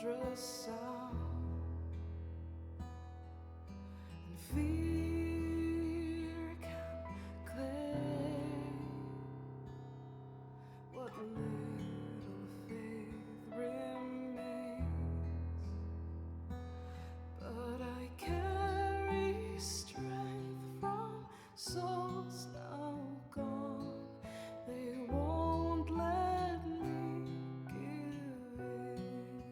thunderous sound, and fear can claim what little faith remains. But I carry strength from souls now gone. They won't let me give in.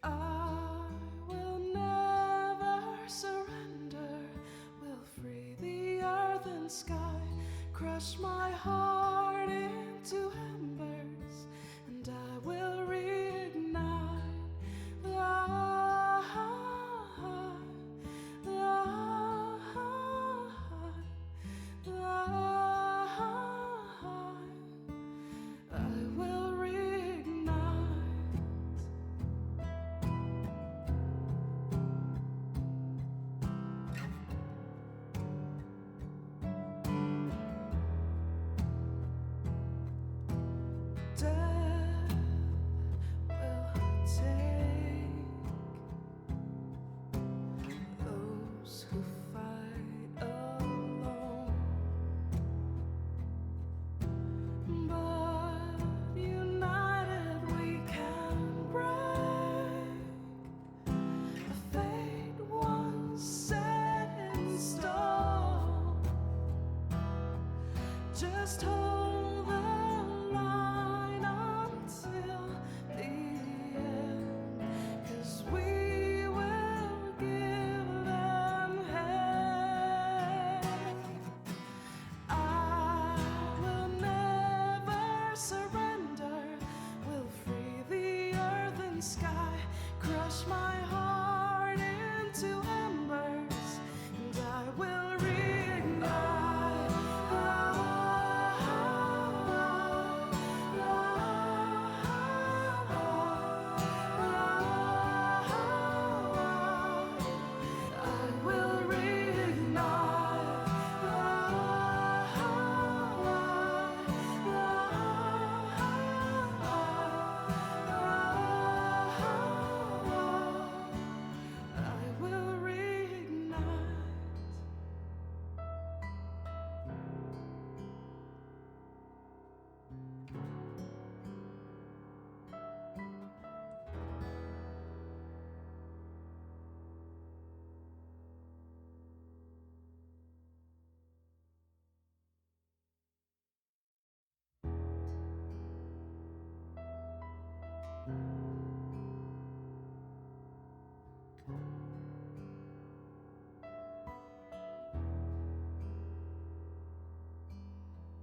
I will never surrender, will free the earth and sky, crush my heart into embers, and I will reignite the I will reignite. Death will take those who fight alone, but united we can break a fate once set in stone. Just hold the line until the end, 'cause we will give them hell. I will never surrender, will free the earth and sky, crush my heart into embers, and I will reignite. I will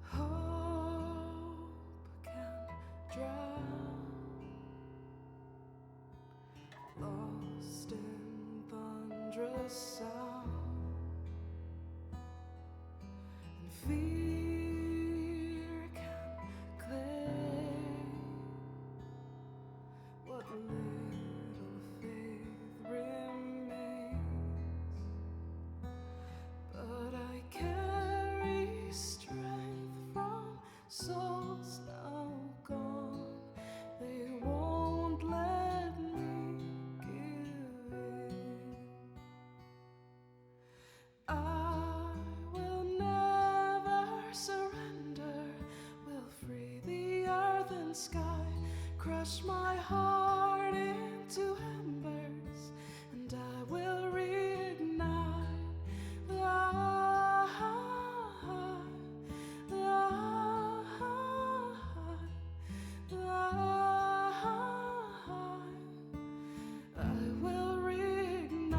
Hope can drown, lost in thunderous sound, and fear can claim what little faith remains. But I carry strength from souls now gone. They won't let me give in. I will never surrender, will free the earth and sky, crush my heart into embers, and I will reignite the I will reignite.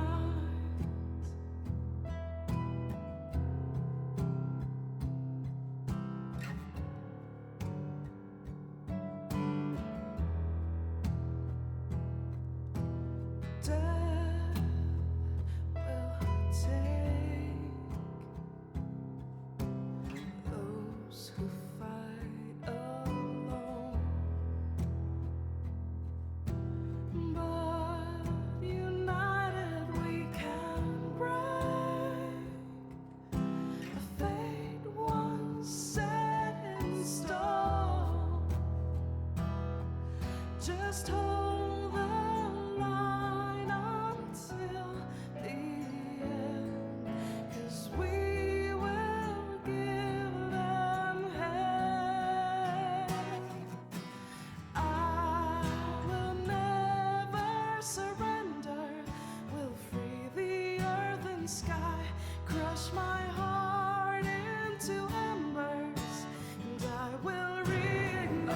Just hold the line until the end, 'cause we will give them hell. I will never surrender, will free the earth and sky, crush my heart into embers, and I will reignite.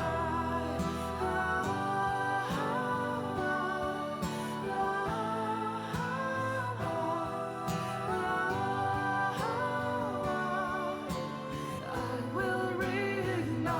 I will reignite.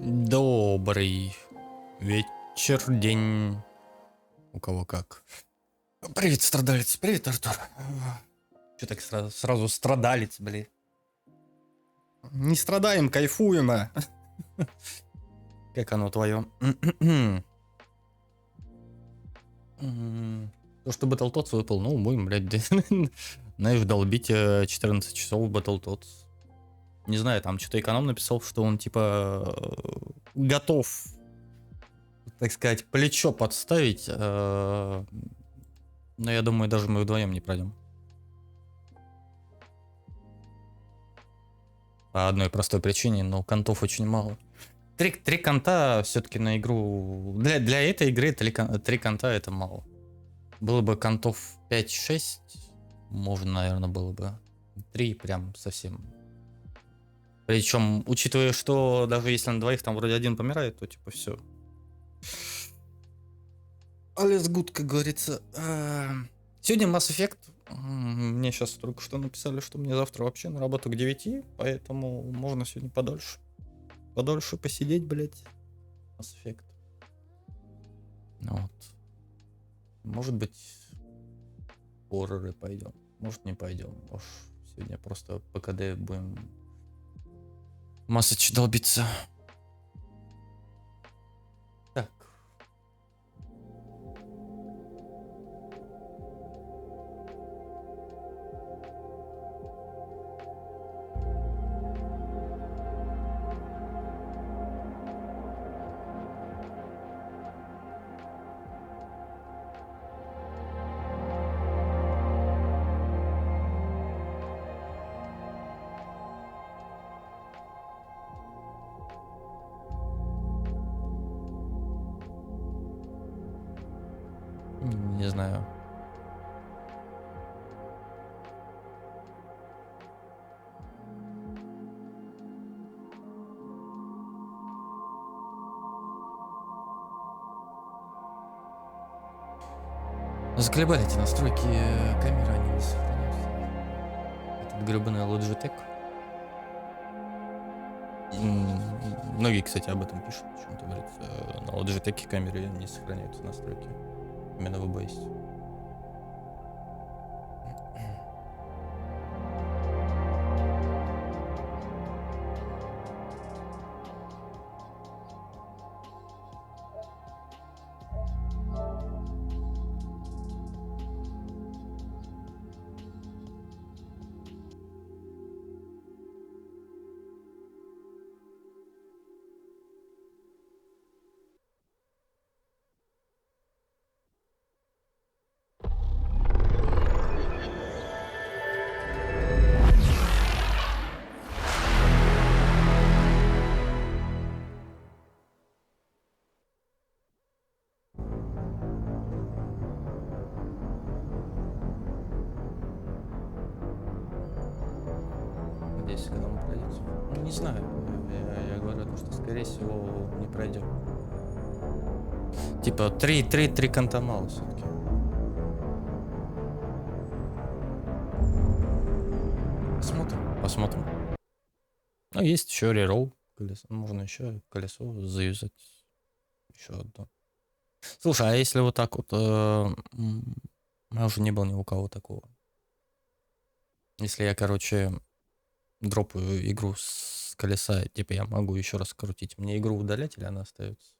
Добрый вечер, день. У кого как. Привет, страдалец. Привет, Артур. Че так сразу страдалец, блин? Не страдаем, кайфуем, а. Как оно твое? То, что Battletoads выпал, ну, будем, блядь, знаешь, долбить 14 часов в Battletoads. Не знаю, там что-то эконом написал, что он, типа, готов, так сказать, плечо подставить. Но я думаю, даже мы вдвоем не пройдем. По одной простой причине, но контов очень мало. Три конта все-таки на игру... Для этой игры три конта это мало. Было бы контов 5-6, можно, наверное, было бы. 3 прям совсем. Причем, учитывая, что даже если на двоих там вроде один помирает, то типа все. Alles good, как говорится. Сегодня Mass Effect. Мне сейчас только что написали, что мне завтра вообще на работу к 9, поэтому можно сегодня подольше. Подольше посидеть, блять. Mass Effect. Вот. Может быть, хорроры пойдем. Может, не пойдем. Может, сегодня просто по КД будем Массач долбиться. Так. Не знаю. Заколебали эти настройки камеры, они не сохраняются. Этот гребаный Logitech. Многие, кстати, об этом пишут. Почему-то говорят, на Logitech камеры не сохраняются настройки. Именно в OBS. Надеюсь, когда он пройдет. Ну, не знаю. Я говорю, что, скорее всего, не пройдем. Типа, три конта мало все-таки. Посмотрим, посмотрим. Ну, есть еще реролл. Колесо. Можно еще колесо заюзать. Еще одно. Слушай, а если вот так вот... у меня уже не было ни у кого такого. Если я, короче, дропаю игру с колеса, типа я могу еще раз крутить. Мне игру удалять или она остается?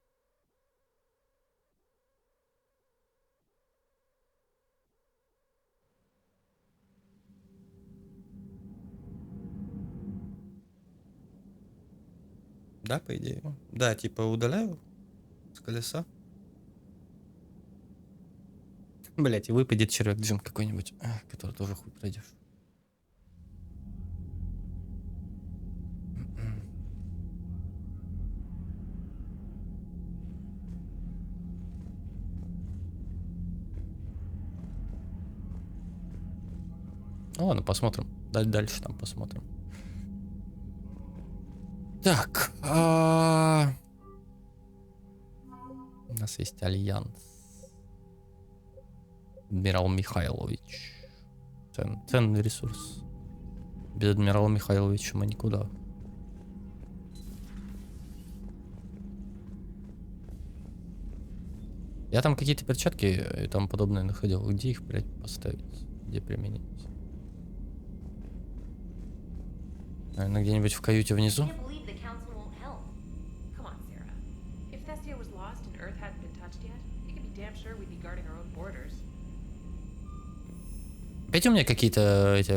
Да, по идее. Да, типа удаляю с колеса. Блять, и выпадет червяк джин какой-нибудь, который тоже хуй пройдешь. Ну ладно, посмотрим. Дальше там посмотрим. Так. У нас есть альянс. Адмирал Михайлович. Ценный ресурс. Без адмирала Михайловича мы никуда. Я там какие-то перчатки и тому подобное находил. Где их, блядь, поставить? Где применить? Наверное, где-нибудь в каюте внизу? Опять у меня какие-то эти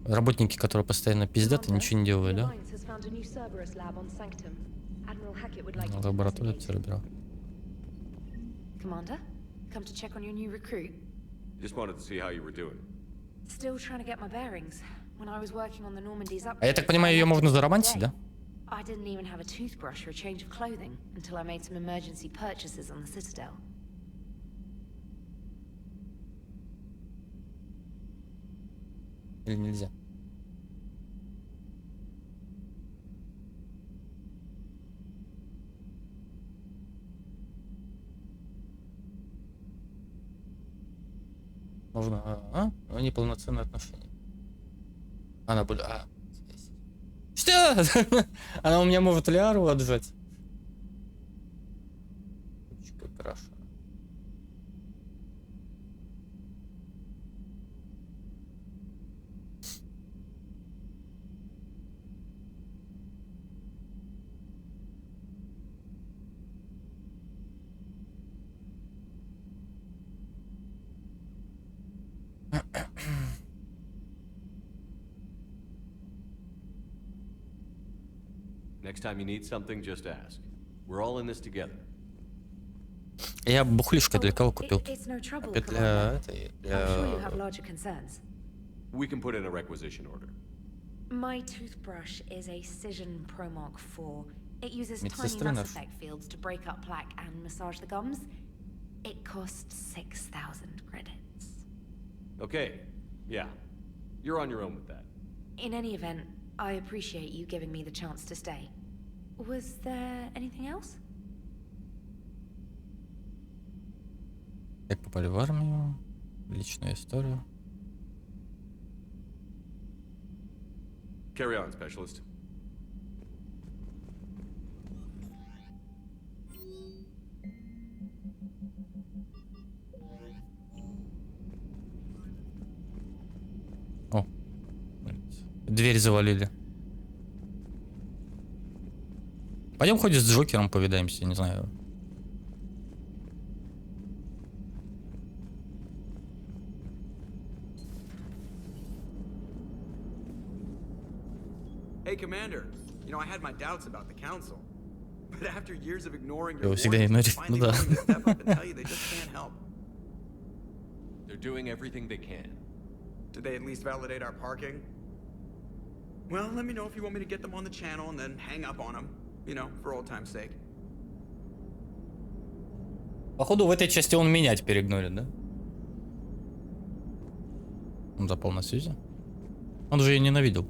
работники, которые постоянно пиздят и ничего не делают, да? Лаборатория Цербера. Commander, come to check on your new recruit. Just wanted to see how you were doing. Still trying to get my bearings. When I was working on the Normandy's up. А я так понимаю, ее можно заромантить, да? I didn't even have a toothbrush or a change of clothing until I made some emergency purchases on the Citadel. Или нельзя? Можно, неполноценные отношения. Она будет, что? Она у меня может Лиару отжать. Кучка краша. Next time you need something, just ask. We're all in this together. Я бухлишко для кого купил? It's no trouble, Опять для Commander. этой, I'm sure you have для... larger concerns. We can put in a requisition order. My toothbrush is a Cision Pro Mark IV. It uses tiny Медсестры mass наши. effect fields to break up plaque and massage the gums. It costs 6,000 credits. Okay, yeah. You're on your own with that. In any event, I appreciate you giving me the chance to stay. Was there anything else? Как попали в армию? Личная история. Carry on, specialist. О, дверь завалили. Пойдем хоть с Джокером повидаемся, не знаю. Hey, Commander. You know, I had my doubts about the Council. But after years of ignoring Его your всегда warnings, игнорит, I'm ну finally да. willing to step up and tell you they just can't help. They're doing everything they can. Did they at least validate our parking? Well, let me know if you want me to get them on the channel and then hang up on them. You know, for old time's sake. Походу в этой части он меня теперь игнорит, да? Он запал на связи. Он же ее ненавидел.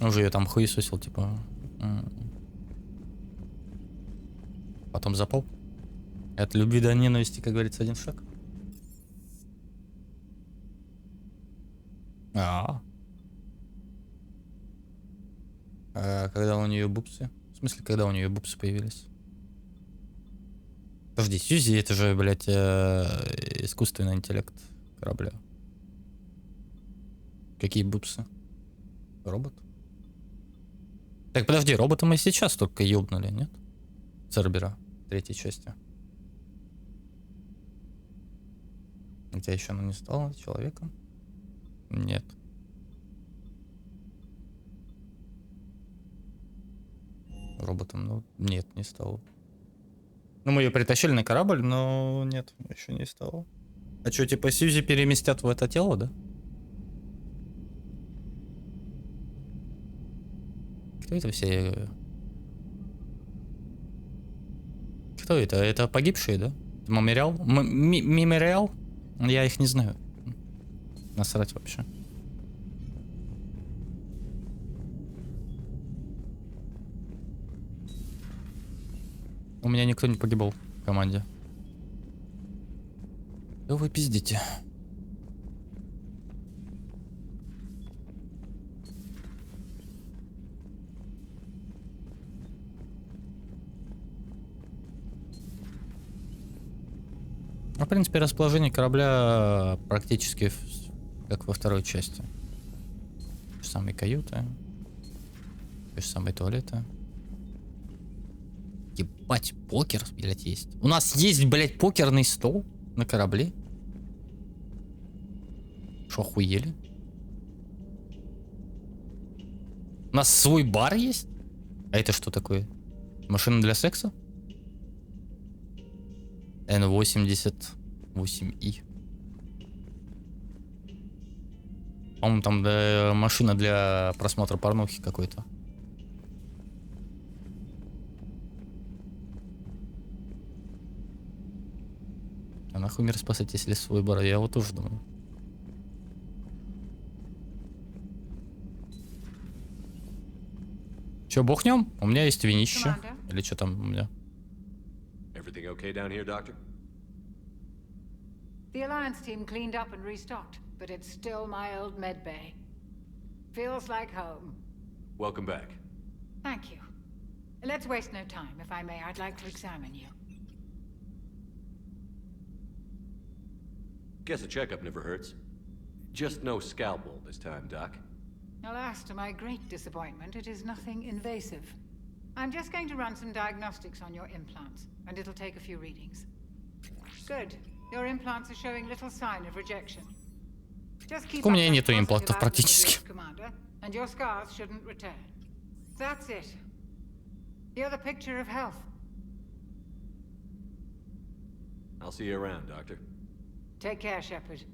Он же ее там хуесосил, типа. потом за пол. От любви до ненависти, как говорится, один шаг. А когда у нее бупсы? В смысле, когда у нее бупсы появились? Подожди, Сьюзи, это же, блядь, искусственный интеллект корабля. Какие бупсы? Робот? Так, подожди, робота мы сейчас только ёбнули, нет? Цербера, третьей части. Хотя еще она не стала человеком? Нет. Роботом, ну, нет, не стал. Ну, мы ее притащили на корабль, но нет, еще не стало. А что, типа, Сьюзи переместят в это тело, да? Кто это все? Кто это? Это погибшие, да? Мемориал? Мемориал? Я их не знаю. Насрать вообще. У меня никто не погибал в команде. Да вы пиздите. Ну, в принципе, расположение корабля практически как во второй части. Те же самые каюты. Те же самые туалеты. Ебать, покер, блядь, есть. У нас есть, блядь, покерный стол на корабле. Шо, охуели? У нас свой бар есть? А это что такое? Машина для секса? N88i. По-моему, там машина для просмотра порнухи какой-то. А нахуй мир спасать, если свой бар? Я вот тоже думаю. Че, бухнем? У меня есть винище. Commander? Или что там у меня? Everything okay down here, Doctor? The Alliance team cleaned up and restocked, but it's still my old med bay. Feels like home. Welcome back. Thank you. Let's waste no time. If I may, I'd like to examine you. Guess a checkup never hurts. Just no scalpel this time, Doc. Alas, to my great disappointment, it is nothing invasive. I'm just going to run some diagnostics on your implants, and it'll take a few readings. Good. Your implants are showing little sign of rejection. Just keep У меня up that нету positive имплантов outlook of практически. yours, Commander, and your scars shouldn't return. That's it. You're the picture of health. I'll see you around, Doctor. Take care, Shepard.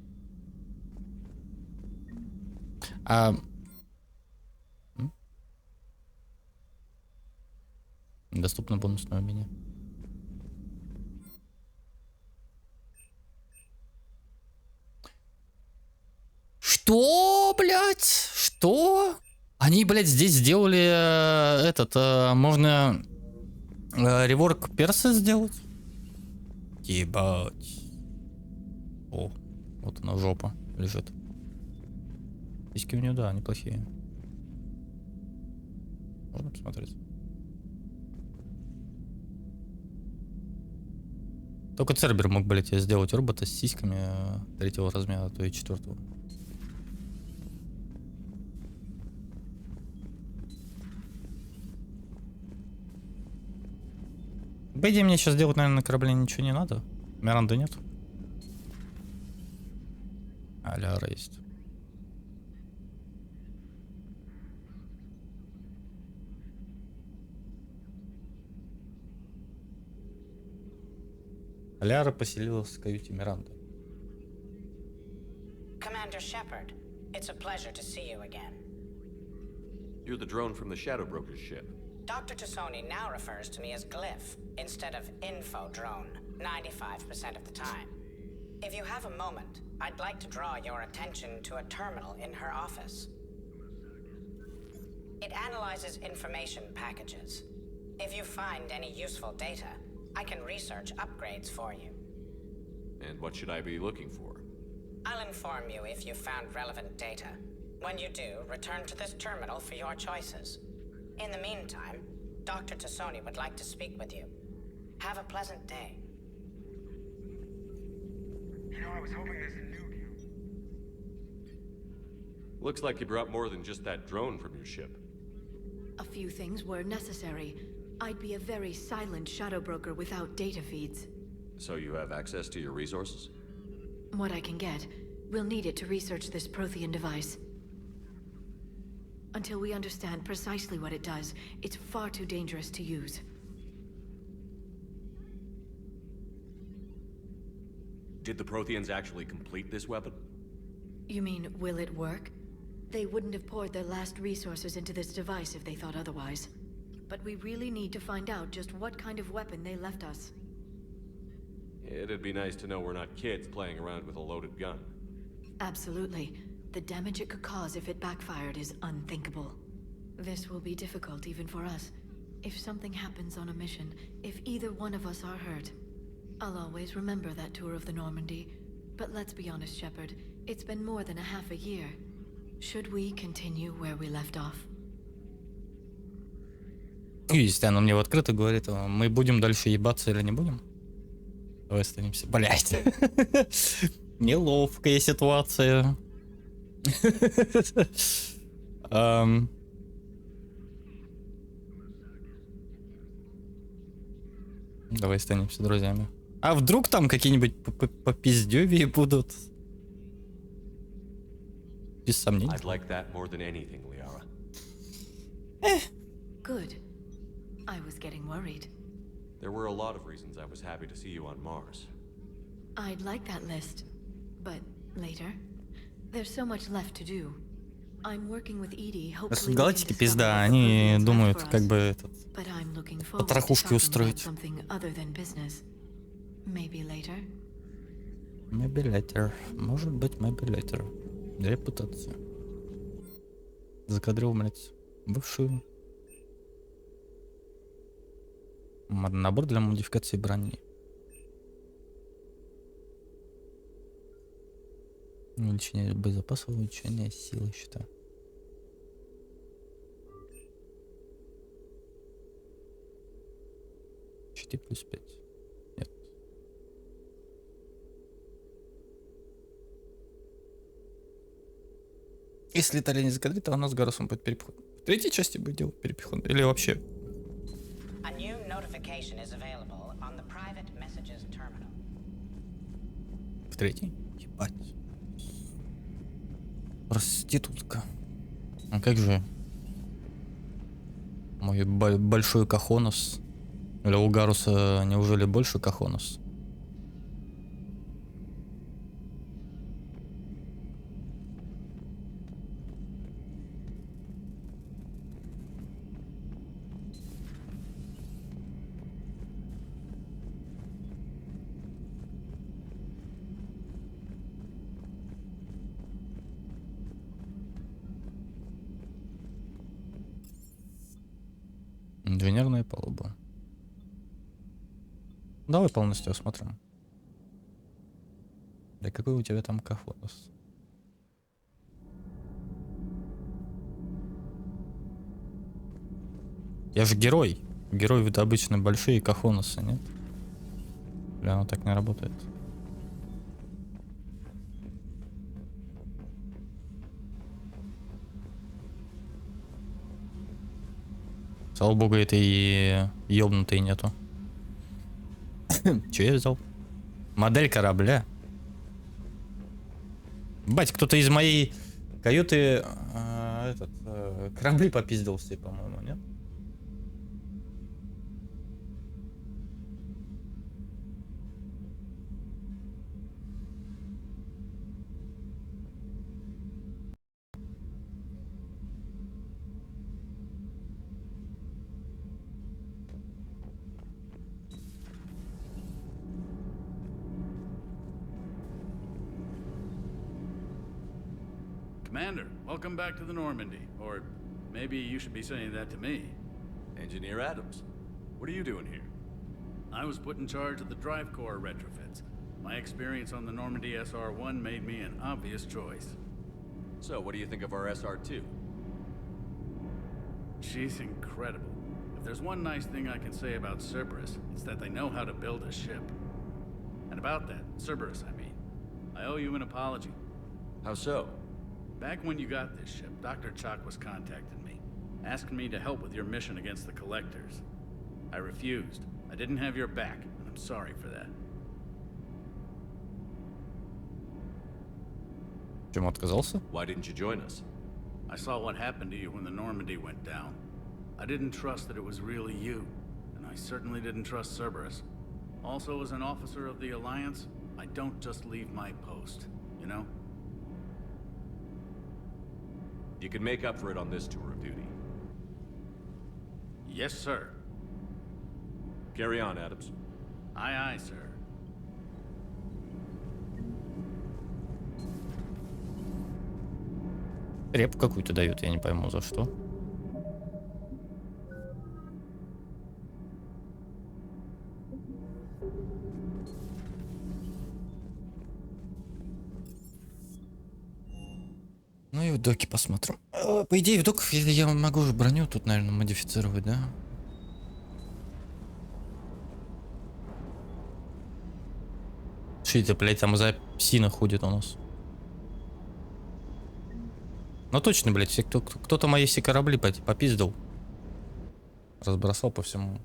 Доступно бонусное умение. Что, блядь? Что? Они, блядь, здесь сделали можно реворк перса сделать? Ебать. О, вот она жопа лежит. Письки у нее, да, неплохие. Можно посмотреть. Только Цербер мог, блядь, сделать робота с сиськами третьего размера, а то и четвертого. По идее, мне сейчас делать, наверное, на корабле ничего не надо. Миранды нет. Аляра есть. Аляра поселилась в каюте Миранды. Commander Shepard, it's a pleasure to see you again. You're the drone from the Shadow Broker's ship. Dr. Tassoni now refers to me as Glyph instead of Info Drone 95% of the time. If you have a moment, I'd like to draw your attention to a terminal in her office. It analyzes information packages. If you find any useful data, I can research upgrades for you. And what should I be looking for? I'll inform you if you've found relevant data. When you do, return to this terminal for your choices. In the meantime, Dr. Tassoni would like to speak with you. Have a pleasant day. You know, I was hoping this nuke you. Looks like you brought more than just that drone from your ship. A few things were necessary. I'd be a very silent shadow broker without data feeds. So you have access to your resources? What I can get. We'll need it to research this Prothean device. Until we understand precisely what it does, it's far too dangerous to use. Did the Protheans actually complete this weapon? You mean, will it work? They wouldn't have poured their last resources into this device if they thought otherwise. But we really need to find out just what kind of weapon they left us. It'd be nice to know we're not kids playing around with a loaded gun. Absolutely. The damage it could cause if it backfired is unthinkable. This will be difficult even for us. If something happens on a mission, if either one of us are hurt, I'll always remember that tour of the Normandy. But let's be honest, Shepard. It's been more than a half a year. Should we continue where we left off? Если оно мне в открыто говорит, мы будем дальше ебаться или не будем? Давай останемся. Блять. Неловкая ситуация. Давай останемся друзьями. А вдруг там какие-нибудь попиздёвее будут? Без сомнений. I'd like that more than anything, Liara. Good. I was getting worried. There were a lot of reasons I was happy to see you on Mars. I'd like that list, but later. There's so much left to do. I'm working with Edie, hopefully. В галактике пизда, они думают, как бы этот потрохушки устроить. Maybe later. Maybe later. Может быть, maybe later. Репутация. Закадрил, блять, бывшую. Набор для модификации брони. Увеличение боезапаса, увеличение силы щита. Щиты плюс 5. Нет. Если летали не закадрит, то у нас с Гарусом будет перепиход. В третьей части будет делать перепиход. Или вообще. A new notification is available on the private messages terminal. В третьей? Ебать. Проститутка. А как же мой большой кахонос? Или у Гаруса неужели больше кахонос? Инженерная палуба. Давай полностью осмотрим. Да какой у тебя там кахонос? Я же герой. Герой это обычно большие кахоносы, нет? Бля, оно так не работает. Слава богу, этой ёбнутой нету. Че я взял? Модель корабля. Бать, кто-то из моей каюты корабли попиздил все, по-моему, нет? Commander, welcome back to the Normandy. Or maybe you should be saying that to me. Engineer Adams, what are you doing here? I was put in charge of the drive core retrofits. My experience on the Normandy SR-1 made me an obvious choice. So, what do you think of our SR-2? She's incredible. If there's one nice thing I can say about Cerberus, it's that they know how to build a ship. And about that, Cerberus, I mean, I owe you an apology. How so? Back when you got this ship, Dr. Chalk was contacting me, asking me to help with your mission against the Collectors. I refused. I didn't have your back, and I'm sorry for that. Почему отказался? Why didn't you join us? I saw what happened to you when the Normandy went down. I didn't trust that it was really you, and I certainly didn't trust Cerberus. Also, as an officer of the Alliance, I don't just leave my post, you know? You can make up for it on this tour of duty. Yes, sir. Carry on, Adams. Aye, aye, sir. Реп какую-то дают, я не пойму за что. Ну и в доке посмотрим. По идее, в доках я могу же броню тут, наверное, модифицировать, да? Что это, блядь, там за псина ходит у нас? Ну точно, блядь, кто-то мои все корабли попиздил. Разбросал по всему.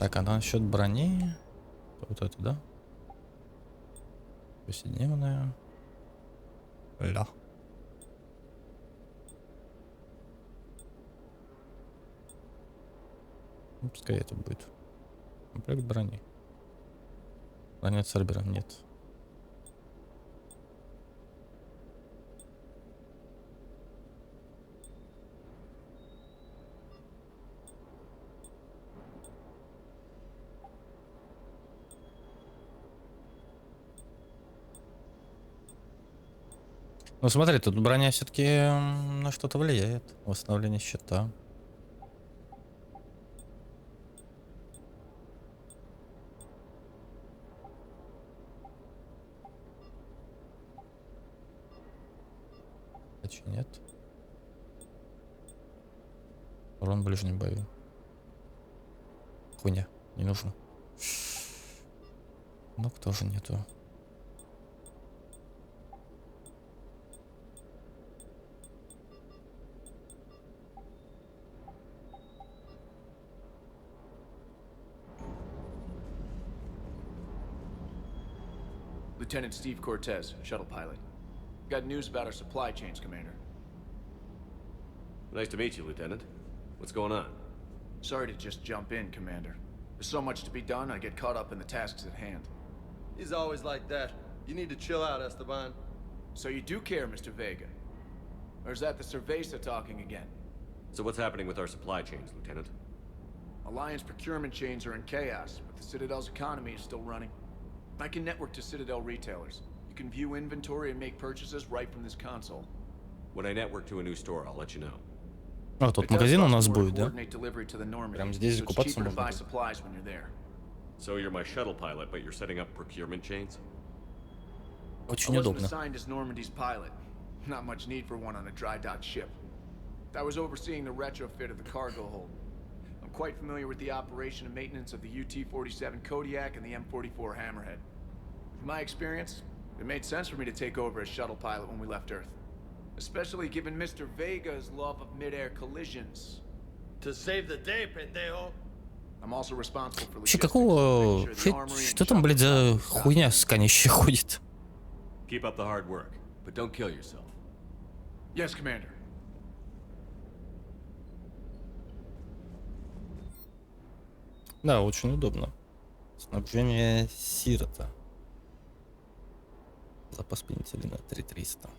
Так, а насчет брони. Вот это, да? Повседневная. Ля. Ну, пускай это будет. Комплект брони. Броня Цербера нет. Ну смотри, тут броня все-таки на что-то влияет. Восстановление щита. Значит, нет. Урон в ближнем бою. Хуйня, не нужно. Ну, тоже нету. Lieutenant Steve Cortez, shuttle pilot. Got news about our supply chains, Commander. Nice to meet you, Lieutenant. What's going on? Sorry to just jump in, Commander. There's so much to be done, I get caught up in the tasks at hand. He's always like that. You need to chill out, Esteban. So you do care, Mr. Vega? Or is that the Cerveza talking again? So what's happening with our supply chains, Lieutenant? Alliance procurement chains are in chaos, but the Citadel's economy is still running. I can network to Citadel retailers. You can view inventory and make purchases right from this console. When I network to a new store, I'll let you know. А, тут магазин у нас будет, да? Прям здесь закупаться можно. So you're my shuttle pilot, but you're setting up procurement chains? Очень удобно. Assigned as Normandy's pilot. Not much need for one on a dry dock ship. I was overseeing the retrofit of the cargo hold. I'm quite familiar with the operation and maintenance of the UT-47 Kodiak and the M44 Hammerhead. With my experience, it made sense for me to take over as shuttle pilot when we left Earth. Especially given Mr. Vega's love of mid-air collisions. To save the day, pendejo. I'm also responsible for Вообще, какого... Что там, блядь, за хуйня сканящая ходит? Keep up the hard work, but don't kill yourself. Yes, Commander. Да, очень удобно. Снабжение сирота. Запас пенициллина 3300.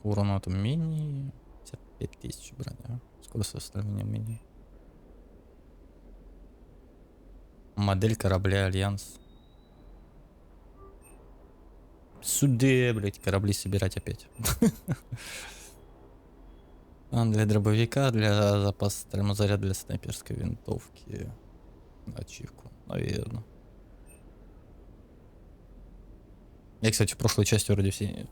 Урон это мини. 55 тысяч броня. Скорость восстановления мини. Модель корабля Альянс. Сюда, блять, корабли собирать опять. Для дробовика, для запаса термозаряда, для снайперской винтовки. Ачивку, наверное. Я, кстати, в прошлой части вроде все...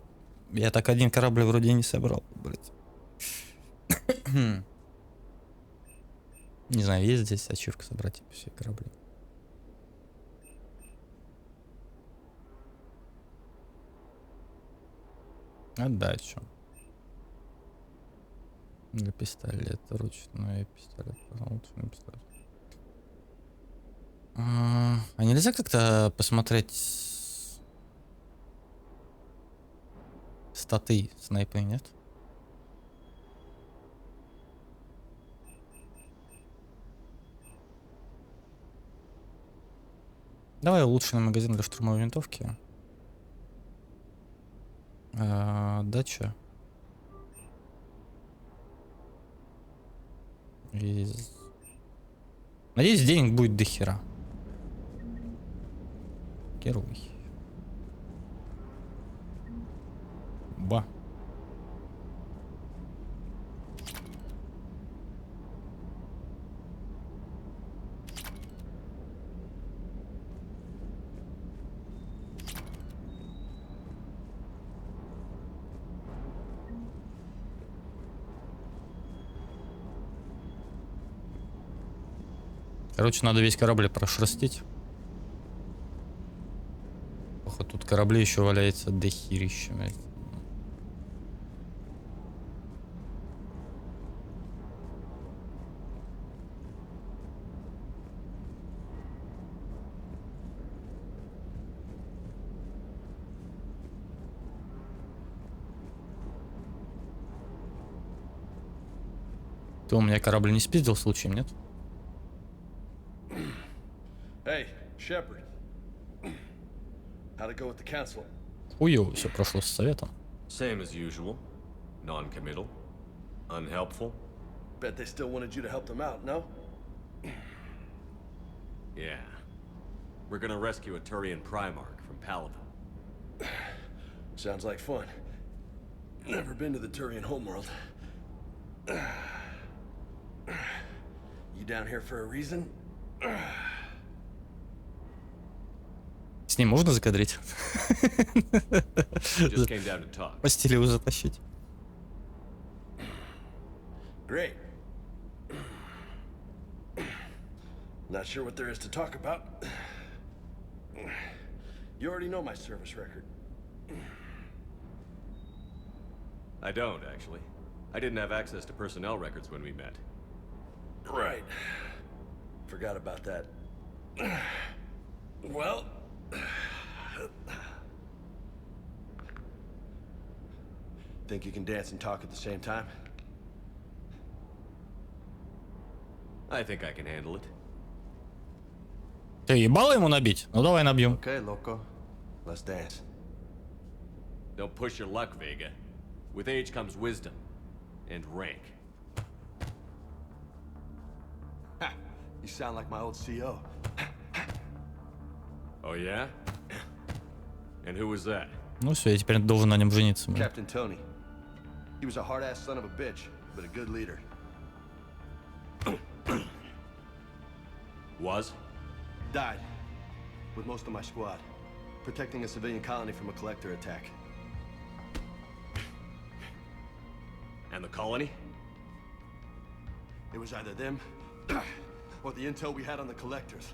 Я так один корабль вроде не собрал, блять. Не знаю, есть здесь ачивка собрать все корабли. Отдачу. Для пистолета, ручной пистолет, лучший пистолет. А нельзя как-то посмотреть статы снайпы, нет? Давай улучшенный магазин для штурмовой винтовки. Дача. Надеюсь, денег будет до хера. Герой. Ба. Короче, надо весь корабль прошерстить. Походу, тут корабли еще валяется дохерищами. Ты у меня корабль не спиздил случаем, нет? Hey, Shepard. How'd it go with the council? Хуёво все прошло с советом. Same as usual. Non-committal. Unhelpful. Bet they still wanted you to help them out, no? Yeah. We're gonna rescue a Turian Primarch from Paladin. Sounds like fun. Never been to the Turian homeworld. You down here for a reason? С ним можно закадрить? Just came down to talk. Постели его затащить. Great. Not sure what there is to talk about. You already know my service record. I don't, actually. I didn't have access to personnel records when we met. Right. Forgot about that. Well... Think you can dance and talk at the same time? I think I can handle it. Ты ебало ему набить? Ну давай набьем. Okay, loco. Let's dance. Don't push your luck, Vega. With age comes wisdom. And rank. Ha! You sound like my old CO. Oh yeah? And who was that? Ну все, я теперь должен на нем жениться. Captain Tony. He was a hard-ass son of a bitch, but a good leader. Was? Died. With most of my squad. Protecting a civilian colony from a collector attack. And the colony? It was either them, or the intel we had on the collectors.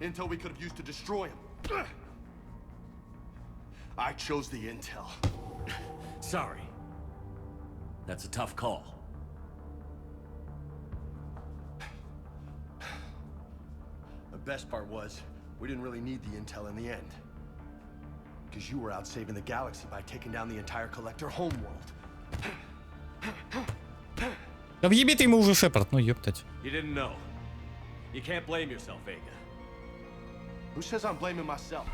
Intel we could have used to destroy them. I chose the intel. Sorry. That's a tough call. The best part was, we didn't really need the intel in the end. Because you were out saving the galaxy by taking down the entire collector homeworld. Да въеби ты ему уже, Шепард, ну ёптать. You didn't know. You can't blame yourself, Vega. Who says I'm blaming myself?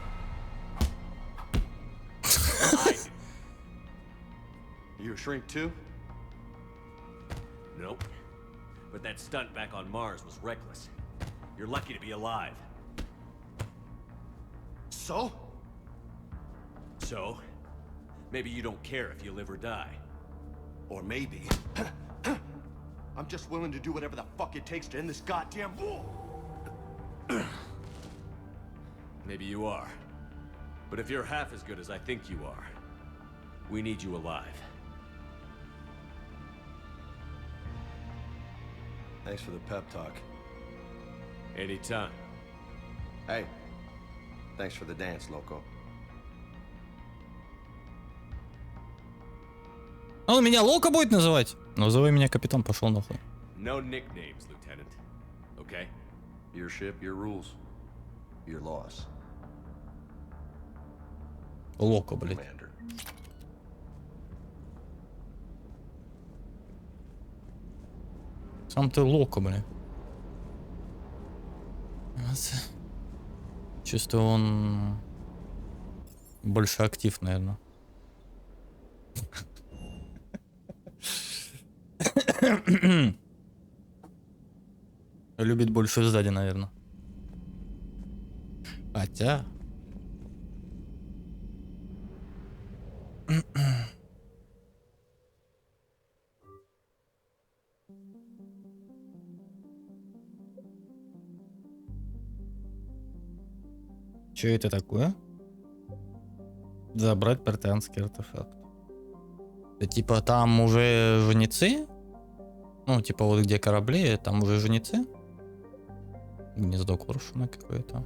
I do. You a shrink too? Nope. But that stunt back on Mars was reckless. You're lucky to be alive. So? So, maybe you don't care if you live or die. Or maybe... I'm just willing to do whatever the fuck it takes to end this goddamn war! Maybe you are. But if you're half as good as I think you are, we need you alive. Thanks for the pep talk. Anytime. Hey, thanks for the dance, loco. Он меня Лока будет называть? Называй меня капитан, пошел нахуй. No nicknames, Lieutenant. Okay? Your ship, your rules. Your laws. Лока, блядь. Commander. Сам ты Лока, блядь. Чувствую, он больше актив, наверное. Любит больше сзади, наверное. Хотя... Что это такое? Забрать британский артефакт. Это типа там уже жнецы? Ну, типа вот где корабли, там уже жнецы? Гнездо коршуна какое-то.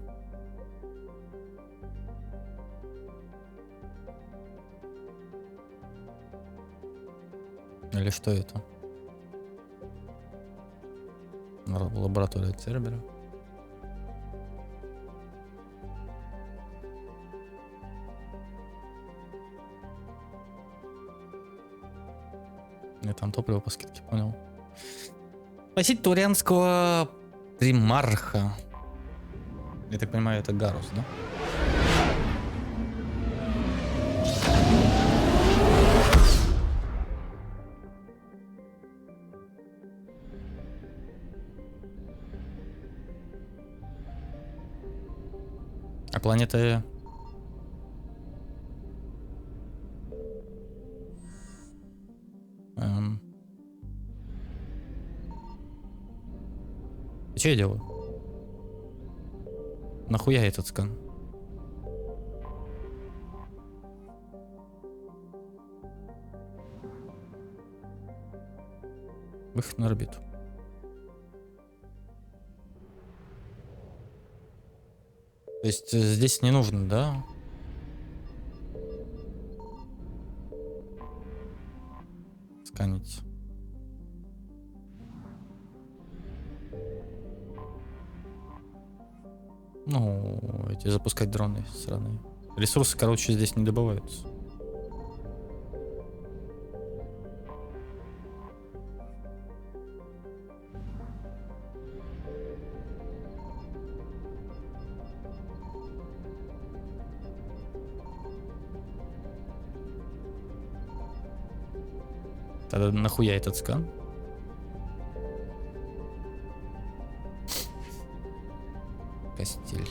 Или что это? Лаборатория Цербера. Я там топливо по скидке, понял. Спасить турианского примарха. Я так понимаю, это Гарус, да? А планета... Что я делаю? Нахуя этот скан? Выход на орбиту. То есть здесь не нужно, да? Сканить. Ну, эти запускать дроны сраные. Ресурсы, короче, здесь не добываются. Тогда нахуя этот скан? Костель.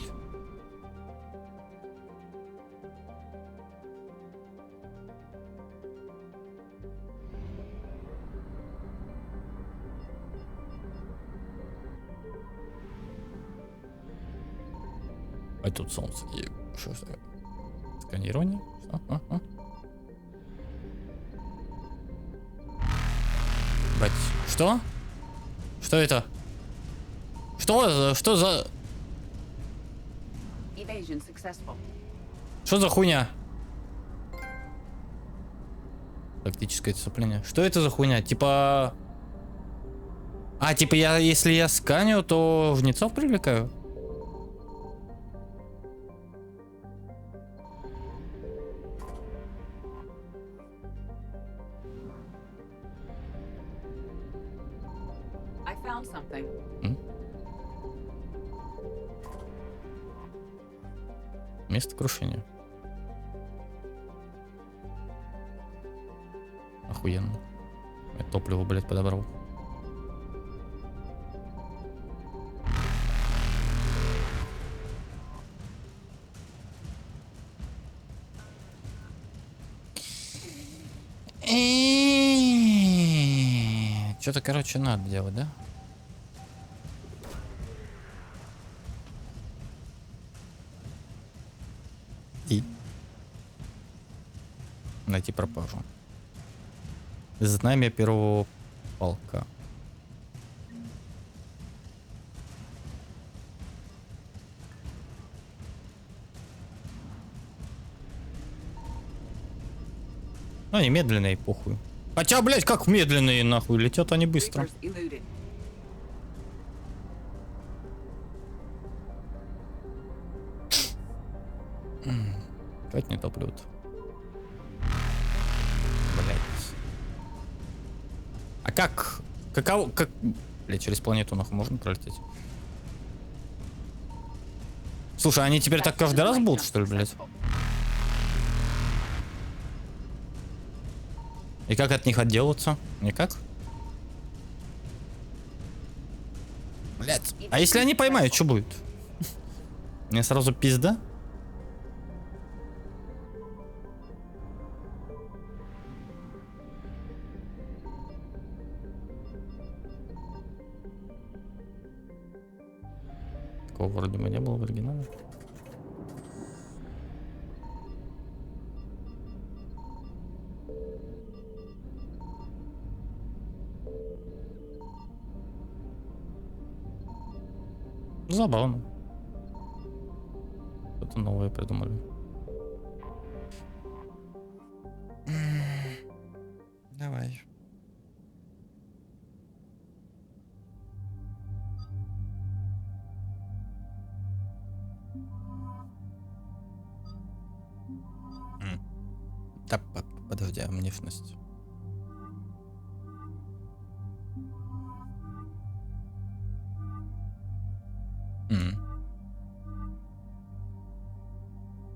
А тут солнце. Что это? Сканирование? Что? Бать. Что? Что это? Что за... Что за хуйня? Тактическое отступление. Что это за хуйня? Типа... А, типа если я сканю, то жнецов привлекаю? Место крушения. охуенно. Я топливо, блядь, подобрал. Что-то, короче, надо делать, да? И найти пропажу. Знамя первого полка. Ну, они медленные, похуй. Хотя, блядь, как медленные, нахуй, летят они быстро. Опять не топлют. Блядь. А как? Каково? Как? Блядь, через планету, нахуй, можно пролететь? Слушай, они теперь так каждый раз будут, что ли, блядь? И как от них отделаться? Никак? Блядь. А если они поймают, что будет? Мне сразу пизда? Такого вроде бы не было в оригинале. Забавно. Что-то новое придумали. Давай. Да, подожди, а внешность?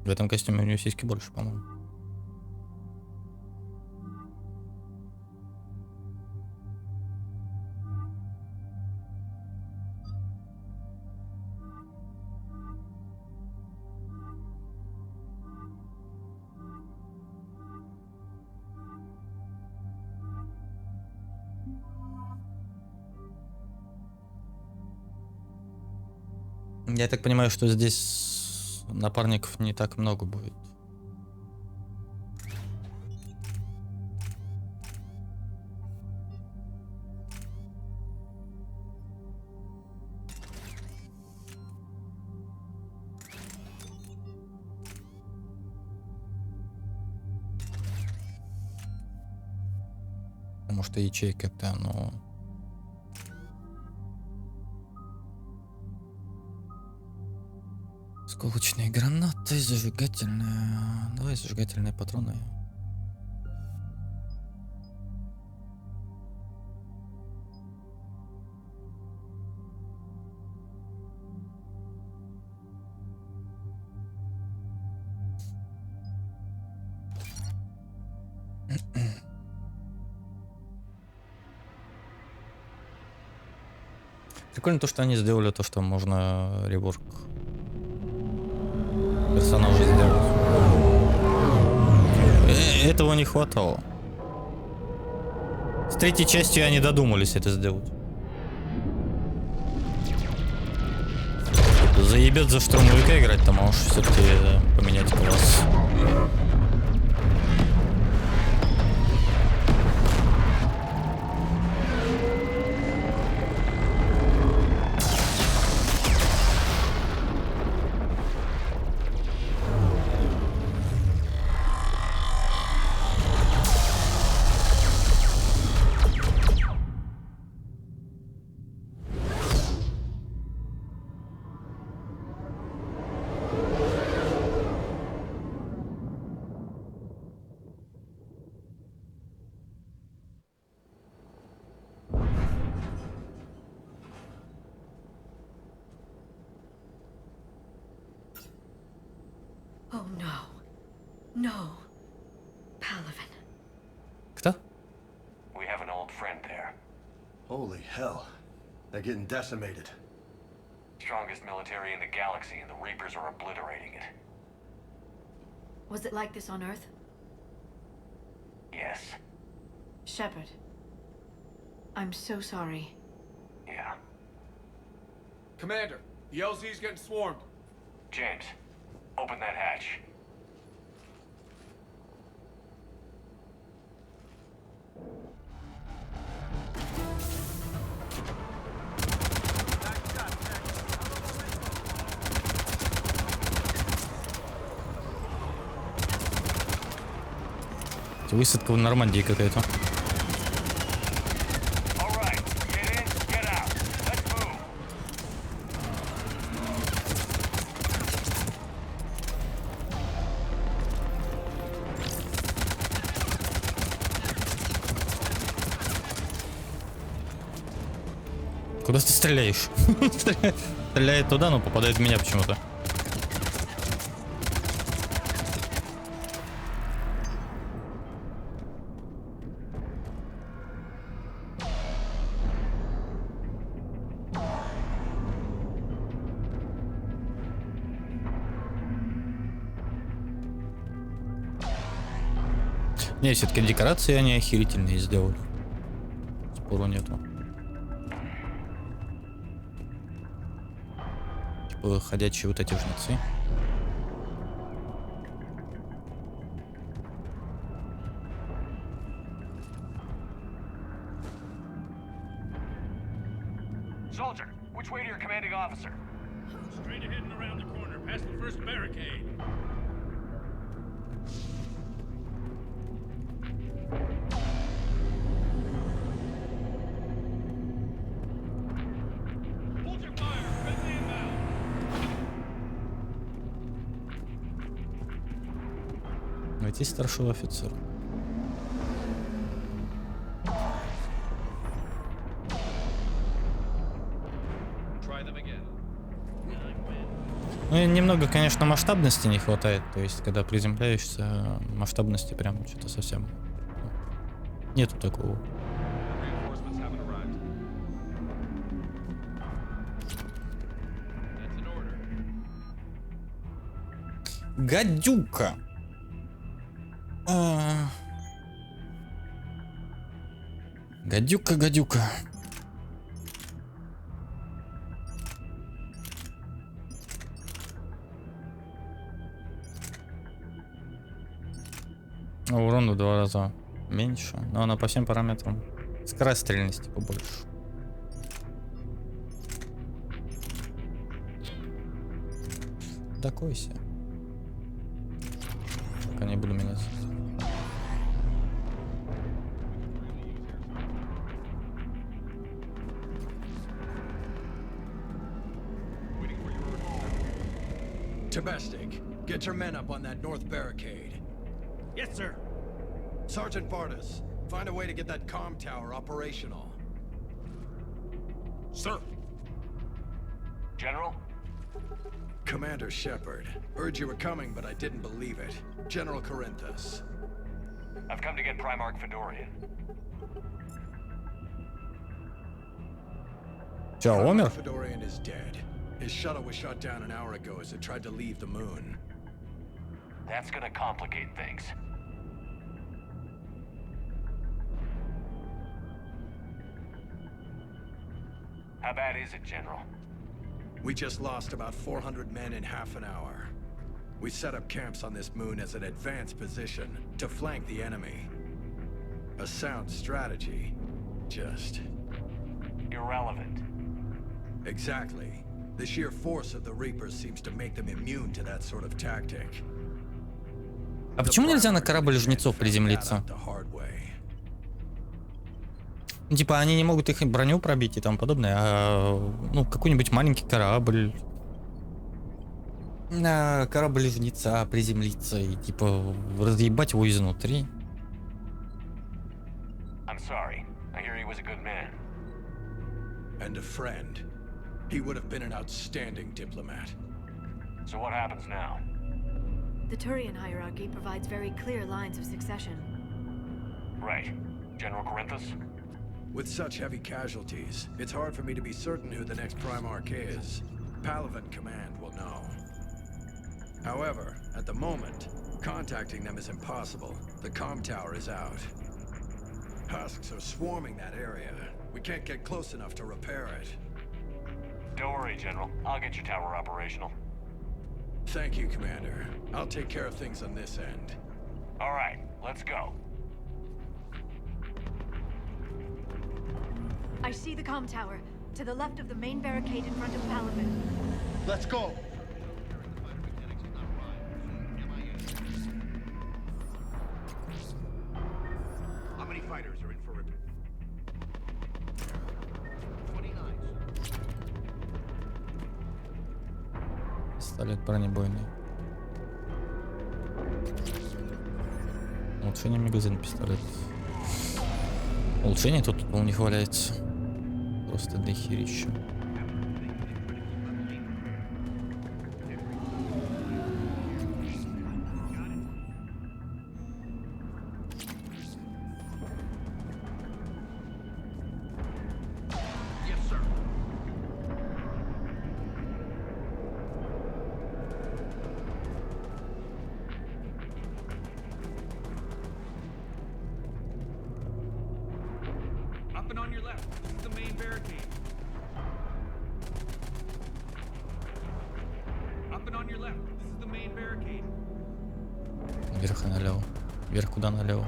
В этом костюме у нее сиськи больше, по-моему. Я так понимаю, что здесь напарников не так много будет. Потому что ячейка-то, ну... Сколочные гранаты, зажигательные... Давай зажигательные патроны. Прикольно то, что они сделали то, что можно реворк персонажа сделать. Этого не хватало. С третьей частью они додумались это сделать. Заебет за штурмовика играть, там, а уж все-таки поменять класс. Oh no. No. Palavin. Кто? hell. They're getting decimated. Strongest military in the galaxy, and the Reapers are obliterating it. Was it like this on Earth? Yes. Shepard. I'm so sorry. Yeah. Commander, the LZ's getting swarmed. James, open that hatch. Высадка в Нормандии какая-то. Куда ты стреляешь? Стреляет туда, но попадает в меня почему-то. Не, все-таки декорации они охерительные сделали. Спору нету. Типа ходячие вот эти жнецы. Soldier, which way to your commanding officer? Straight ahead and around the corner, past the first barricade. Найти старшего офицера. Ну, немного, конечно, масштабности не хватает. То есть, когда приземляешься, масштабности прям что-то совсем нету такого. Гадюка. Гадюка, гадюка. Урон в 2 раза меньше, но она по всем параметрам. Скорострельности побольше. Такой себе. Пока не буду меняться. Domestic, get your men up on that north barricade. Yes, sir. Sergeant Bartis, find a way to get that comm tower operational. Sir. General? Commander Shepard, heard you were coming, but I didn't believe it. General Corinthus. I've come to get Primarch Fedorian. Чё, умер? Fedorian is dead. His shuttle was shot down an hour ago as it tried to leave the moon. That's gonna complicate things. How bad is it, General? We just lost about 400 men in half an hour. We set up camps on this moon as an advanced position to flank the enemy. A sound strategy. Just... irrelevant. Exactly. The sheer force of the Reapers seems to make them immune to that sort of tactic. А почему нельзя на корабль жнецов приземлиться? Ну, типа, они не могут их броню пробить и тому подобное, а ну, какой-нибудь маленький корабль. На корабль жнеца приземлиться и, типа, разъебать его изнутри. I'm sorry. I hear he was a good man. And a friend. He would have been an outstanding diplomat. So what happens now? The Turian hierarchy provides very clear lines of succession. Right. General Corinthus? With such heavy casualties, it's hard for me to be certain who the next Primarch is. Palaven Command will know. However, at the moment, contacting them is impossible. The comm tower is out. Husks are swarming that area. We can't get close enough to repair it. Don't worry, General. I'll get your tower operational. Thank you, Commander. I'll take care of things on this end. All right, let's go. I see the comm tower, to the left of the main barricade in front of Palaven. Let's go! How many fighters are in for repair? 29. Пистолет бронебойный. Улучшение магазин пистолет. Улучшение тут у них валяется. Просто дохерища. Up and on your left. This is the main barricade. Up and on your left. This is the main barricade. Вверх и налево. Вверх куда налево?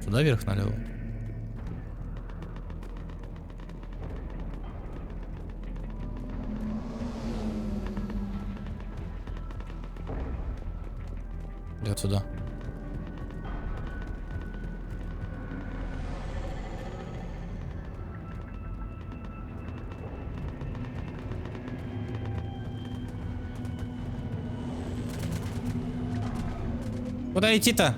Сюда вверх налево. Или вот сюда. Куда идти-то?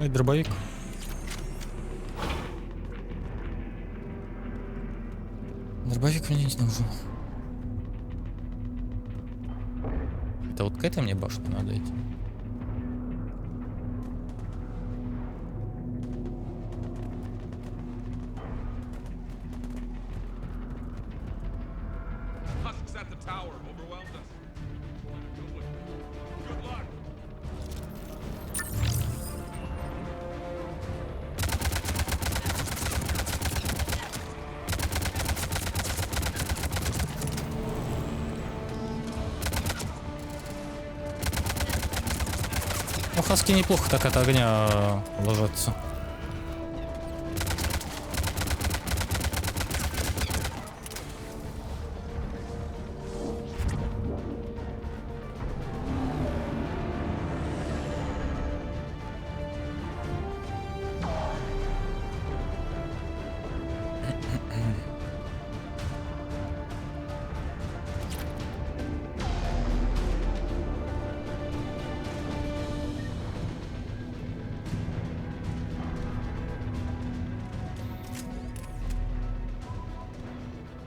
Ой, дробовик. Дробовик мне не нужен. Это вот к этой мне башне надо идти. Husks at the tower overwhelmed us. Good luck. Ну, хаски неплохо так от огня ложатся.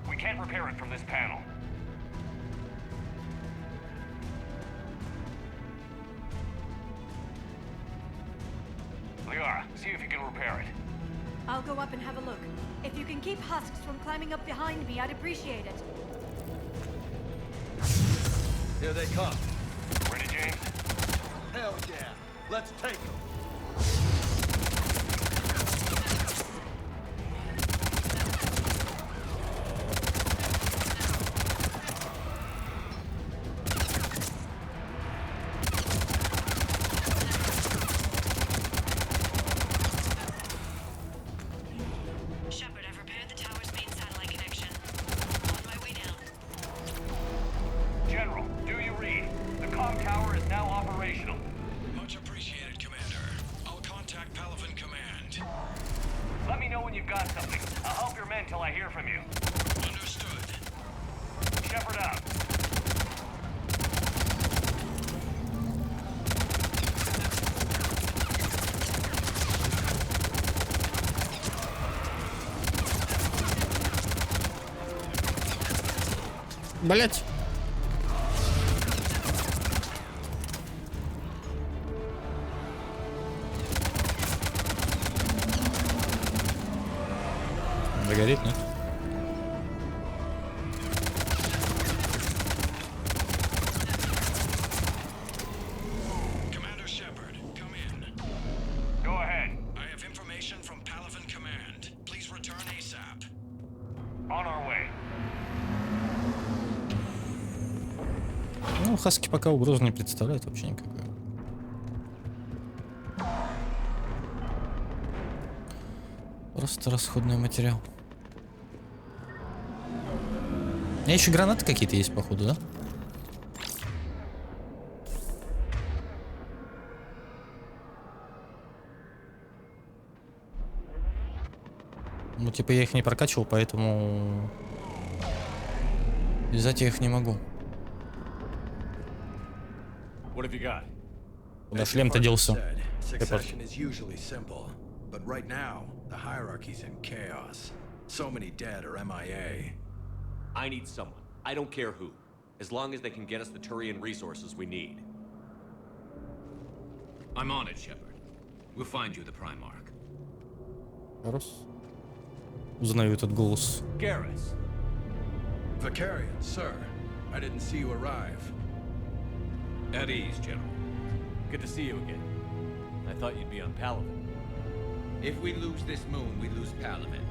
We can't repair it from this panel. Liara, see if you can repair it. I'll go up and have a look. If you can keep husks from climbing up behind me, I'd appreciate it. Here they come. Ready, James? Hell yeah. Let's take them. General, do you read? The comm tower is now operational. Much appreciated, Commander. I'll contact Palaven Command. Let me know when you've got something. I'll help your men till I hear from you. Understood. Shepard out. Блять. Загорит, нет? Commander Shepard, come in. Go ahead. I have information from Palaven Command. Please return ASAP. On our way. Ну, хаски пока угрозу не представляют вообще никакой. Просто расходный материал. У меня еще гранаты какие-то есть, походу, да? Ну, типа, я их не прокачивал, поэтому взять я их не могу. What have you got? Куда шлем-то делся? Succession is usually simple, but right now the hierarchy's in chaos. So many dead or MIA. I need someone. I don't care who. As long as they can get us the Turian resources we need. I'm on it, Shepard. We'll find you the Primarch. Раз. Узнаю этот голос. Garrus. Vicarian, sir. I didn't see you arrive. At ease, General. Good to see you again. I thought you'd be on Palaven. If we lose this moon, we lose Palaven.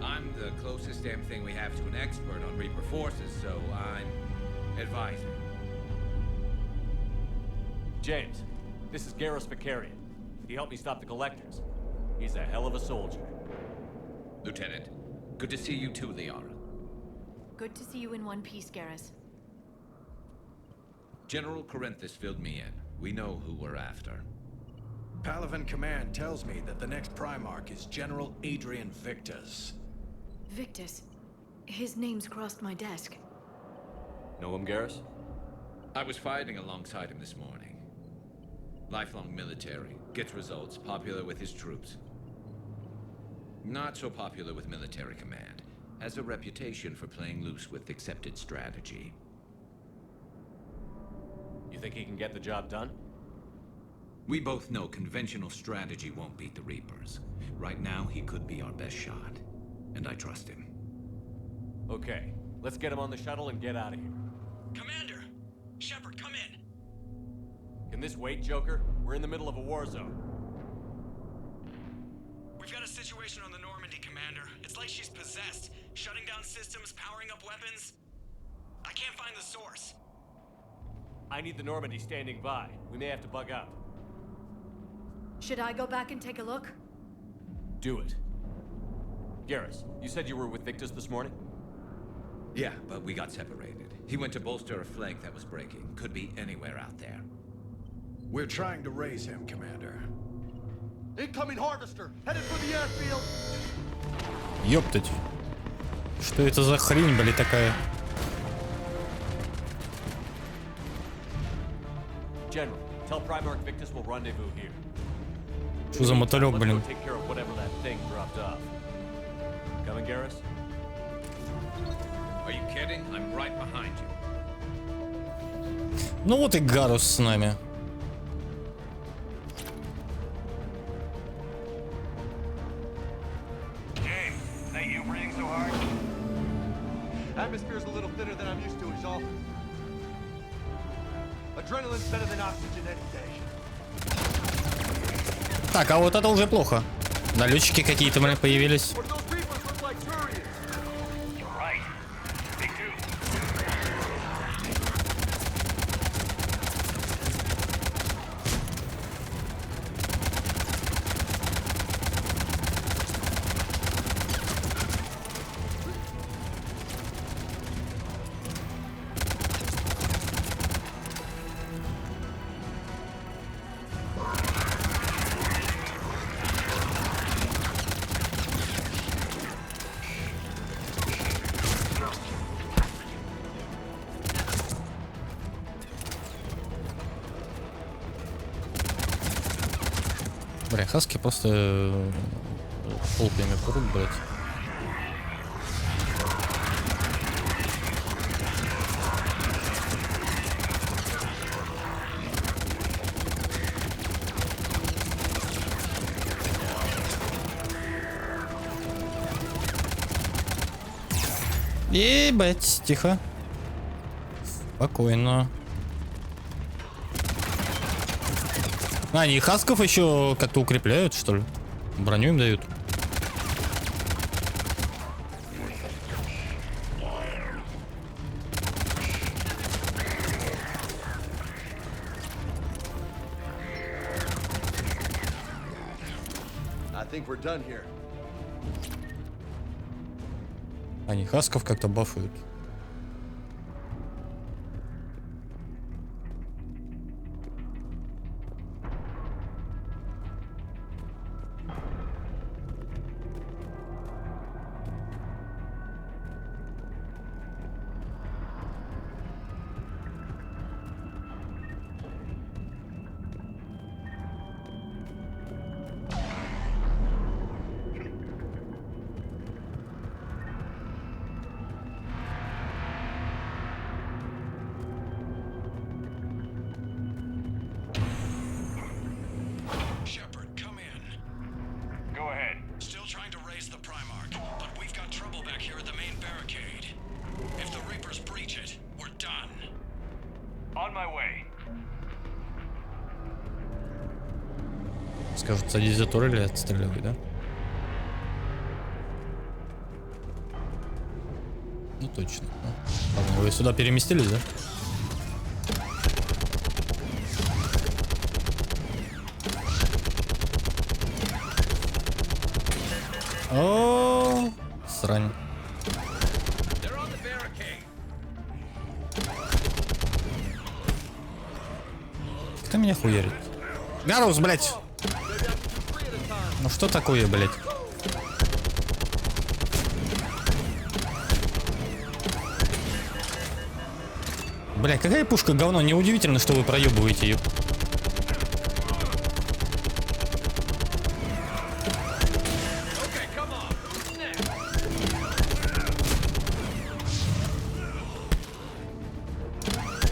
I'm the closest damn thing we have to an expert on Reaper forces, so I'm advising. James, this is Garrus Vicarian. He helped me stop the Collectors. He's a hell of a soldier. Lieutenant, good to see you too, Liara. Good to see you in one piece, Garrus. General Corinthus filled me in. We know who we're after. Palaven Command tells me that the next Primarch is General Adrian Victus. Victus. His name's crossed my desk. Know him, Garrus? I was fighting alongside him this morning. Lifelong military, gets results, popular with his troops. Not so popular with military command. Has a reputation for playing loose with accepted strategy. You think he can get the job done? We both know conventional strategy won't beat the Reapers. Right now, he could be our best shot. And I trust him. Okay, let's get him on the shuttle and get out of here. Commander! Shepard, come in! Can this wait, Joker? We're in the middle of a war zone. We've got a situation on the Normandy, Commander. It's like she's possessed. Shutting down systems, powering up weapons. I can't find the source. I need the Normandy standing by. We may have to bug out. Should I go back and take a look? Do it. Garrus, you said you were with Victus this morning? Yeah, but we got separated. He went to bolster a flank that was breaking. Could be anywhere out there. We're trying to raise him, Commander. Incoming harvester, headed for the airfield. Ёптать. Что это за хрень, блин, такая? General, tell Primarch Victus we'll rendezvous here. Что за мотылёк, Let's блин? go take care of whatever that thing dropped off. Coming, Garrus? Are you kidding? I'm right behind you. Ну вот и Гарус с нами. James, is that you breathing so hard? Atmosphere's a little thinner than I'm used to, is all. Adrenaline's better than oxygen any day. Так, а вот это уже плохо. Налетчики какие-то, блин, появились. What do those Reapers look like Turians? You're right. Me too. Бля, хаски просто толпами прут, блядь. Ебать, тихо. Спокойно. А, они хасков еще как-то укрепляют, что ли? Броню им дают. Они хасков как-то бафают. Shepard, come in. Go ahead. Still trying to raise the Primarch, but we've got trouble back here at the main barricade. If the Reapers breach it, we're done. On my way. Скажут, садись за турель и отстреливай, да? Ну точно. Ладно, вы сюда переместились, да? О, срань. Кто меня хуярит? Гарус, блять! Ну что такое, блять? Бля, какая пушка говно? Неудивительно, что вы проебываете ее.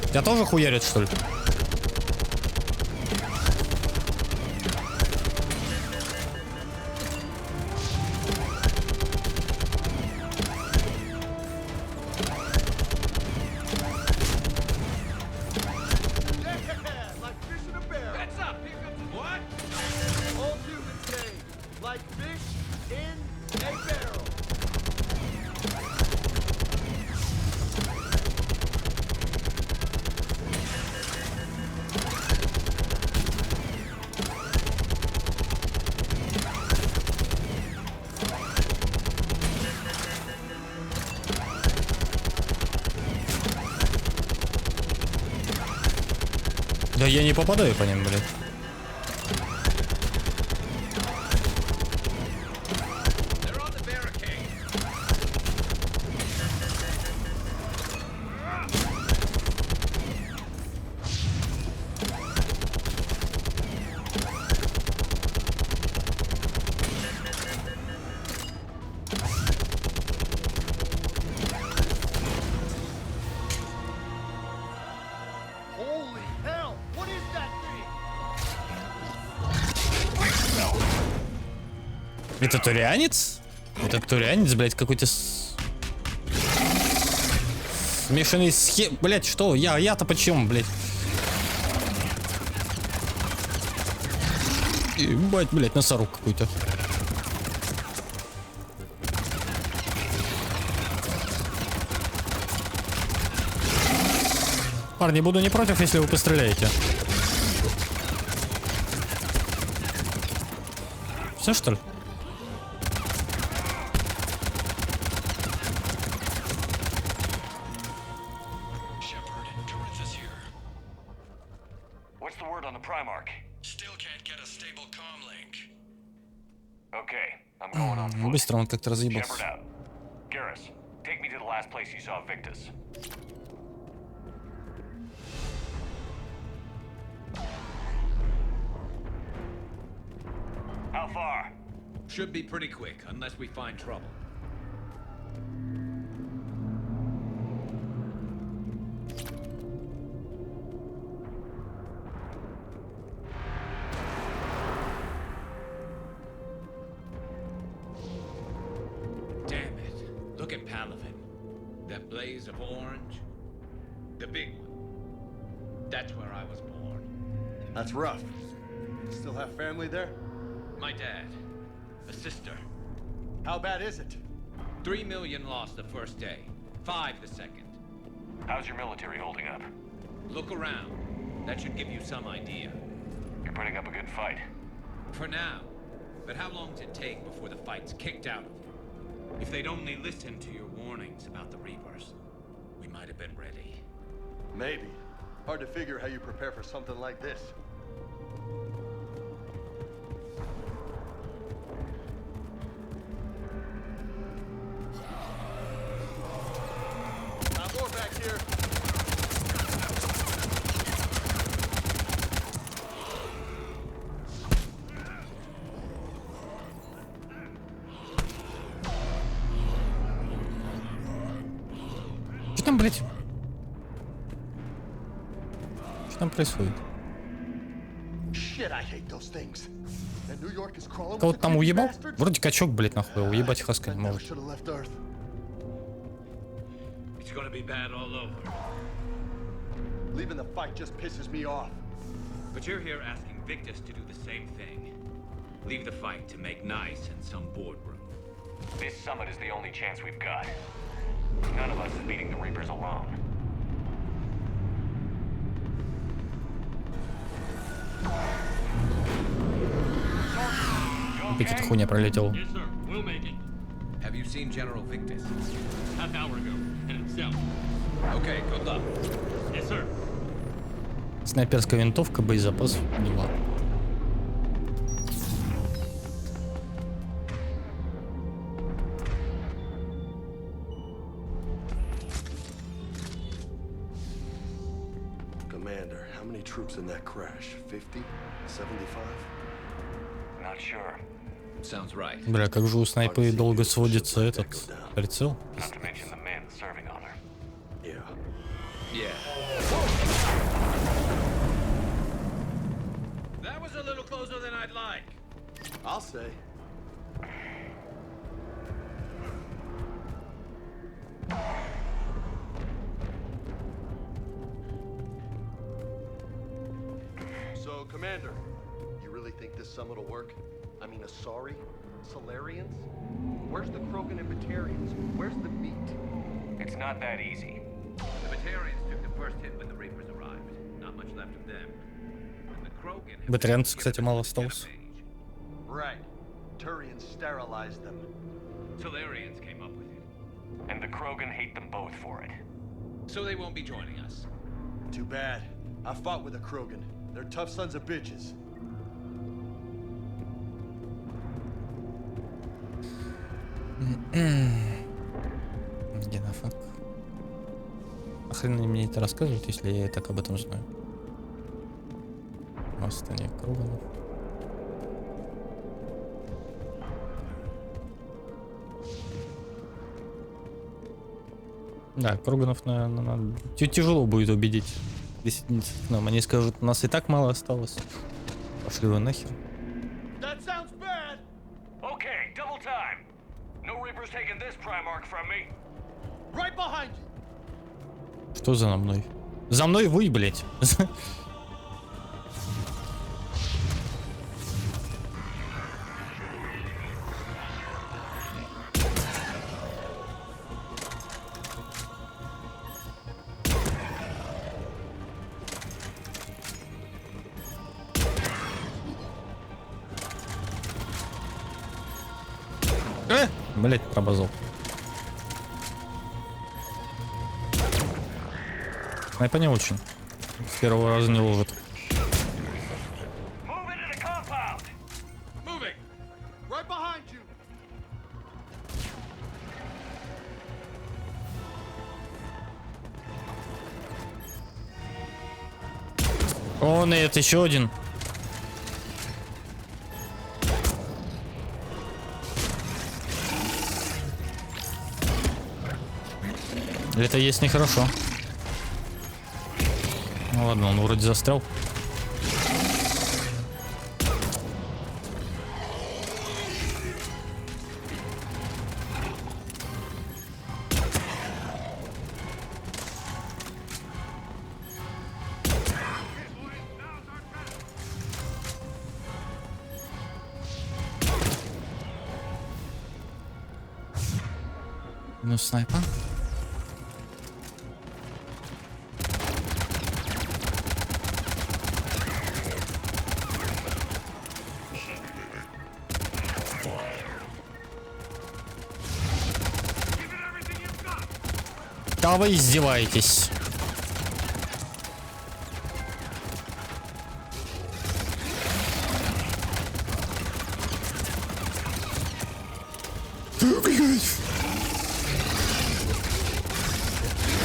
Тебя тоже хуярят, что ли? Да я не попадаю по ним, блядь. Это турианец? Это турианец, блядь, какой-то смешанный схем... Блядь, что? Я-то почему, блядь? Ебать, блядь, носорог какой-то. Парни, буду не против, если вы постреляете. Все, что ли? What's the word on the Primarch? Still can't get a stable comm link. Okay, I'm going on foot. Быстро он как-то Shepard разъебался. out. Garrus, take me to the last place you saw Victus. far? Should be pretty quick, unless we find trouble. Damn it. Look at Palavin. That blaze of orange. The big one. That's where I was born. That's rough. Still have family there? My dad. A sister. How bad is it? 3 million lost the first day. 5 the second. How's your military holding up? Look around. That should give you some idea. You're putting up a good fight. For now. But how long does it take before the fight's kicked out of you? If they'd only listened to your warnings about the Reapers, we might have been ready. Maybe. Hard to figure how you prepare for something like this. More back here. Что там, блядь? Что там происходит? Shit, I hate those things. And New York is crawling. Кого-то там уебал? Вроде качок, блядь, нахуй. Уебать Хаска не может. It's gonna be bad all over. Leaving the fight just pisses me off. But you're here asking Victus to do the same thing. Leave the fight to make nice in some boardroom. This summit is the only chance we've got. None of us is beating the Reapers alone. Какая-то хуйня пролетела. Yes, sir. We'll make it. Have you seen General Victus? Half hour ago, and himself. Okay, good luck. Yes, sir. Снайперская винтовка, боезапас, дела. Commander, how many troops in that crash? 50? 75? Not sure. Sounds right. Бля, как же у снайпы долго сводится этот прицел. Not to mention the men serving on her. Yeah. Yeah. That was a little closer than I'd like. I'll say. So, Commander, you really think this summit will work? I mean, Asari? Solarians? Where's the Krogan and Batarians? Where's the meat? It's not that easy. The Batarians took the first hit when the Reapers arrived. Not much left of them. And the Krogan have Батарианцев, кстати, мало осталось. Right. Turians sterilized them. Solarians came up with it. And the Krogan hate them both for it. So they won't be joining us. Too bad. I fought with a Krogan. They're tough sons of bitches. Где нафиг? Охрена мне это рассказывают, если я и так об этом знаю. Восстание Кроганов. Да, Кроганов, наверное, тяжело будет убедить присоединиться к нам. Они скажут, у нас и так мало осталось. Пошли вы нахер. That sounds bad. Okay, double time. No Reapers taking this Primarch from me. Right behind you. Что за мной? За мной вы, блять. Блять, пробазал. Снайпа не очень. С первого раза не ложит. О, нет, еще один. Это есть нехорошо. Ну ладно, он вроде застрял. Минус снайпа. Да вы издеваетесь.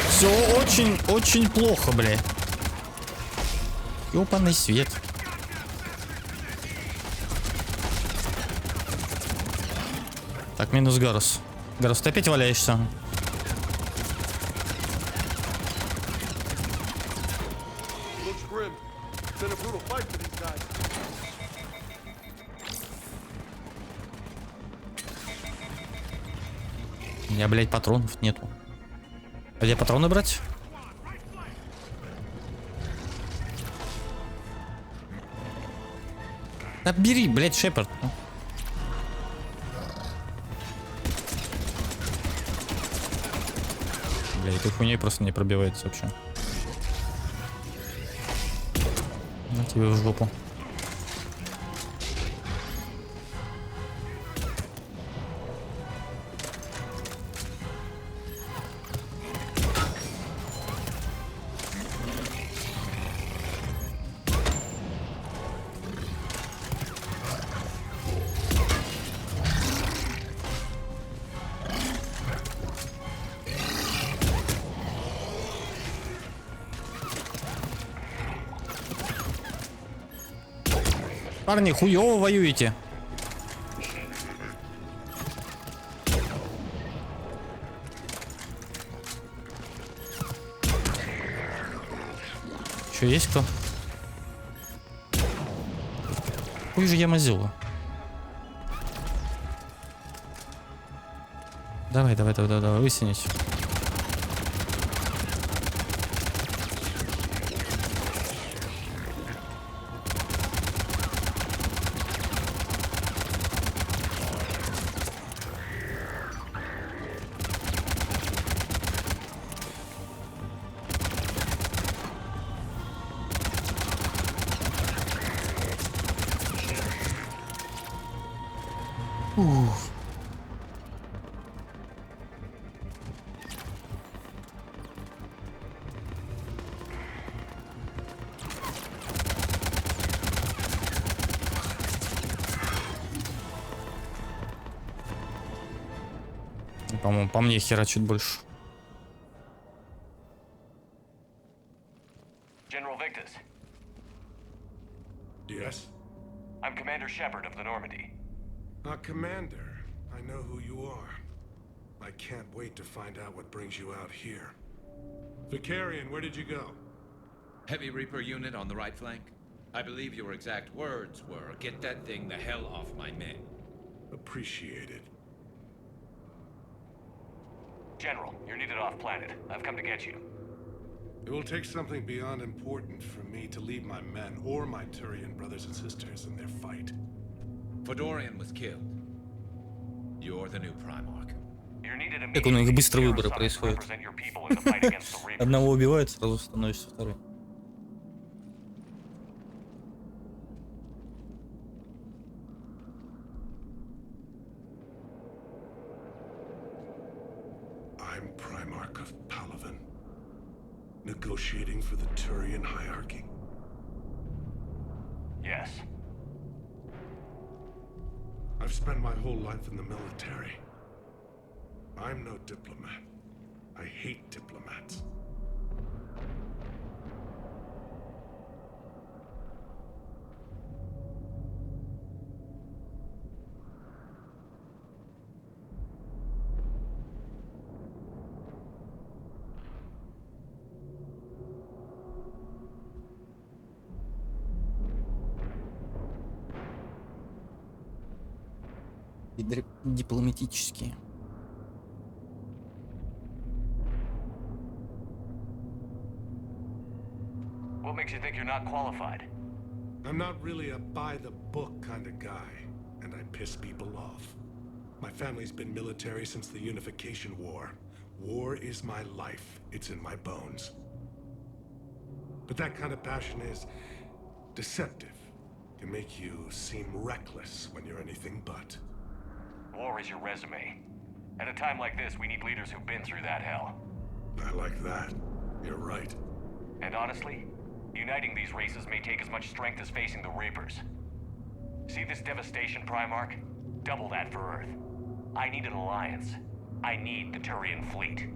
Все очень плохо, бля. Ёпаный свет. Так, минус Гарус. Гарус, ты опять валяешься? У меня, блядь, патронов нету. А где патроны брать? Да бери, блядь, Шепард. Бля, этой хуйней просто не пробивается вообще. На тебе в жопу. Парни, хуёво воюете. Че, есть кто? Хуй же я мазила. Давай, высунись. По-моему, по мне херачит больше. General Victus. Yes? I'm Commander Shepard of the Normandy. Commander, I know who you are. I can't wait to find out what brings you out here. Vicarian, where did you go? Heavy Reaper unit on the right flank. I believe your exact words were, "Get that thing the hell off my men." Appreciated. General, you're needed off-planet. I've come to get you. It will take something beyond important for me to lead my men or my Turian brothers and sisters in their fight. Fedorian was killed. You're the new Primarch. You're needed Как у них быстро immediately. выборы Your son происходят. represent your people in the fight against the Reapers. Одного убивают, сразу становишься вторым. I'm Primarch of Palaven, negotiating for the Turian hierarchy. Yes. I've spent my whole life in the military. I'm no diplomat. I hate diplomats. И дипломатические. What makes you think you're not qualified? I'm not really a by-the-book kind of guy, and I piss people off. My family's been military since the Unification War. War is my life. It's in my bones. But that kind of passion is deceptive. Can make you seem reckless when you're anything but. War is your resume. At a time like this, we need leaders who've been through that hell. I like that. You're right. And honestly, uniting these races may take as much strength as facing the Reapers. See this devastation, Primarch? Double that for Earth. I need an alliance. I need the Turian fleet.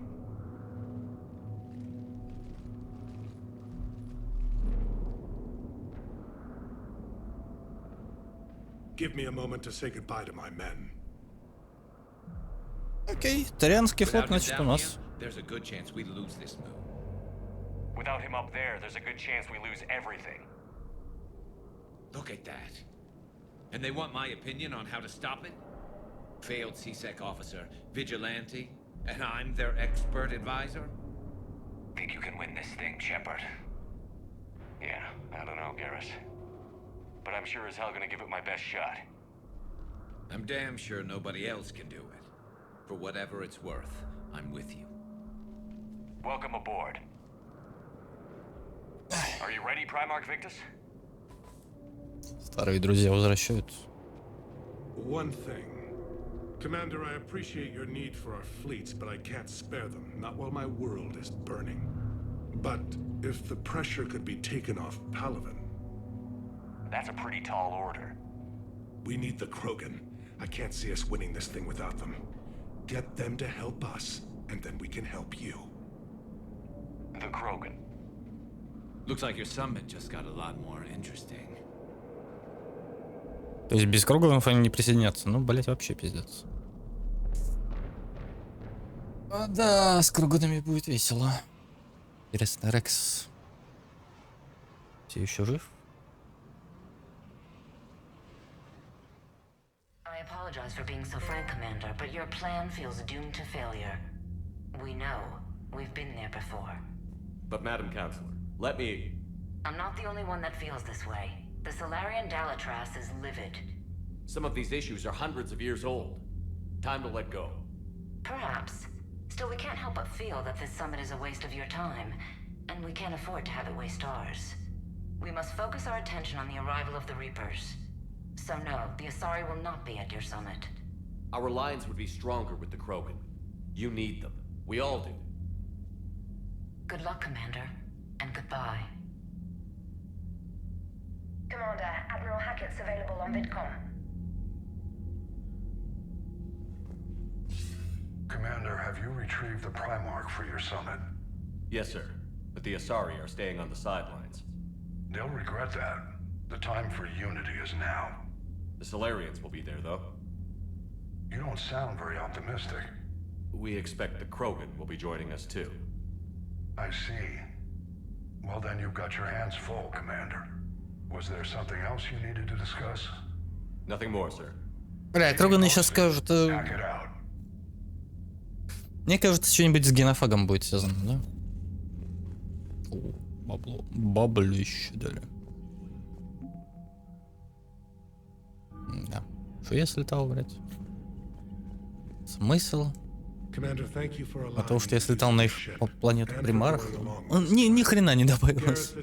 Give me a moment to say goodbye to my men. Окей, Тарианский флот, Without him значит, у down нас. here, there's a good chance we lose this move. Without him up there's a good chance we lose everything. Look at that. And they want my opinion on how to stop it? Failed CSEC officer, vigilante, and I'm their expert advisor? Think you can win this thing, Shepard? Yeah, I don't know, Garrus. But I'm sure as hell gonna give it my best shot. I'm damn sure nobody else can do it. For whatever it's worth, I'm with you. Welcome aboard. Are you ready, Primarch Victus? Старые друзья возвращаются. One thing. Commander, I appreciate your need for our fleets, but I can't spare them, not while my world is burning. But if the pressure could be taken off Palaven... That's a pretty tall order. We need the Krogan. I can't see us winning this thing without them. Get them to help us, and then we can help you. The Krogan. Looks like your summit just got a lot more interesting. То есть без Круганов они не присоединятся. Ну, блять, вообще пиздец. А, да, с Круганами будет весело. Интересно, Рекс все еще жив? I apologize for being so frank, Commander, but your plan feels doomed to failure. We know. We've been there before. But Madam Counselor, let me... I'm not the only one that feels this way. The Solarian Dalatras is livid. Some of these issues are hundreds of years old. Time to let go. Perhaps. Still, we can't help but feel that this summit is a waste of your time, and we can't afford to have it waste ours. We must focus our attention on the arrival of the Reapers. So no, the Asari will not be at your summit. Our alliance would be stronger with the Krogan. You need them. We all do. Good luck, Commander, and goodbye. Commander, Admiral Hackett's available on VidCom. Commander, have you retrieved the Primarch for your summit? Yes, sir. But the Asari are staying on the sidelines. They'll regret that. The time for unity is now. The Solarians will be there, though. You don't sound very optimistic. We expect the Krogan will be joining us, too. I see. Well, then you've got your hands full, Commander. Was there something else you needed to discuss? Nothing more, sir. Бля, Кроганы сейчас скажут... Мне кажется, что-нибудь с генофагом будет связано, да? О, бабло. Баблище дали. Да. Что я слетал, блядь? Смысл? От того, что я слетал на их планету Примарх, ни хрена не добавилось.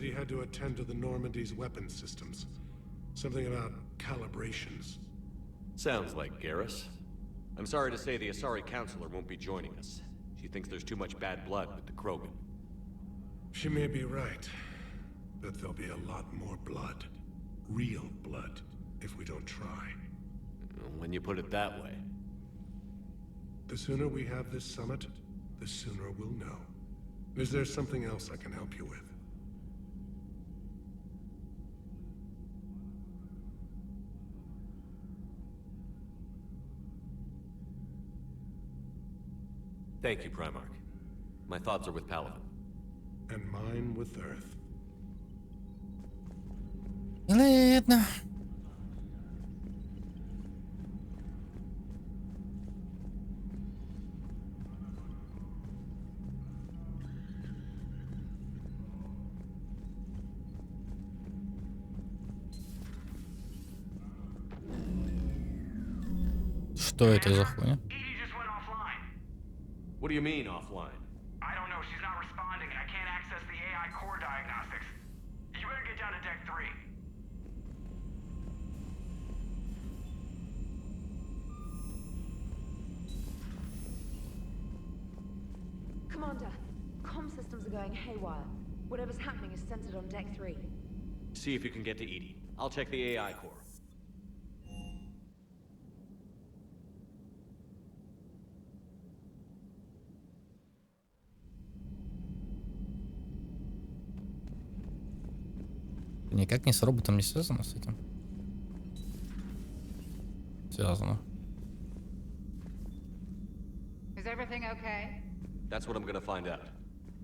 Sounds like Garrus. I'm sorry to say the Asari Counselor won't be joining us. She thinks there's too much bad blood with the Krogan. She may be right, but there'll be a lot more blood. Real blood, if we don't try. When you put it that way. The sooner we have this summit, the sooner we'll know. Is there something else I can help you with? Thank you, Primarch. My thoughts are with Palaven. And mine with Earth. Ладно. Что это за хуйня? What do you mean, offline? I don't know, she's not responding, and I can't access the AI core diagnostics. You better get down to deck 3. Commander, comm systems are going haywire. Whatever's happening is centered on deck 3. See if you can get to Edie. I'll check the AI core. Никак не с роботом не связано с этим. Связано. Is everything okay? That's what I'm gonna find out.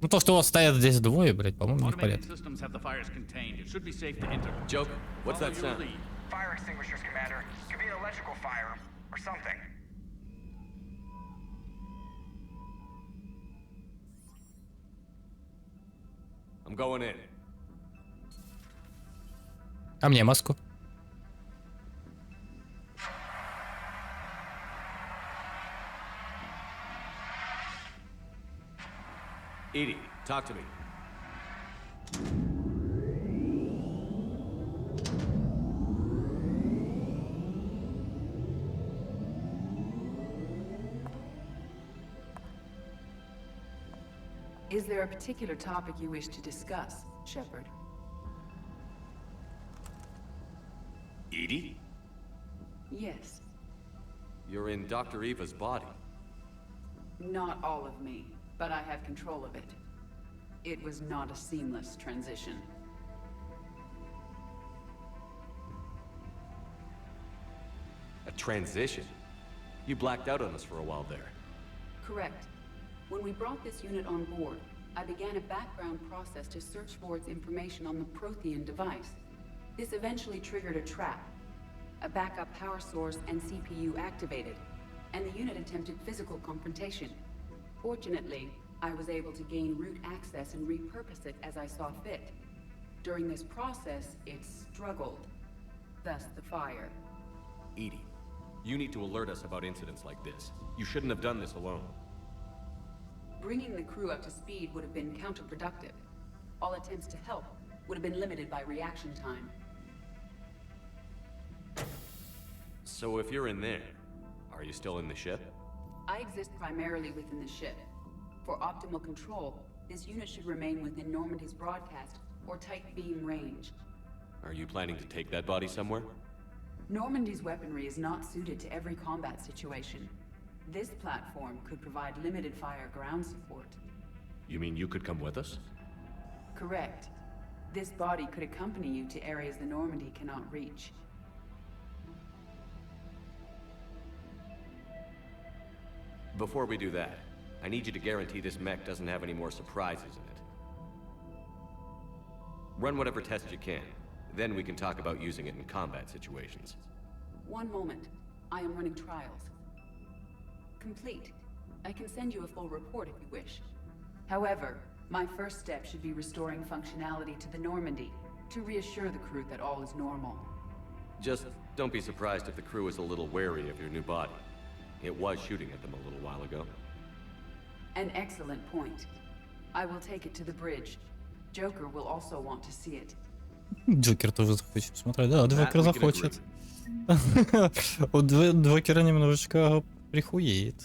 Ну то, что у вас стоят здесь двое, блядь, по-моему, не в Automated порядке. systems have the fires contained. It should be safe to enter. Joker, what's Follow that your sound? lead. Fire extinguishers, Commander. Could be an electrical fire, or something. I'm going in. А мне маску. Edie, talk to me. Is there a particular topic you wish to discuss, Shepard? Edie? Yes. You're in Dr. Eva's body. Not all of me, but I have control of it. It was not a seamless transition. A transition? You blacked out on us for a while there. Correct. When we brought this unit on board, I began a background process to search for its information on the Prothean device. This eventually triggered a trap. A backup power source and CPU activated, and the unit attempted physical confrontation. Fortunately, I was able to gain root access and repurpose it as I saw fit. During this process, it struggled. Thus the fire. Edie, you need to alert us about incidents like this. You shouldn't have done this alone. Bringing the crew up to speed would have been counterproductive. All attempts to help would have been limited by reaction time. So if you're in there, are you still in the ship? I exist primarily within the ship. For optimal control, this unit should remain within Normandy's broadcast or tight beam range. Are you planning to take that body somewhere? Normandy's weaponry is not suited to every combat situation. This platform could provide limited fire ground support. You mean you could come with us? Correct. This body could accompany you to areas the Normandy cannot reach. Before we do that, I need you to guarantee this mech doesn't have any more surprises in it. Run whatever tests you can. Then we can talk about using it in combat situations. One moment. I am running trials. Complete. I can send you a full report if you wish. However, my first step should be restoring functionality to the Normandy to reassure the crew that all is normal. Just don't be surprised if the crew is a little wary of your new body. It was shooting at them a little while ago. An excellent point. I will take it to the bridge. Joker will also want to see it. Джокер тоже захочет посмотреть. Да, Джокер захочет. У Джокера немножечко прихуеет.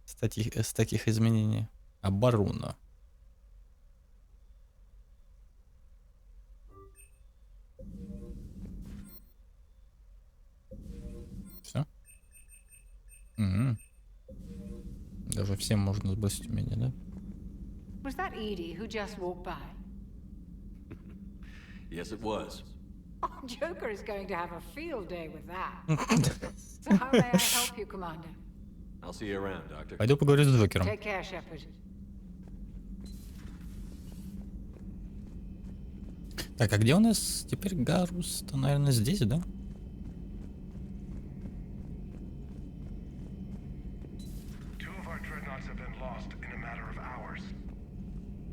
С таких изменений. Оборона. Все? Даже всем можно сбросить умение, да? Was that Edie who just walked by? Yes, it was. Oh, Joker is going to have a field day with that. So how may I help you, Commander? I'll see you around, Doctor. Пойду поговорю с Джокером. Take care, Shepard. Так, а где у нас теперь Гарус-то? Наверное, здесь, да?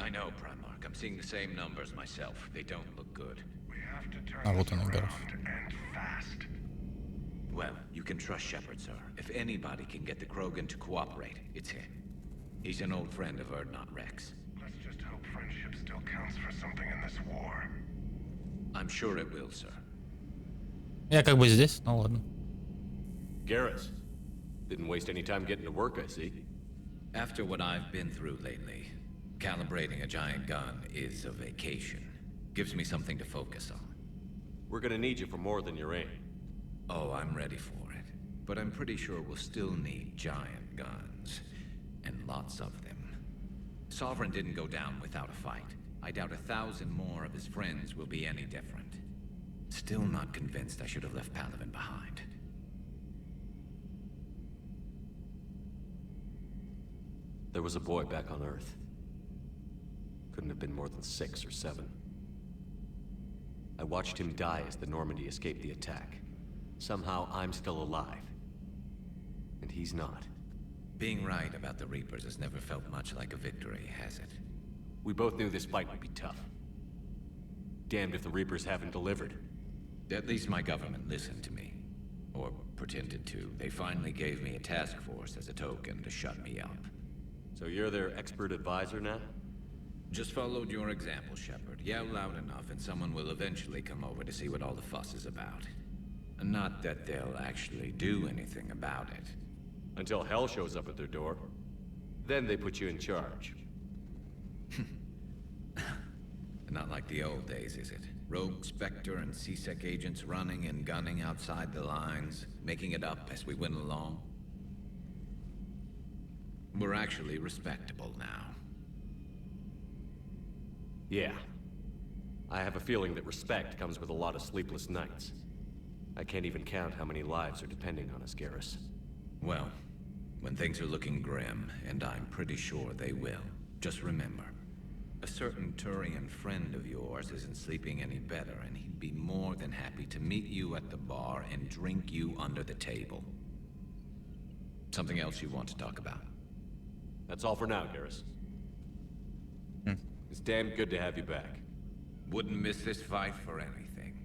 I know, Primarch. I'm seeing the same numbers myself. They don't look good. А вот он и Гарф. Well, you can trust Shepard, sir. If anybody can get the Krogan to cooperate, it's him. He's an old friend of Erdnot Rex. Let's just hope friendship still counts for something in this war. I'm sure it will, sir. Я как бы здесь, ну ладно. Garrus, didn't waste any time getting to work, I see. After what I've been through lately, calibrating a giant gun is a vacation. Gives me something to focus on. We're gonna need you for more than your aim. Oh, I'm ready for it. But I'm pretty sure we'll still need giant guns. And lots of them. Sovereign didn't go down without a fight. I doubt 1,000 more of his friends will be any different. Still not convinced I should have left Palaven behind. There was a boy back on Earth. Couldn't have been more than 6 or 7. I watched him die as the Normandy escaped the attack. Somehow I'm still alive. And he's not. Being right about the Reapers has never felt much like a victory, has it? We both knew this fight would be tough. Damned if the Reapers haven't delivered. At least my government listened to me. Or pretended to. They finally gave me a task force as a token to shut me up. So you're their expert advisor now? Just followed your example, Shepard. Yell loud enough and someone will eventually come over to see what all the fuss is about. Not that they'll actually do anything about it. Until hell shows up at their door. Then they put you in charge. Not like the old days, is it? Rogue Spectre and C-Sec agents running and gunning outside the lines, making it up as we went along. We're actually respectable now. Yeah. I have a feeling that respect comes with a lot of sleepless nights. I can't even count how many lives are depending on us, Garrus. Well, when things are looking grim, and I'm pretty sure they will, just remember, a certain Turian friend of yours isn't sleeping any better, and he'd be more than happy to meet you at the bar and drink you under the table. Something else you want to talk about? That's all for now, Garrus. It's damn good to have you back. Wouldn't miss this fight for anything.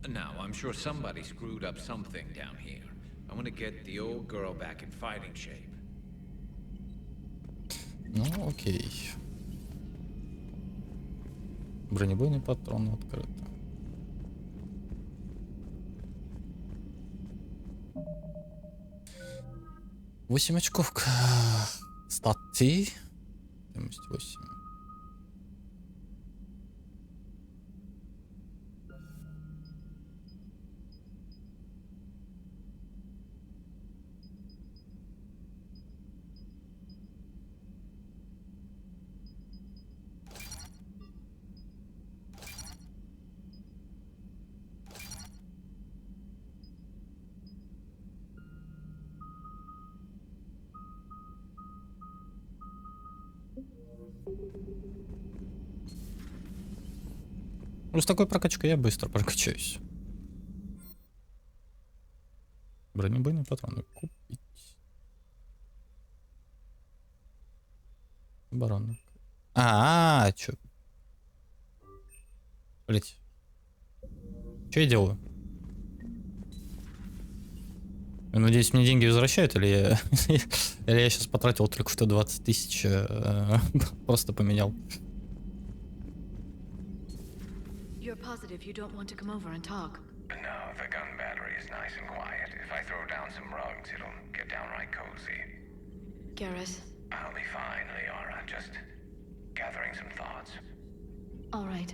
Now, I'm sure somebody screwed up something down here. I want to get the old girl back in fighting shape. Ну, окей. Бронебойный патрон открыт. Восемь очков к стати. 78. Ну, с такой прокачкой я быстро прокачаюсь. Бронебойные патроны купить. Оборона. Чё? Блять. Чё я делаю? Я надеюсь, мне деньги возвращают, или я... или я сейчас потратил только что 20 тысяч, просто поменял. You're positive you don't want to come over and talk? No, the gun battery is nice and quiet. If I throw down some rugs, it'll get downright cozy. Garrus? I'll be fine, Liara. Just gathering some thoughts. All right.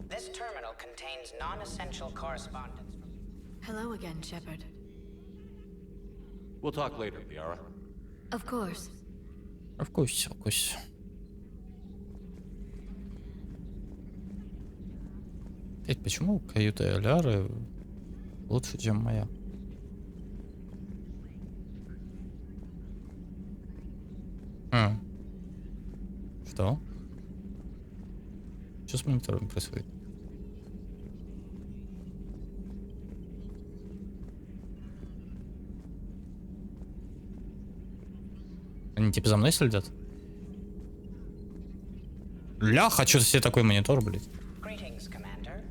This terminal contains non-essential correspondence. Hello again, Shepard. We'll talk later, Liara. Of course. Of course, of course. Почему каюта Ляры лучше, чем моя? Что? Что с монитором происходит? Они типа за мной следят? Ля, хочу себе такой монитор, блядь. Greetings, Commander.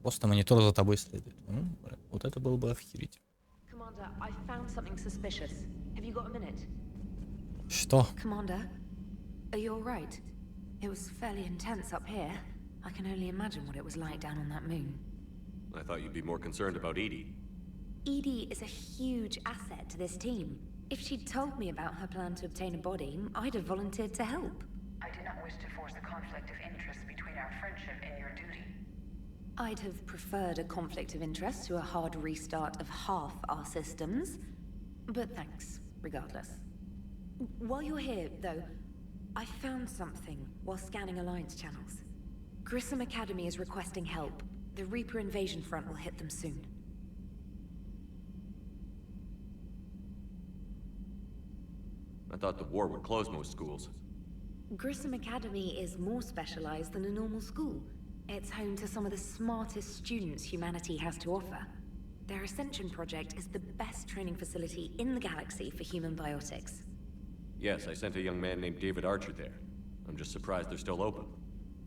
Просто монитор за тобой следует. Вот это было бы охерить. Commander, I found something suspicious. Have you got a minute? Что? Commander, are you all right? It was fairly intense up here. I can only imagine what it was like down on that moon. I thought you'd be more concerned about Edie. Edie is a huge asset to this team. If she'd told me about her plan to obtain a body, I'd have volunteered to help. I do not wish to force a conflict of interest between our friendship and your duty. I'd have preferred a conflict of interest to a hard restart of half our systems. But thanks, regardless. While you're here, though, I found something while scanning Alliance channels. Grissom Academy is requesting help. The Reaper invasion front will hit them soon. I thought the war would close most schools. Grissom Academy is more specialized than a normal school. It's home to some of the smartest students humanity has to offer. Their Ascension project is the best training facility in the galaxy for human biotics. Yes, I sent a young man named David Archer there. I'm just surprised they're still open.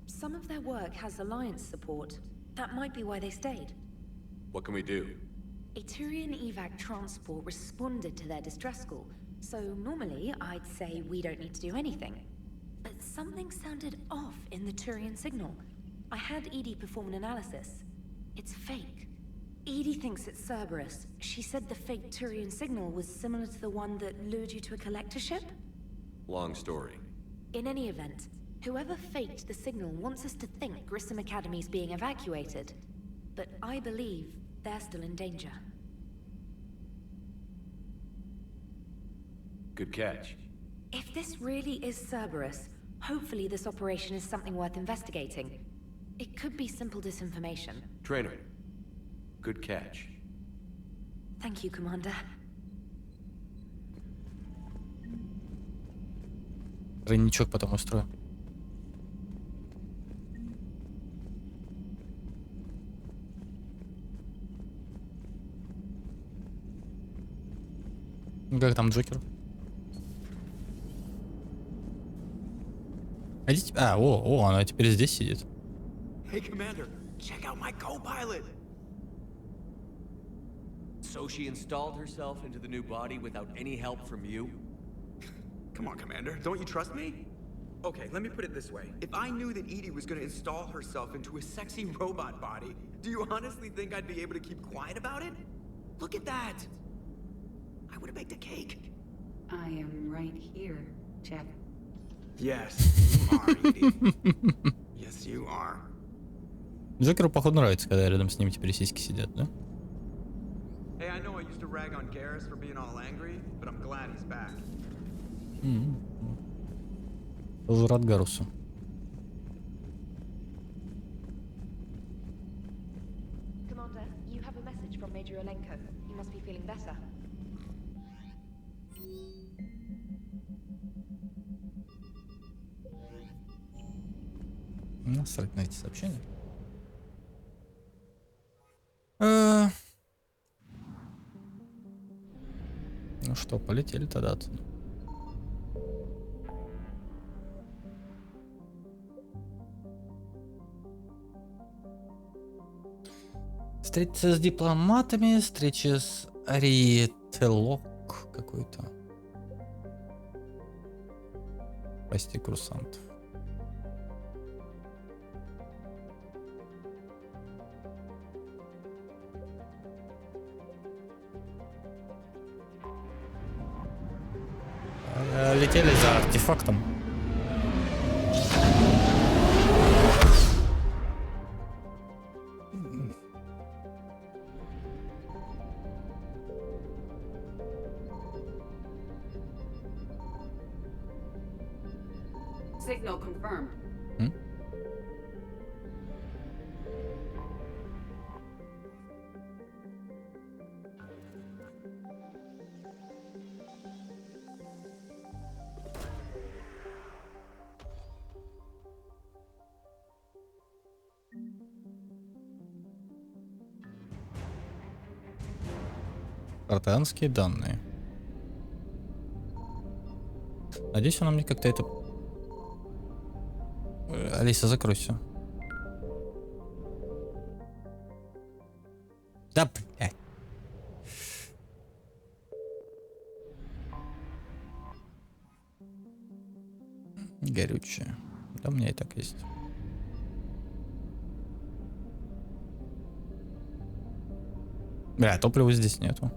Some of their work has Alliance support. That might be why they stayed. What can we do? A Turian evac transport responded to their distress call, so normally I'd say we don't need to do anything. But something sounded off in the Turian signal. I had Edie perform an analysis. It's fake. Edie thinks it's Cerberus. She said the fake Turian signal was similar to the one that lured you to a collector ship? Long story. In any event, whoever faked the signal wants us to think Grissom Academy's being evacuated. But I believe they're still in danger. Good catch. If this really is Cerberus, hopefully this operation is something worth investigating. It could be simple disinformation. Trainer. Good catch. Thank you, Commander. Тройничок потом устрою. Ну как там Джокер? Идите... она теперь здесь сидит. Hey, Commander, check out my co-pilot. So she installed herself into the new body without any help from you? Come on, Commander, don't you trust me? Okay, let me put it this way. If I knew that Edie was gonna install herself into a sexy robot body, do you honestly think I'd be able to keep quiet about it? Look at that! I would have baked a cake. I am right here, Jeff. Yes, you are, Edie. Yes, you are. Джокеру, походу, нравится, когда рядом с ним теперь сиськи сидят, да? Hey, I know I used to rag on Garrus for being all angry, but I'm glad he's back. Тоже рад Гарусу. Commander, you have a message from Major Olenko. You must be feeling better. Насрать на эти сообщения. Ну что, полетели тогда отсюда. Встретиться с дипломатами, встреча с Ариетелок какой-то. Спасти курсантов. Летели за артефактом. Signal confirmed. Спартанские данные. Надеюсь, она мне как-то это... Алиса, закройся. Да, блядь. Горючее. Да, у меня и так есть. Бля, топлива здесь нету.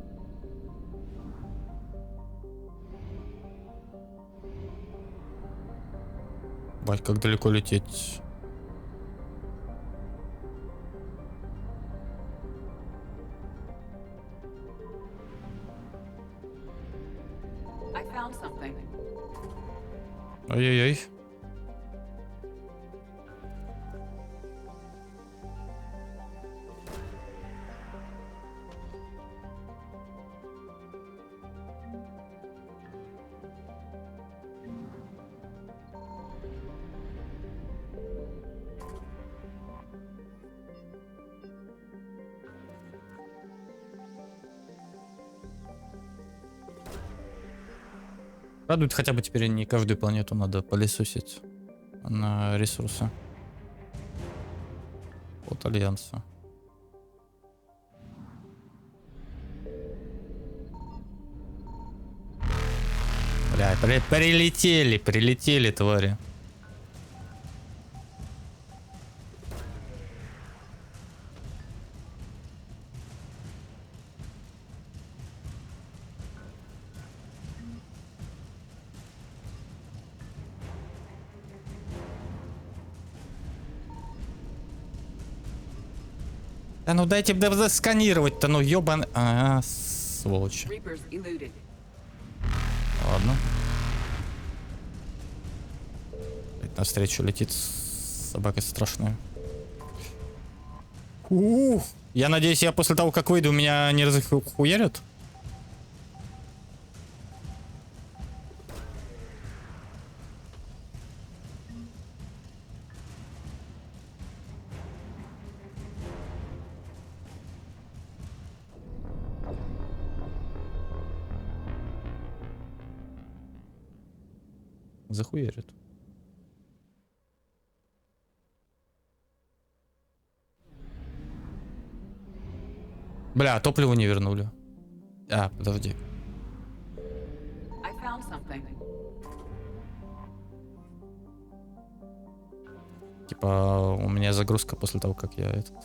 Бать, как далеко лететь? I found something. Ой-ой-ой. Радует, хотя бы теперь не каждую планету надо пылесосить на ресурсы от Альянса. Бля, прилетели, твари. Да ну дайте сканировать-то, ну ёбан... сволочь. Reapers eluded. Ладно. Навстречу летит собака страшная. Я надеюсь, я после того, как выйду, меня не разхуярят? Захуярят. Бля, топливо не вернули. А, подожди. I found something. Типа, у меня загрузка после того, как я этот...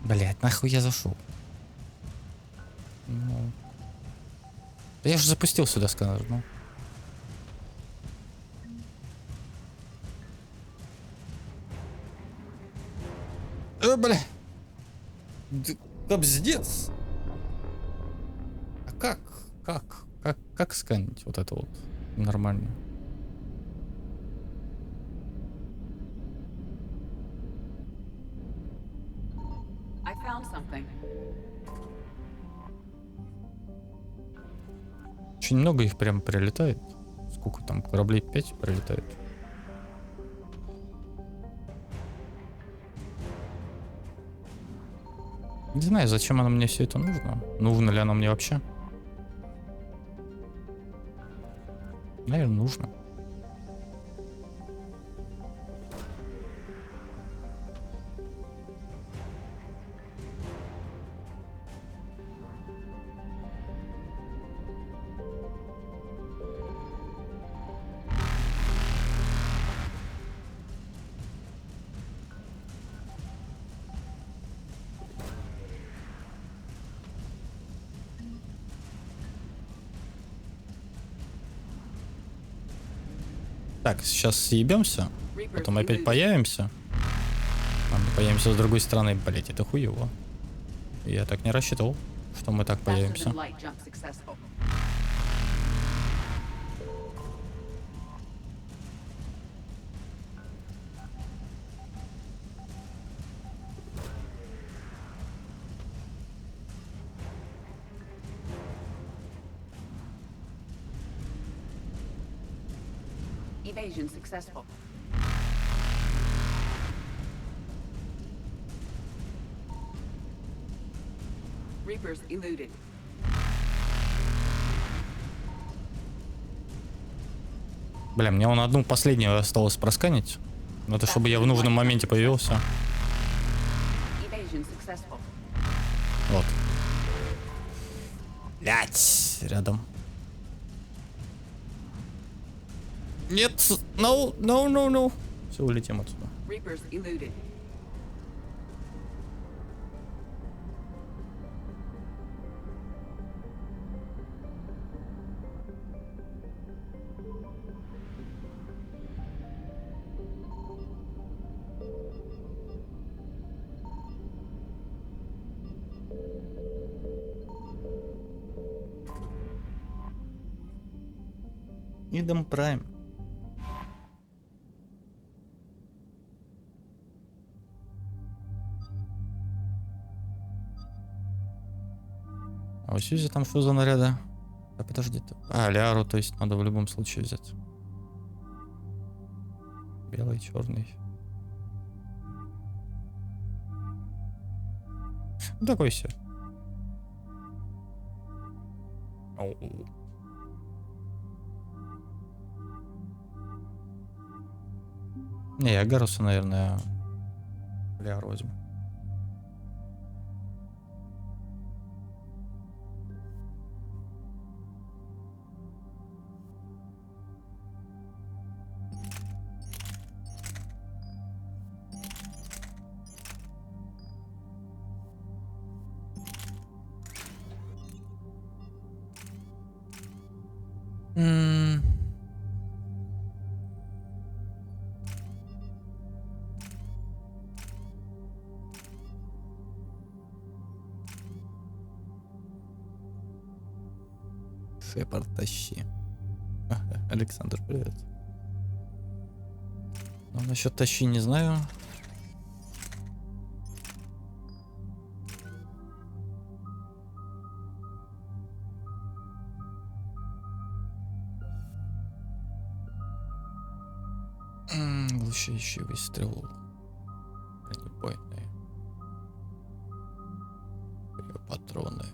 Блять, нахуй я зашел. Ну... Да я же запустил сюда сканер, ну. Бля. Да пиздец. А как сканить вот это вот нормально? I found something. Очень много их прям прилетает. Сколько там кораблей? 5 прилетает. Не знаю, зачем оно мне все это нужно. Нужно ли оно мне вообще? Наверное, нужно. Так, сейчас съебемся, потом опять появимся. А мы появимся с другой стороны, блять, это хуево. Я так не рассчитывал, что мы так появимся. Evasion successful. Reapers eluded. Бля, мне вон одну последнюю осталось просканить. Но это чтобы я в нужном моменте появился. Evasion successful. Вот. Блять, рядом. Нет, no. Все, улетим отсюда. Reapers eluded. Идем Прайм. А у Сьюзи там что за наряда? А подожди ты. А, Ляру, то есть надо в любом случае взять. Белый, черный. Ну, такой все. Не, я Гаруса, наверное, Ляру возьму. Шепард, тащи. Александр, привет. Ну, насчет тащи не знаю. Глушающий выстрел. Бронебойные. Патроны.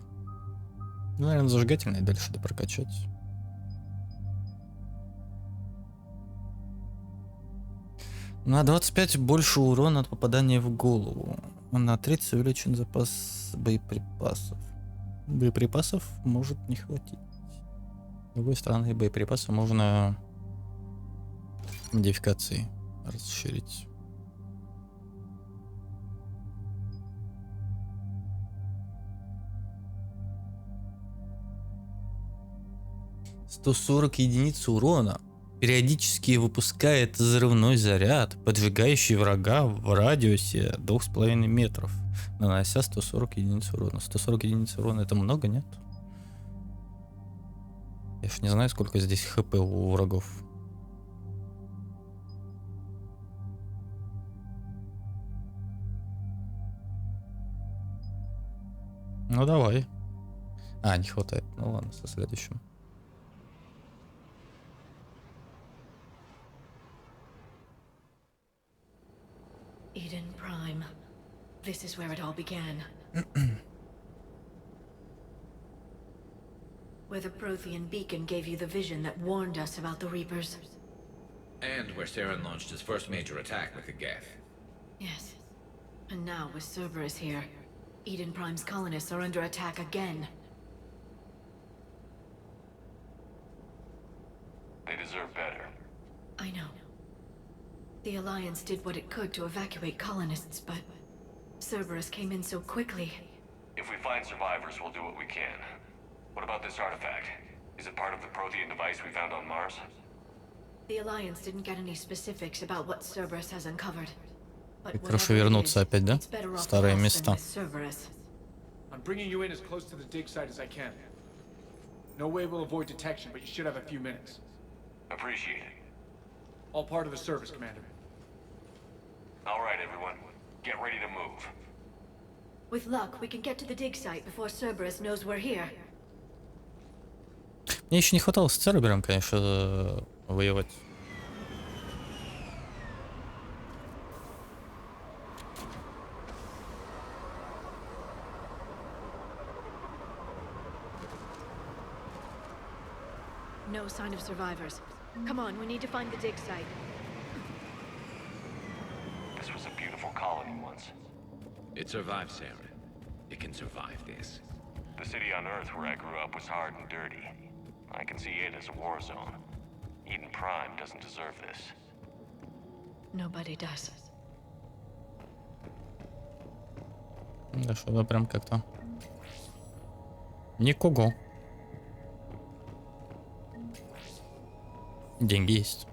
Ну, наверное, зажигательные дальше прокачать. На 25 больше урона от попадания в голову. На 30 увеличен запас боеприпасов. Боеприпасов может не хватить. С другой стороны, боеприпасы можно модификацией расширить. «140 единиц урона. Периодически выпускает взрывной заряд, поджигающий врага в радиусе 2,5 метров, нанося 140 единиц урона». 140 единиц урона — это много, нет? Я ж не знаю, сколько здесь хп у врагов. Ну давай. А, не хватает. Ну ладно, со следующим. Eden Prime. This is where it all began. Where the Prothean beacon gave you the vision that warned us about the Reapers. And where Saren launched his first major attack with the Geth. Yes. And now with Cerberus here, Eden Prime's colonists are under attack again. They deserve better. I know. The Alliance did what it could to evacuate colonists, but Cerberus came in so quickly. If we find survivors, we'll do what we can. What about this artifact? Is it part of the Prothean device we found on Mars? The Alliance didn't get any specifics about what Cerberus has uncovered. И хорошо вернуться опять, да? Старые места. I'm bringing you in as close to the dig site as I can. No way we'll avoid detection, but you should have a few minutes. Appreciate it. All part of the service, Commander. All right, everyone. Get ready to move. With luck, we can get to the dig site before Cerberus knows we're here. Мне еще не хватало с Цербером, конечно, воевать. No sign of survivors. Come on, we need to find the dig site. This was a beautiful colony once. It survived, Sarah. It can survive this. The city on Earth where I grew up was hard and dirty. I can see it as a war zone. Eden Prime doesn't deserve this. Nobody does. Да что-то прям как-то... Никого. Деньги есть.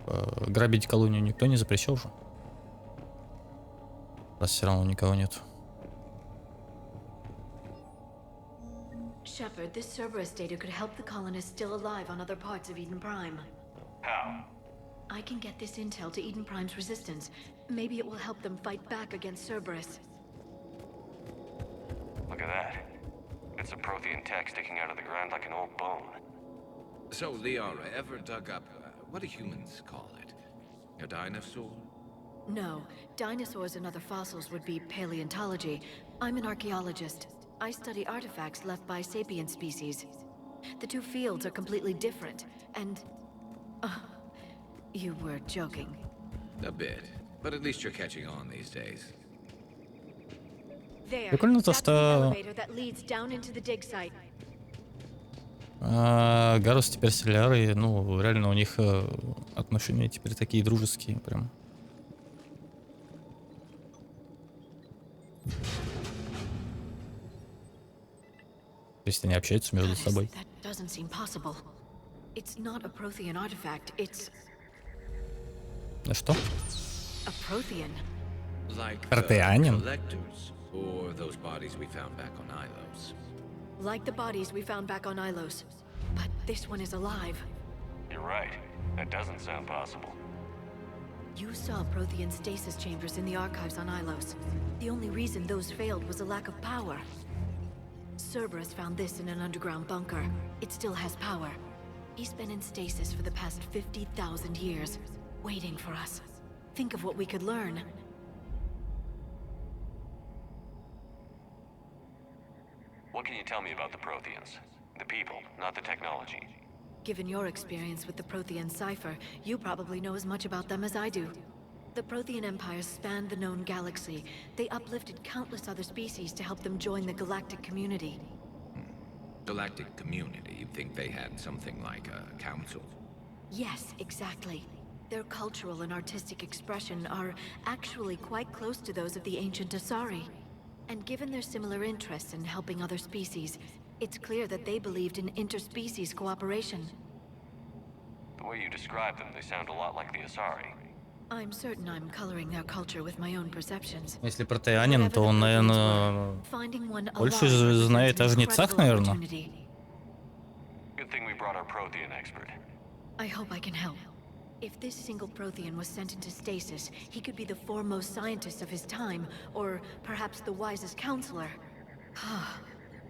Грабить колонию никто не запрещал же. Раз все равно никого нет. Shepard, this Cerberus data could help the colonists still alive on other parts of Eden Prime. How? I can get this intel to Eden Prime's resistance. Maybe it will help them fight back against Cerberus. Look at that. It's a Prothean tech sticking out of the ground like an old bone. So, Liara, ever dug up, what do humans call it? A dinosaur? No, dinosaurs and other fossils would be paleontology. I'm an archaeologist. I study artifacts left by sapient species. The two fields are completely different, and... you were joking. A bit, but at least you're catching on these days. There, Прикольно то, that's the что elevator that leads down into the dig site. Гарус теперь Соляры, ну, реально у них отношения теперь такие дружеские, прям. То есть они общаются между собой. That doesn't seem possible. It's not a Prothean artifact, it's Да что? a Prothean. Like Протеанин? collectors, or those bodies we found back on Ilos. Like the bodies we found back on Ilos. But this one is alive. You're right. That doesn't sound possible. You saw Prothean stasis chambers in the archives on Ilos. The only reason those failed was a lack of power. Cerberus found this in an underground bunker. It still has power. He's been in stasis for the past 50,000 years, waiting for us. Think of what we could learn. What can you tell me about the Protheans? The people, not the technology. Given your experience with the Prothean cipher, you probably know as much about them as I do. The Prothean Empire spanned the known galaxy. They uplifted countless other species to help them join the galactic community. Galactic community, you'd think they had something like a council. Yes, exactly. Their cultural and artistic expression are actually quite close to those of the ancient Asari. And given their similar interests in helping other species, it's clear that they believed in interspecies cooperation. The way you describe them, they sound a lot like the Asari. I'm certain I'm coloring their culture with my own perceptions. Если протеанин, то он, наверное, больше знает о жнецах, наверное. Good thing we brought our Prothean expert. I hope I can help. If this single Prothean was sent into stasis, he could be the foremost scientist of his time, or perhaps the wisest counselor.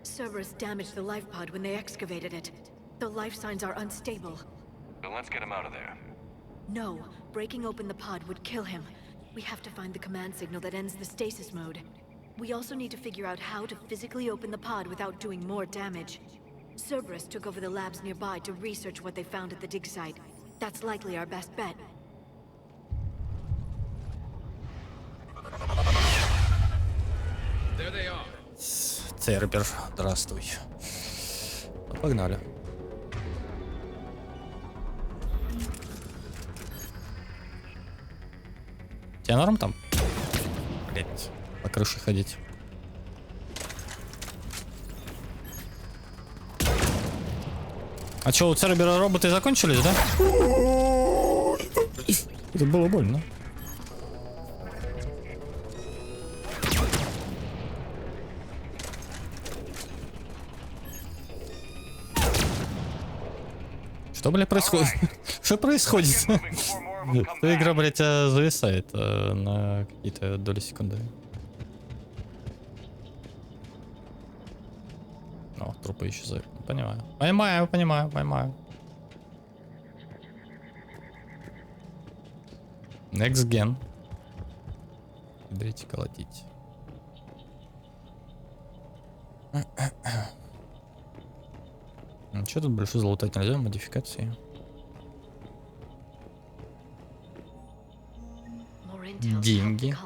Cerberus damaged the life pod when they excavated it. The life signs are unstable. Then let's get him out of there. No, breaking open the pod would kill him. We have to find the command signal that ends the stasis mode. We also need to figure out how to physically open the pod without doing more damage. Cerberus took over the labs nearby to research what they found at the dig site. That's likely our best bet. There they are. Цербер, здравствуй. Ну, погнали. Тебе норм там? Блять, по крыше ходить. А что, у Цербера роботы закончились, да? Это было больно. Что, блядь, происходит? Что происходит? Эта игра, блядь, зависает на какие-то доли секунды. О, трупы исчезают. Понимаю. Понимаю. Next gen. Дайте колотить. Что тут больше залутать нельзя? Модификации. Деньги.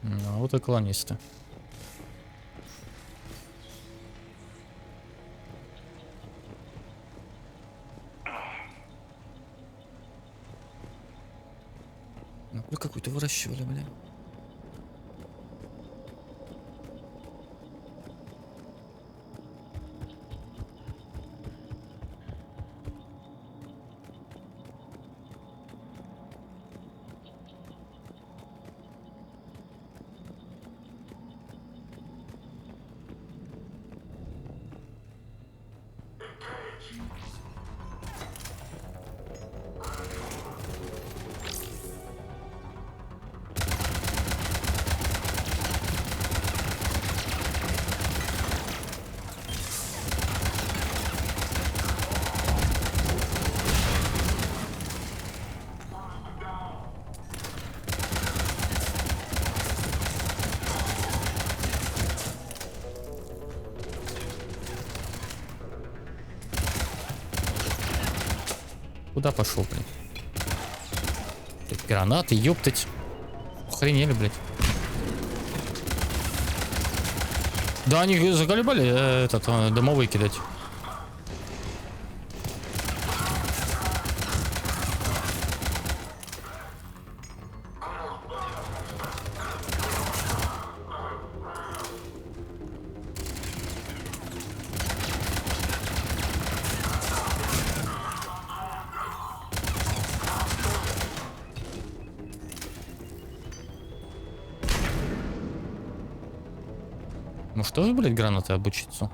Ну, вот и колонисты. Ну, какую-то выращивали, бля. Куда пошел, блин? Гранаты, ёптать. Охренели, блядь. Да, они заколебали домовые кидать. Может тоже, блядь, гранаты обучиться?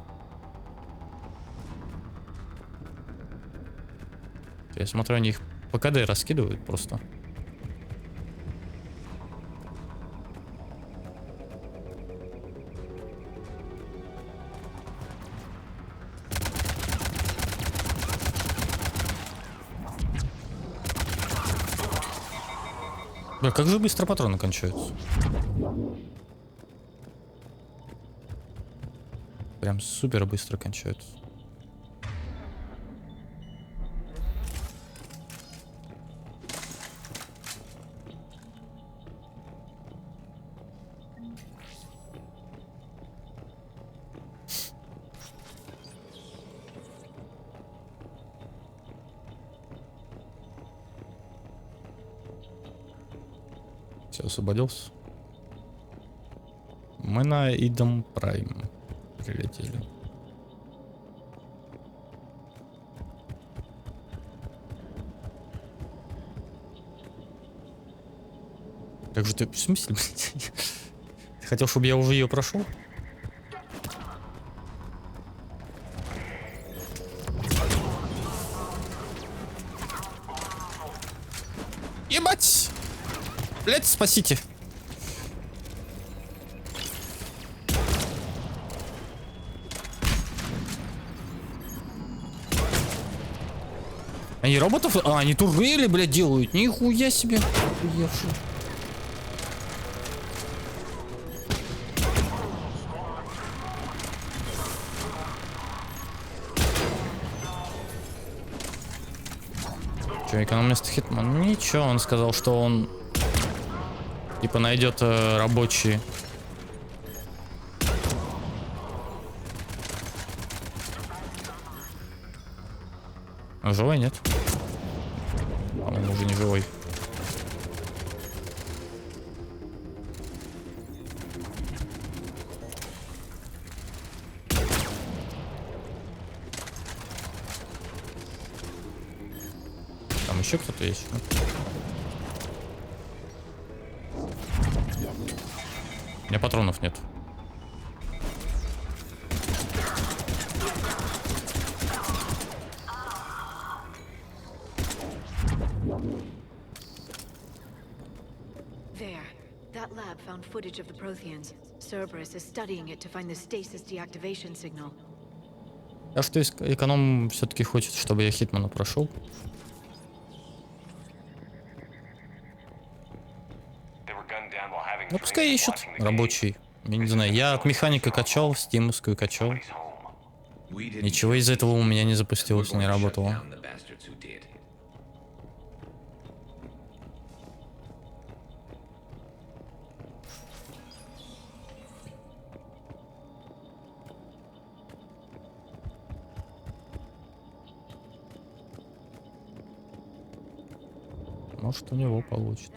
Я смотрю, они их по КД раскидывают просто. Бля, как же быстро патроны кончаются. Прям супер быстро кончаются. Все, освободился. Мы на Идом Прайм прилетели. Как же ты, в смысле, блядь? Ты хотел, чтобы я уже ее прошел? Ебать! Блядь, спасите. Они роботов? А, они турели, блядь, делают. Нихуя себе. Охуевший. Че, экономист Хитман? Ничего, он сказал, что он типа найдет рабочие. Живой, нет? По-моему, уже не живой. Там еще кто-то есть? У меня патронов нет. There. That lab found footage of the Protheans. Cerberus is studying it to find the stasis deactivation signal. А что эконом все-таки хочет, чтобы я Хитмана прошел? Ну пускай ищут рабочий. Я не знаю, я от механика качал, стимовскую качал. Ничего из этого у меня не запустилось, не работало. Может, у него получится.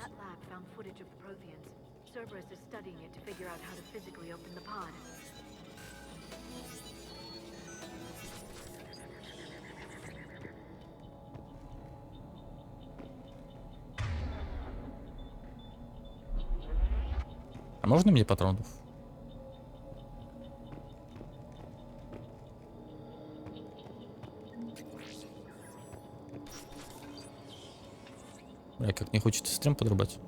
А можно мне патронов? Бля, как не хочется стрим подрубать.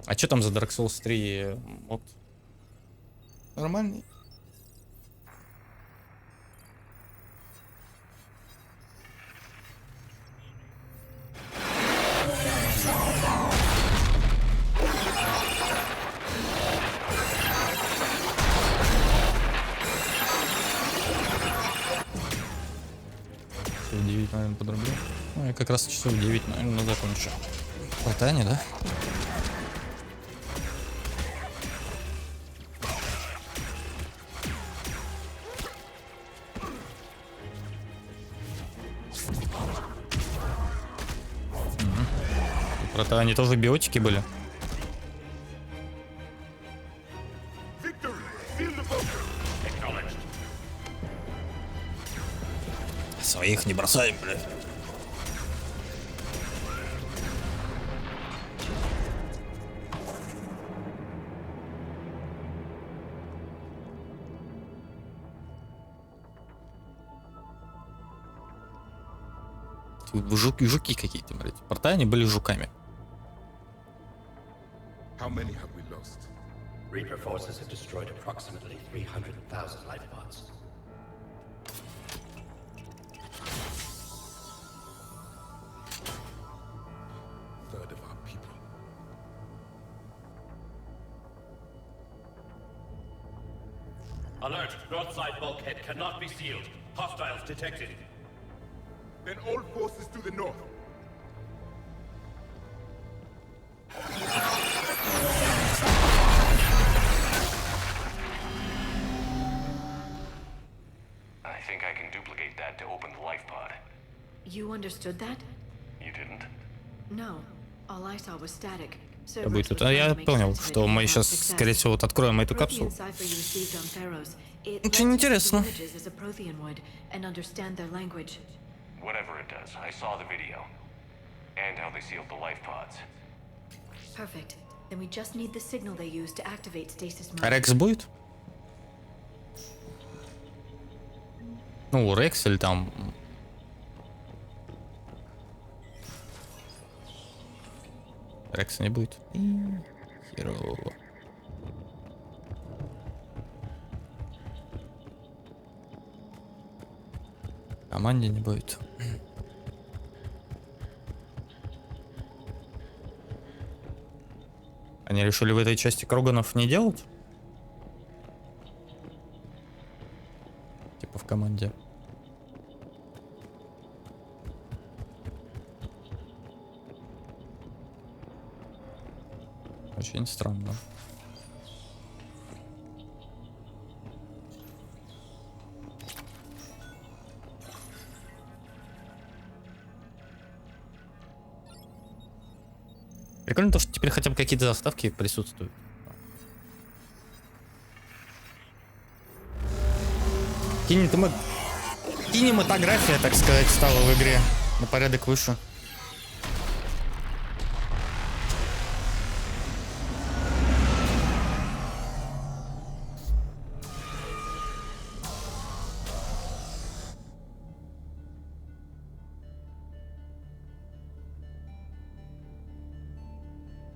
А что там за Dark Souls 3 мод? Нормальный? В 9, наверное, подрублю. Ну, я как раз часов 9, наверное, закончу. Хватание, да? Про-то они тоже биотики были. Своих не бросаем, блядь. Жуки какие-то, блядь. Порта они были жуками. How many have we lost? Reaper forces have destroyed approximately 300,000 life pods. Third of our people. Alert! North side bulkhead cannot be sealed. Hostiles detected. Then all forces to the north. I think I can duplicate that to open the life pod. You understood that? You didn't? No. All I saw was static. Что будет тут? А я понял, что мы сейчас, скорее всего, вот откроем эту капсулу. Очень интересно. Whatever it does, I saw the video. And how they sealed the life pods. Perfect. Then we just need the signal they use to activate stasis mode. А Рекс будет? Ну, Рекс или там... Рекса не будет. Херово. Команде не будет. Они решили в этой части Кроганов не делать? Типа в команде. Очень странно. Прикольно то, что теперь хотя бы какие-то заставки присутствуют. Кинематография, так сказать, стала в игре на порядок выше.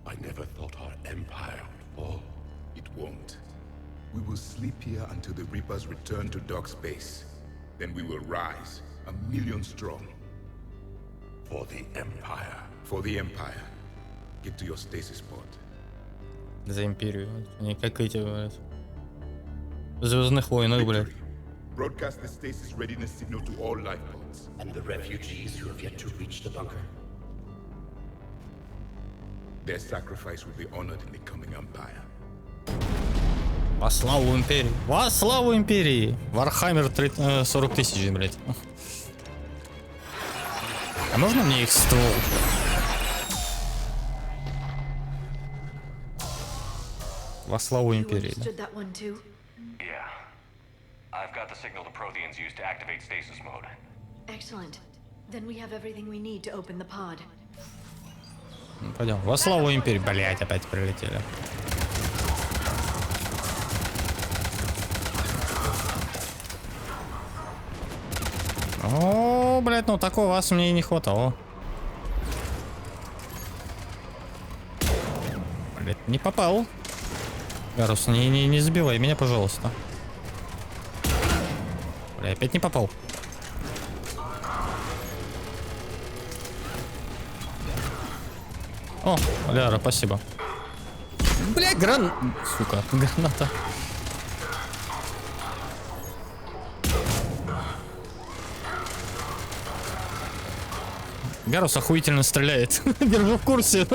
I never thought our empire would fall. It won't. We will sleep here until the Reapers return to dark space. Then we will rise, 1,000,000 strong. For the Empire. For the Empire. Get to your stasis pod. За империю. Не как эти, блядь. Звездных войнах, блядь. Broadcast the stasis readiness signal to all life pods. And the refugees who have yet to reach the bunker. Their sacrifice will be honored in the coming Empire. Во славу империи. Во славу империи. Вархаммер 40 тысяч, блядь. А можно мне их ствол? Во славу империи. Да? Yeah. I've got the signal the Protheans used to activate stasis mode. Excellent. Then we have everything we need to open the pod. Пойдем. Во славу империи. Блять, опять прилетели. О, блять, ну такого вас мне и не хватало. Блять, не попал. Гарус, не забивай меня, пожалуйста. Бля, опять не попал. О, Ляра, спасибо. Бля, сука, граната. Гарус охуительно стреляет. Держу в курсе.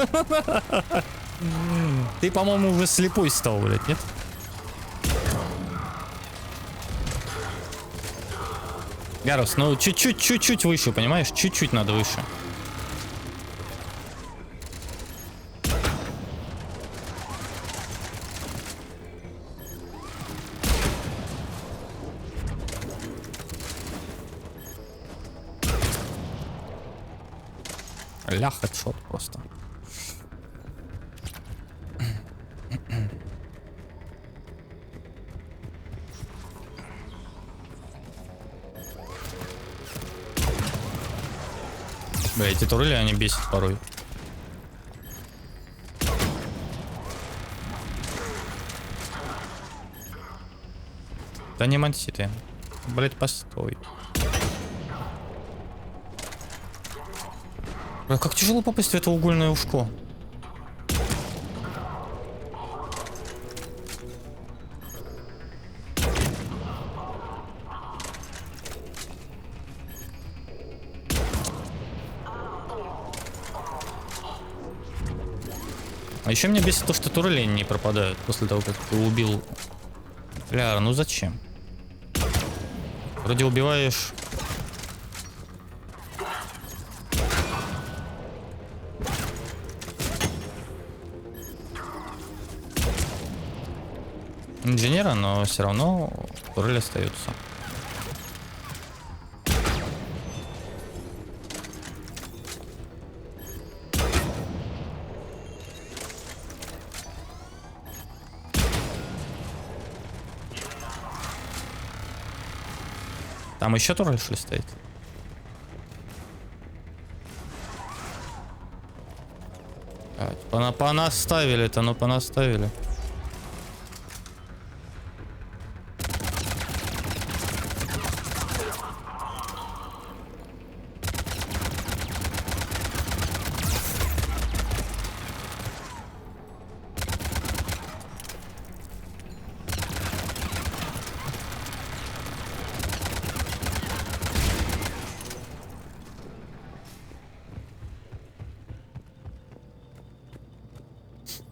Ты, по-моему, уже слепой стал, блядь, нет? Гарус, ну чуть-чуть выше, понимаешь? Чуть-чуть надо выше. Ля, хедшот просто. Бля, эти турели, они бесят порой. Да не манси ты. Блять, постой. Бля, как тяжело попасть в это угольное ушко. А еще меня бесит то, что турели не пропадают после того, как ты убил Ляра. Ну зачем? Вроде убиваешь... инженера, но все равно турели остаются. Там еще турель, что ли, стоит? Понаставили-то, ну понаставили.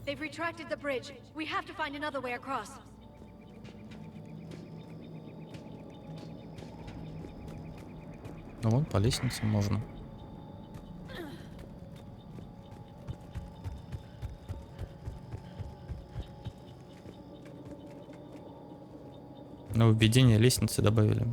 They've retracted the bridge. We have to find another way across. Ну вон по лестнице можно. Нововведение лестницы добавили.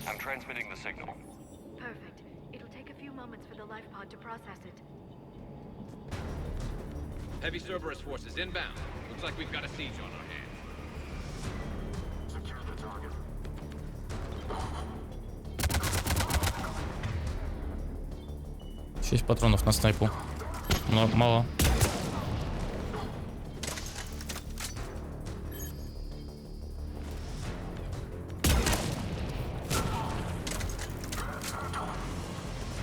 I'm transmitting the signal. Perfect. It'll take a few moments for the life pod to process it. Heavy Cerberus forces inbound. Looks like we've got a siege on our hands. Secure the target. Шесть патронов на снайпу. Но мало.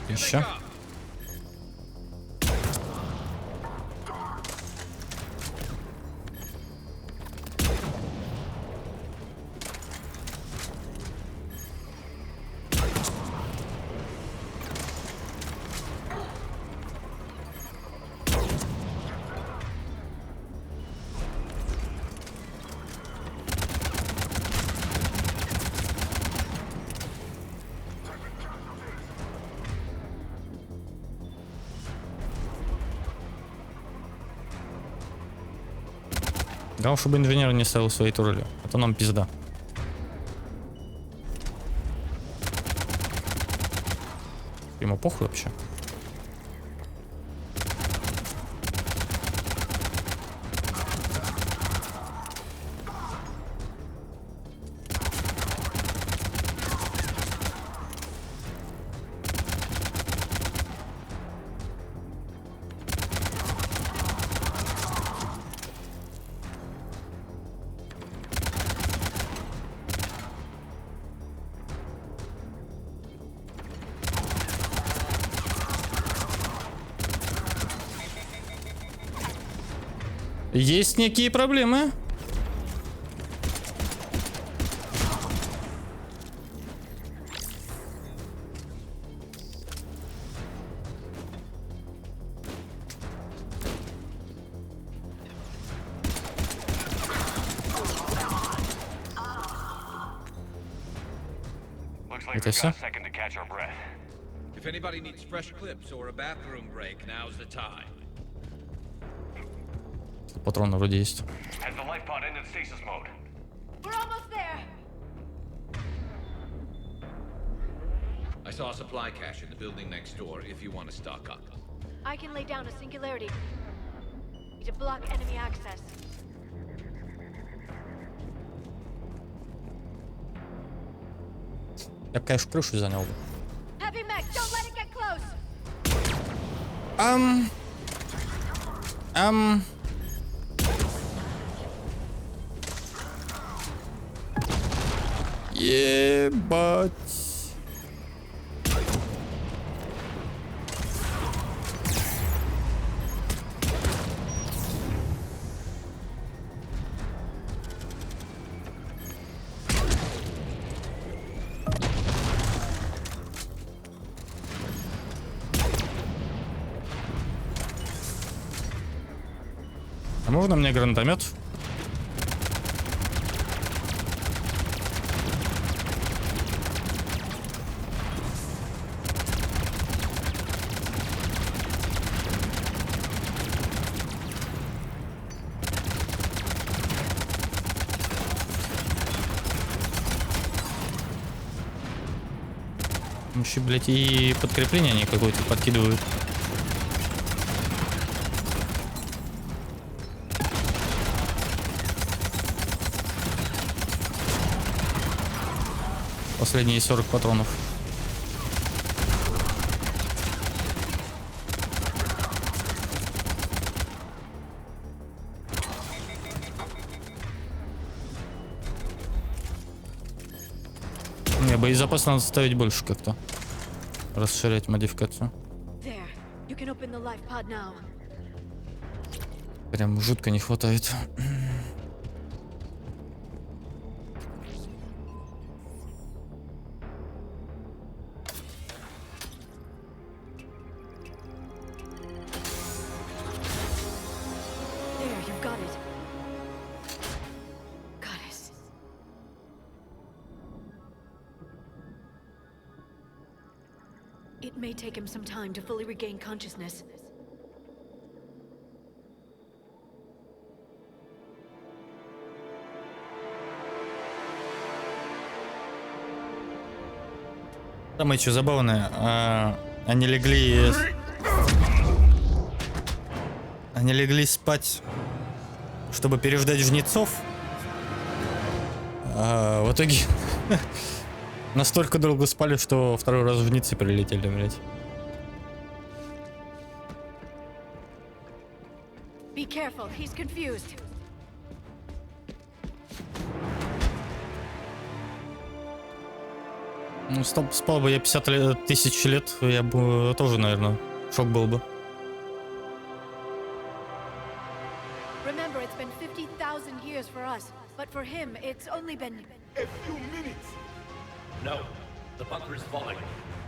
Еще. Главное, чтобы инженер не ставил свои турели. А то нам пизда. Ему похуй вообще. Есть некие проблемы. Looks like Это we've все? got a second to catch our breath. If anybody needs fresh clips or a bathroom break, now's the time. Патроны вроде есть. Has the life pod ended stasis mode? We're almost there. I saw a supply cache in the building next door if you want to stock up. I can lay down a singularity to block enemy access. Я, конечно, крышу занял бы. Heavy mech, don't let it get close. Ебать. А можно мне гранатомет? Еще, блядь, и подкрепление они какое-то подкидывают. Последние 40 патронов. Не, боезапас надо ставить больше как-то. Расширять модификацию. There. You can open the life pod now. Прям жутко не хватает. It may take him some time to fully regain consciousness. Самое что забавное, они легли спать, чтобы переждать жнецов. В итоге настолько долго спали, что второй раз жнецы прилетели, блядь. Be careful, he's confused. Ну, спал бы я 50 тысяч лет, я бы тоже, наверное, шок был бы. Remember, it's been 50,000 years for us, but for him, it's only been a few minutes. No, the bunker is falling.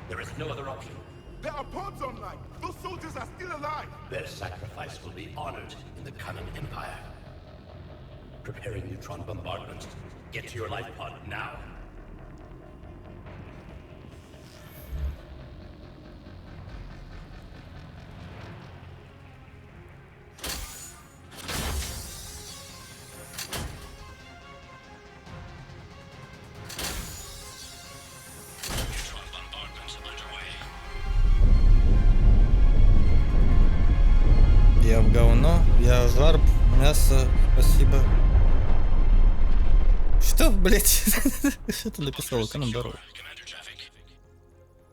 There is no other option. There are pods online. Those soldiers are still alive. Their sacrifice will be honored in the coming empire. Preparing neutron bombardment. Get to your life pod now. Я в говно, я жарб, мясо, спасибо. Что, блять? Что ты написал? Эконом дорогу.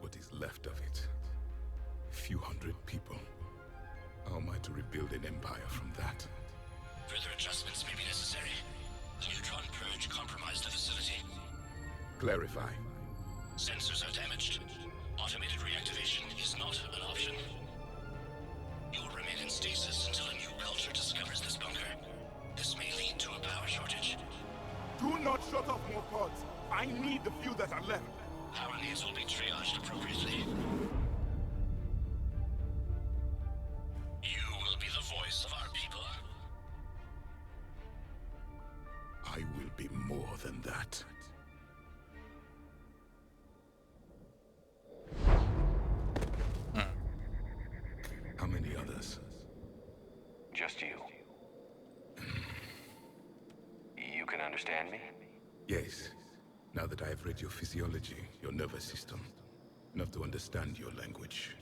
What is left of it? A few hundred people. How am I to rebuild an empire from that? Further adjustments may be necessary. The neutron purge compromised the facility. Clarify. Sensors are damaged. Automated reactivation is not an option. You will remain in stasis until a new culture discovers this bunker. This may lead to a power shortage. Do not shut off more pods. I need the few that are left. Power needs will be triaged appropriately. You will be the voice of our people. I will be more than that. How many others? Just you. You can understand me? Yes. Now that I have read your physiology, your nervous system, enough to understand your language.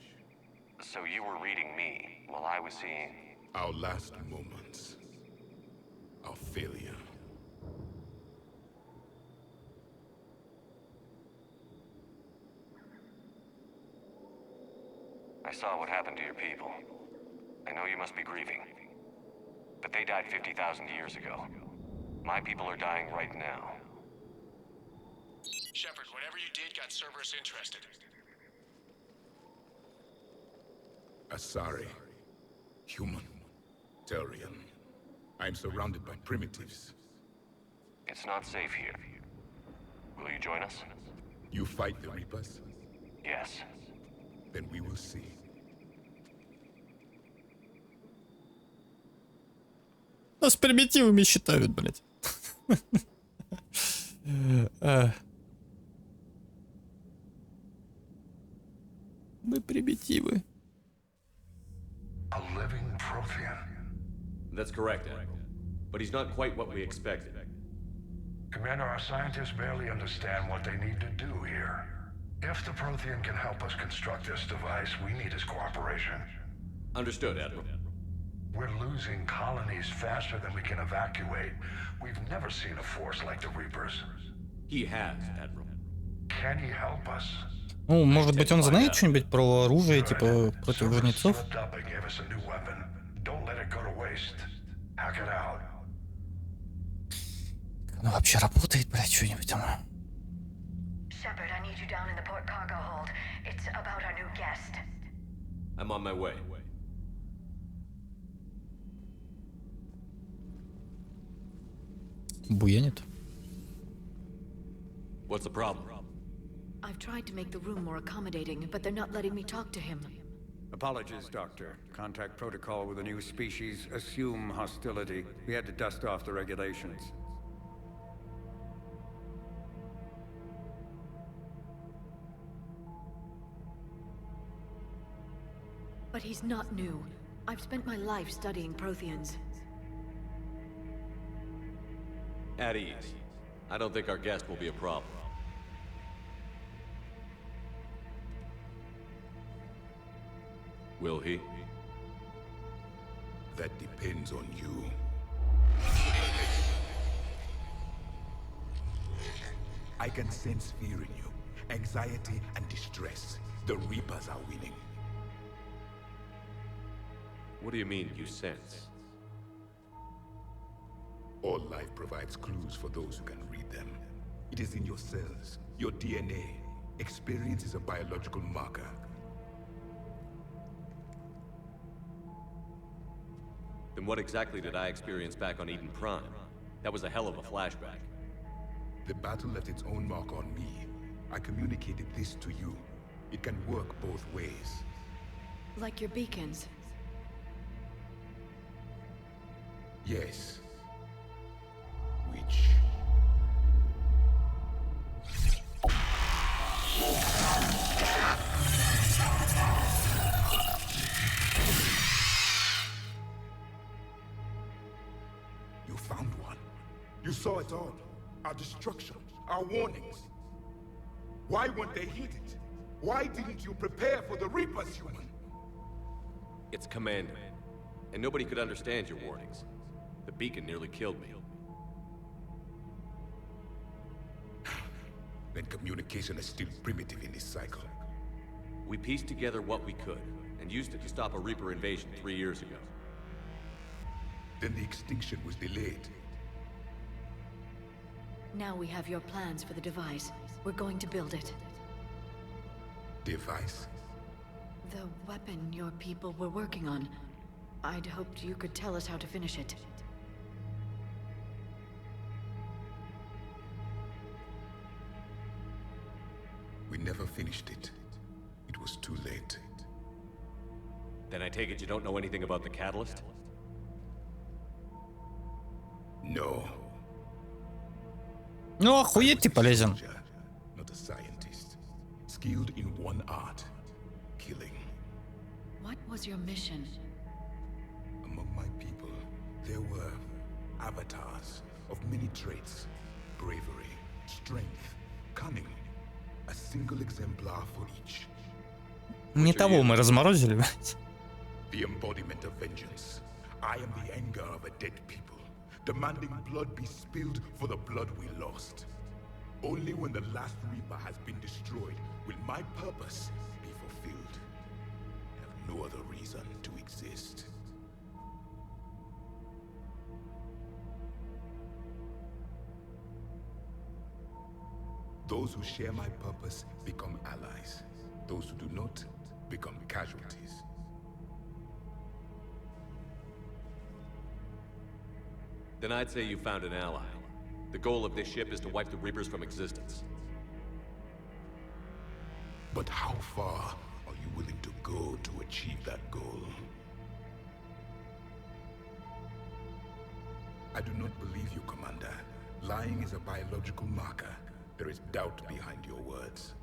So you were reading me while I was seeing... Our last moments. Our failure. I saw what happened to your people. I know you must be grieving. But they died 50,000 years ago. My people are dying right now. Shepard, whatever you did got Cerberus interested. Asari. Human. Turian. I'm surrounded by primitives. It's not safe here. Will you join us? You fight the Reapers? Yes. Then we will see. Нас примитивами считают, блядь. Мы примитивы. A living Prothean. That's correct, Admiral. But he's not quite what we expected. Commander, our scientists barely understand what they need to do here. If the Prothean can help us construct this device, we need his cooperation. Understood, Admiral. We're losing colonies faster than we can evacuate. We've never seen a force like the Reapers. He has, Admiral. Can he help us? Ну, может быть, он знает что-нибудь про оружие, типа, против жнецов? Ну, вообще работает, блядь, что-нибудь там. Shepard, I need you down in the port cargo hold. It's about our new guest. I'm on my way. Буянит. What's the problem? I've tried to make the room more accommodating, but they're not letting me talk to him. Apologies, Doctor. Contact protocol with a new species. Assume hostility. We had to dust off the regulations. But he's not new. I've spent my life studying Protheans. At ease. I don't think our guest will be a problem. Will he? That depends on you. I can sense fear in you, anxiety and distress. The Reapers are winning. What do you mean, you sense? All life provides clues for those who can read them. It is in your cells, your DNA. Experience is a biological marker. Then what exactly did I experience back on Eden Prime? That was a hell of a flashback. The battle left its own mark on me. I communicated this to you. It can work both ways. Like your beacons. Yes. Which... You found one. You saw it all. Our destruction, our warnings. Why weren't they heeded? Why didn't you prepare for the Reapers, human? It's Commander. And nobody could understand your warnings. The beacon nearly killed me. Then communication is still primitive in this cycle. We pieced together what we could, and used it to stop a Reaper invasion 3 years ago. Then the extinction was delayed. Now we have your plans for the device. We're going to build it. Device? The weapon your people were working on. I'd hoped you could tell us how to finish it. We never finished it. It was too late. Then I take it you don't know anything about the catalyst? No. Ну, охуеть ты полезен. Not a scientist. Skilled in one art. Killing. What was your mission? Among my people, there were avatars of many traits. Bravery, strength, cunning. A single exemplar for each. Не того мы разморозили, блядь. The embodiment of vengeance. I am the anger of a dead people, demanding blood be spilled for the blood we lost. Only when the last Reaper has been destroyed will my purpose be fulfilled. I have no other reason to exist. Those who share my purpose become allies. Those who do not become casualties. Then I'd say you found an ally. The goal of this ship is to wipe the Reapers from existence. But how far are you willing to go to achieve that goal? I do not believe you, Commander. Lying is a biological marker. There is doubt behind your words.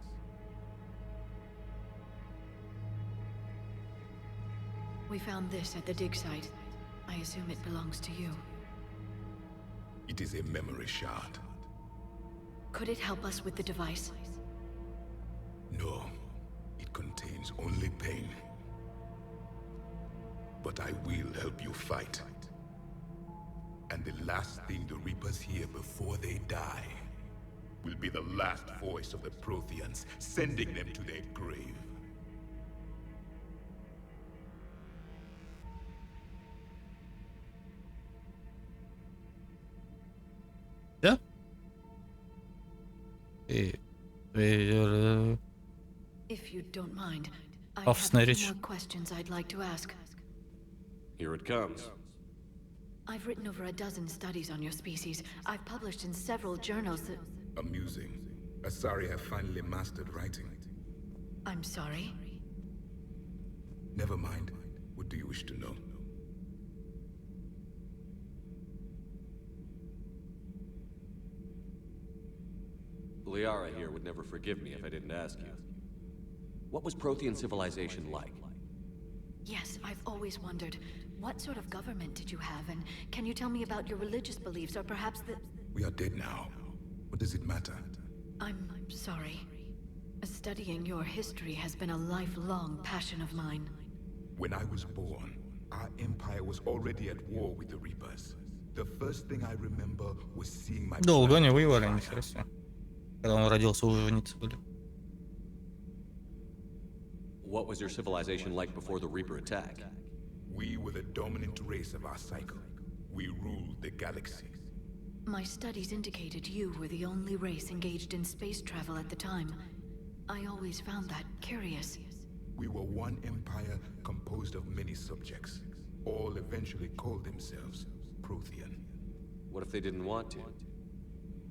We found this at the dig site. I assume it belongs to you. It is a memory shard. Could it help us with the device? No. It contains only pain. But I will help you fight. And the last thing the Reapers hear before they die will be the last voice of the Protheans, sending them to their grave. Да? If you don't mind, I Офисная have a речь. few more questions I'd like to ask. Here it comes. I've written over a dozen studies on your species. I've published in several journals that... Amusing. Asari have finally mastered writing. I'm sorry? Never mind. What do you wish to know? Liara here would never forgive me if I didn't ask you. What was Prothean civilization like? Yes, I've always wondered, what sort of government did you have, and can you tell me about your religious beliefs, or perhaps the... We are dead now. What does it matter? I'm sorry. Studying your history has been a lifelong passion of mine. When I was born, our empire was already at war with the Reapers. The first thing I remember was seeing my... Долго они воевали, нихера себе. Когда он родился, уже жениться были. What was your civilization like before the Reaper attack? We were the dominant race of our cycle. We ruled the galaxy. My studies indicated you were the only race engaged in space travel at the time. I always found that curious. We were one empire composed of many subjects. All eventually called themselves Prothean. What if they didn't want to?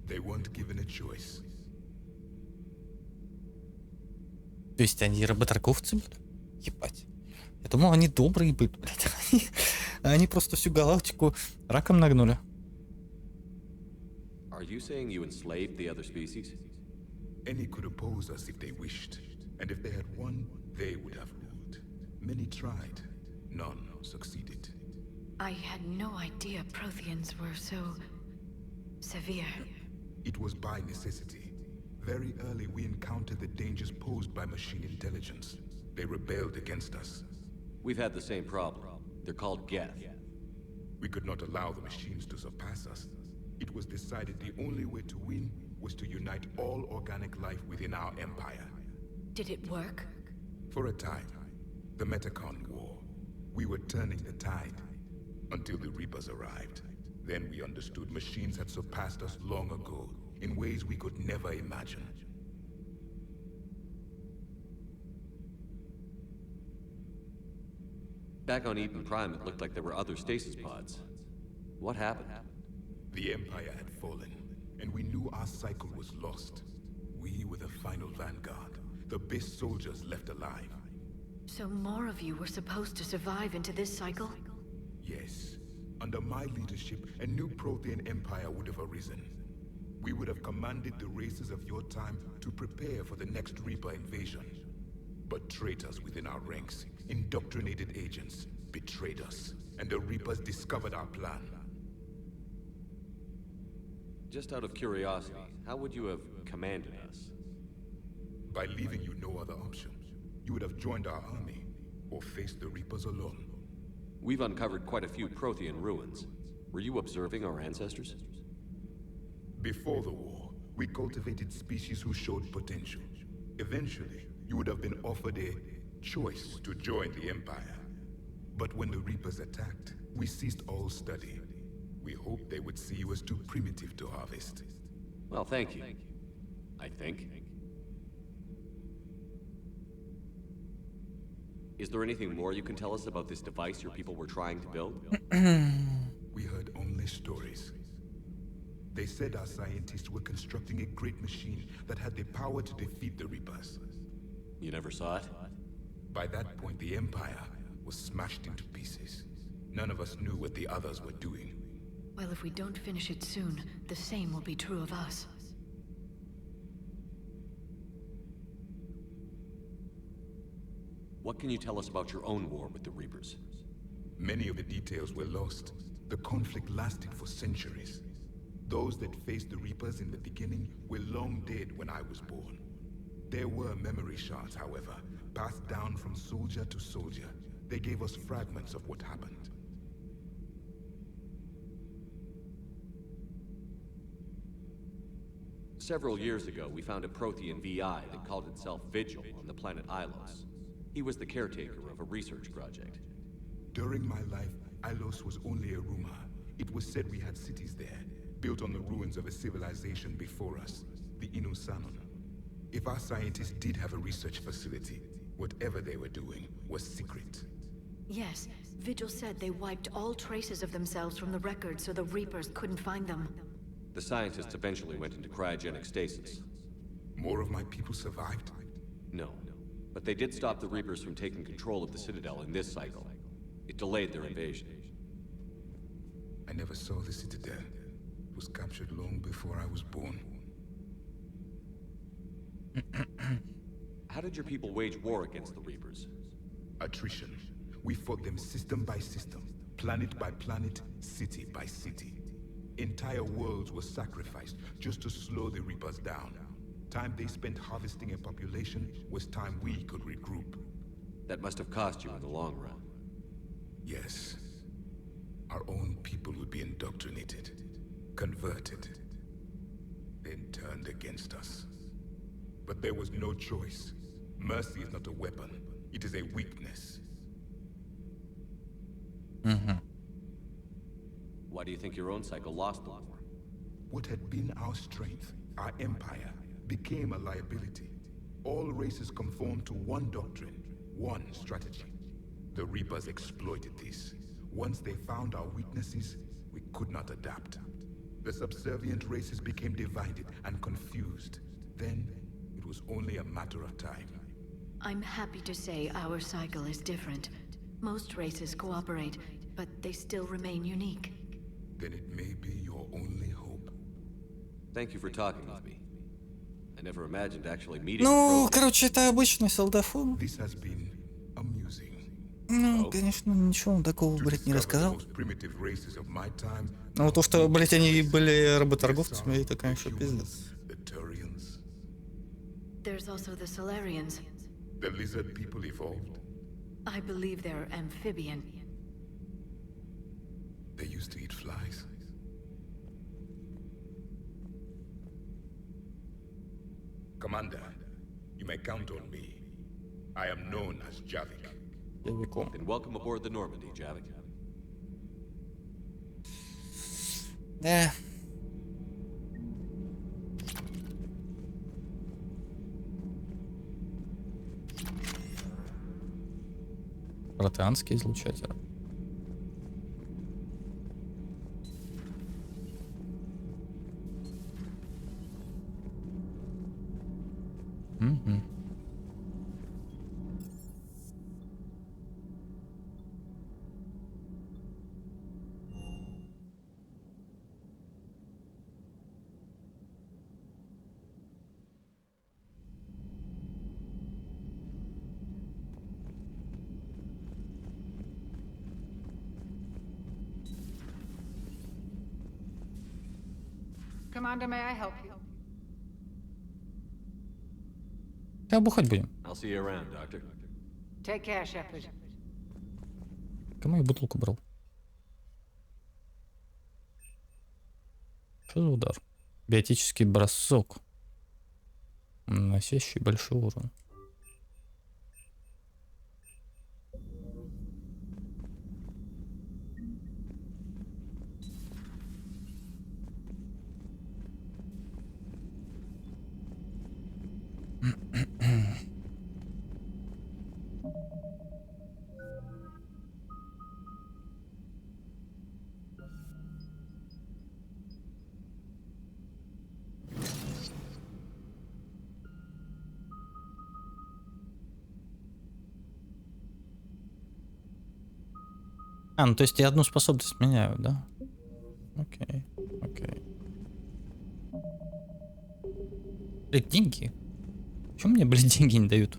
They weren't given a choice. То есть они работорговцы, блядь? Ебать. Я думал, они добрые были, блядь. Они просто всю галактику раком нагнули. Are you saying you enslaved the other species? Any could oppose us if they wished. And if they had won, they would have ruled. Many tried. None succeeded. I had no idea Protheans were so... severe. It was by necessity. Very early we encountered the dangers posed by machine intelligence. They rebelled against us. We've had the same problem. They're called Geth. We could not allow the machines to surpass us. It was decided the only way to win was to unite all organic life within our empire. Did it work? For a time. The Metacon War. We were turning the tide. Until the Reapers arrived. Then we understood machines had surpassed us long ago, in ways we could never imagine. Back on Eden Prime, it looked like there were other stasis pods. What happened? The Empire had fallen, and we knew our cycle was lost. We were the final vanguard, the best soldiers left alive. So more of you were supposed to survive into this cycle? Yes. Under my leadership, a new Prothean empire would have arisen. We would have commanded the races of your time to prepare for the next Reaper invasion. But traitors within our ranks, indoctrinated agents, betrayed us, and the Reapers discovered our plan. Just out of curiosity, how would you have commanded us? By leaving you no other option. You would have joined our army, or faced the Reapers alone. We've uncovered quite a few Prothean ruins. Were you observing our ancestors? Before the war, we cultivated species who showed potential. Eventually, you would have been offered a choice to join the Empire. But when the Reapers attacked, we ceased all study. We hoped they would see you as too primitive to harvest. Well, thank you. I think. Is there anything more you can tell us about this device your people were trying to build? We heard only stories. They said our scientists were constructing a great machine that had the power to defeat the Reapers. You never saw it? By that point, the Empire was smashed into pieces. None of us knew what the others were doing. Well, if we don't finish it soon, the same will be true of us. What can you tell us about your own war with the Reapers? Many of the details were lost. The conflict lasted for centuries. Those that faced the Reapers in the beginning were long dead when I was born. There were memory shards, however, passed down from soldier to soldier. They gave us fragments of what happened. Several years ago, we found a Prothean VI that called itself Vigil on the planet Ilos. He was the caretaker of a research project. During my life, Ilos was only a rumor. It was said we had cities there, built on the ruins of a civilization before us, the Inusanon. If our scientists did have a research facility, whatever they were doing was secret. Yes, Vigil said they wiped all traces of themselves from the records so the Reapers couldn't find them. The scientists eventually went into cryogenic stasis. More of my people survived? No, but they did stop the Reapers from taking control of the Citadel in this cycle. It delayed their invasion. I never saw the Citadel. It was captured long before I was born. How did your people wage war against the Reapers? Attrition. We fought them system by system, planet by planet, city by city. Entire worlds were sacrificed just to slow the Reapers down. Time they spent harvesting a population was time we could regroup. That must have cost you in the long run. Yes. Our own people would be indoctrinated, converted, then turned against us. But there was no choice. Mercy is not a weapon. It is a weakness. Why do you think your own cycle lost the war? What had been our strength, our empire, became a liability. All races conformed to one doctrine, one strategy. The Reapers exploited this. Once they found our weaknesses, we could not adapt. The subservient races became divided and confused. Then, it was only a matter of time. I'm happy to say our cycle is different. Most races cooperate, but they still remain unique. Then it may be your only hope. Thank you for talking with me. I never imagined actually meeting. Ну, короче, это обычный солдафон. This has been amusing. Ну, конечно, ничего он такого, блядь, не рассказал. Но то, что, блядь, они были работорговцами, это, конечно, пиздец. There's also the Solarians. The lizard people evolved. I believe they're amphibian. They used to eat flies. Commander, you may count on me. I am known as Javik. Then welcome aboard the Normandy, Javik. Да. Протеанский излучатель. Угу. Commander, may I help you? Да, бухать будем. I'll see you around, Doctor. Take care, Shepard. Кому я бутылку брал? Что за удар? Биотический бросок, наносящий большой урон. А, ну то есть я одну способность меняю, да? Окей, окей. Блядь, деньги? Почему мне, блядь, деньги не дают?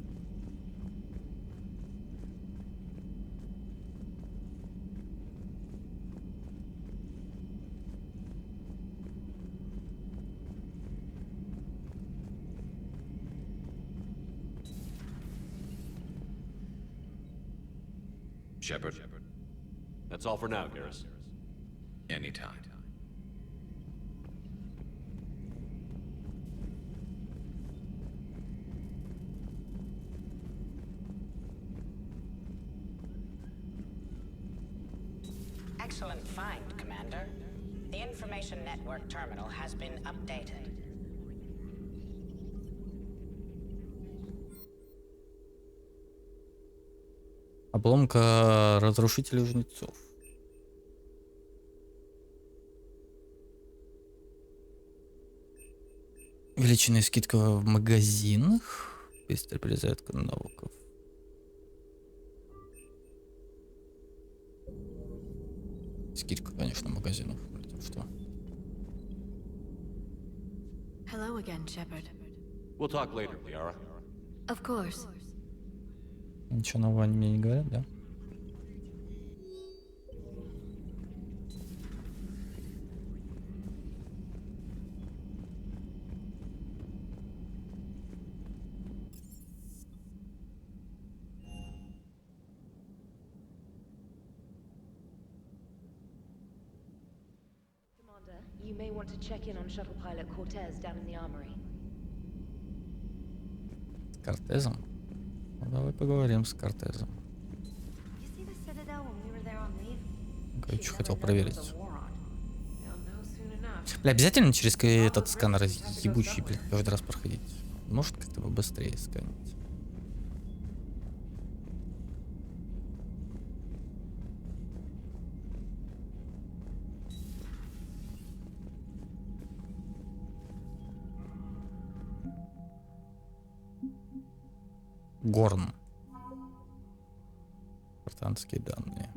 Shepard. That's all for now, Garrus. Anytime. Excellent find, Commander. The information network terminal has been updated. Обломка разрушителя жнецов. Увеличенная скидка в магазинах. Быстрая перезарядка навыков. Скидка, конечно, в магазинах. Что? Hello again, Shepard. We'll talk later, Liara. Of course. Ничего нового они мне не говорят, да? you may want to check in on shuttle pilot Cortez down in the armory. С Кортезом? Ну, давай поговорим с Кортезом. You see the Citadel when we were there on leave? Короче, хотел проверить. They'll know soon enough. Бля, обязательно через этот сканер ебучий, блядь, каждый раз проходить? Может как-то быстрее сканить? Горн. Британские данные.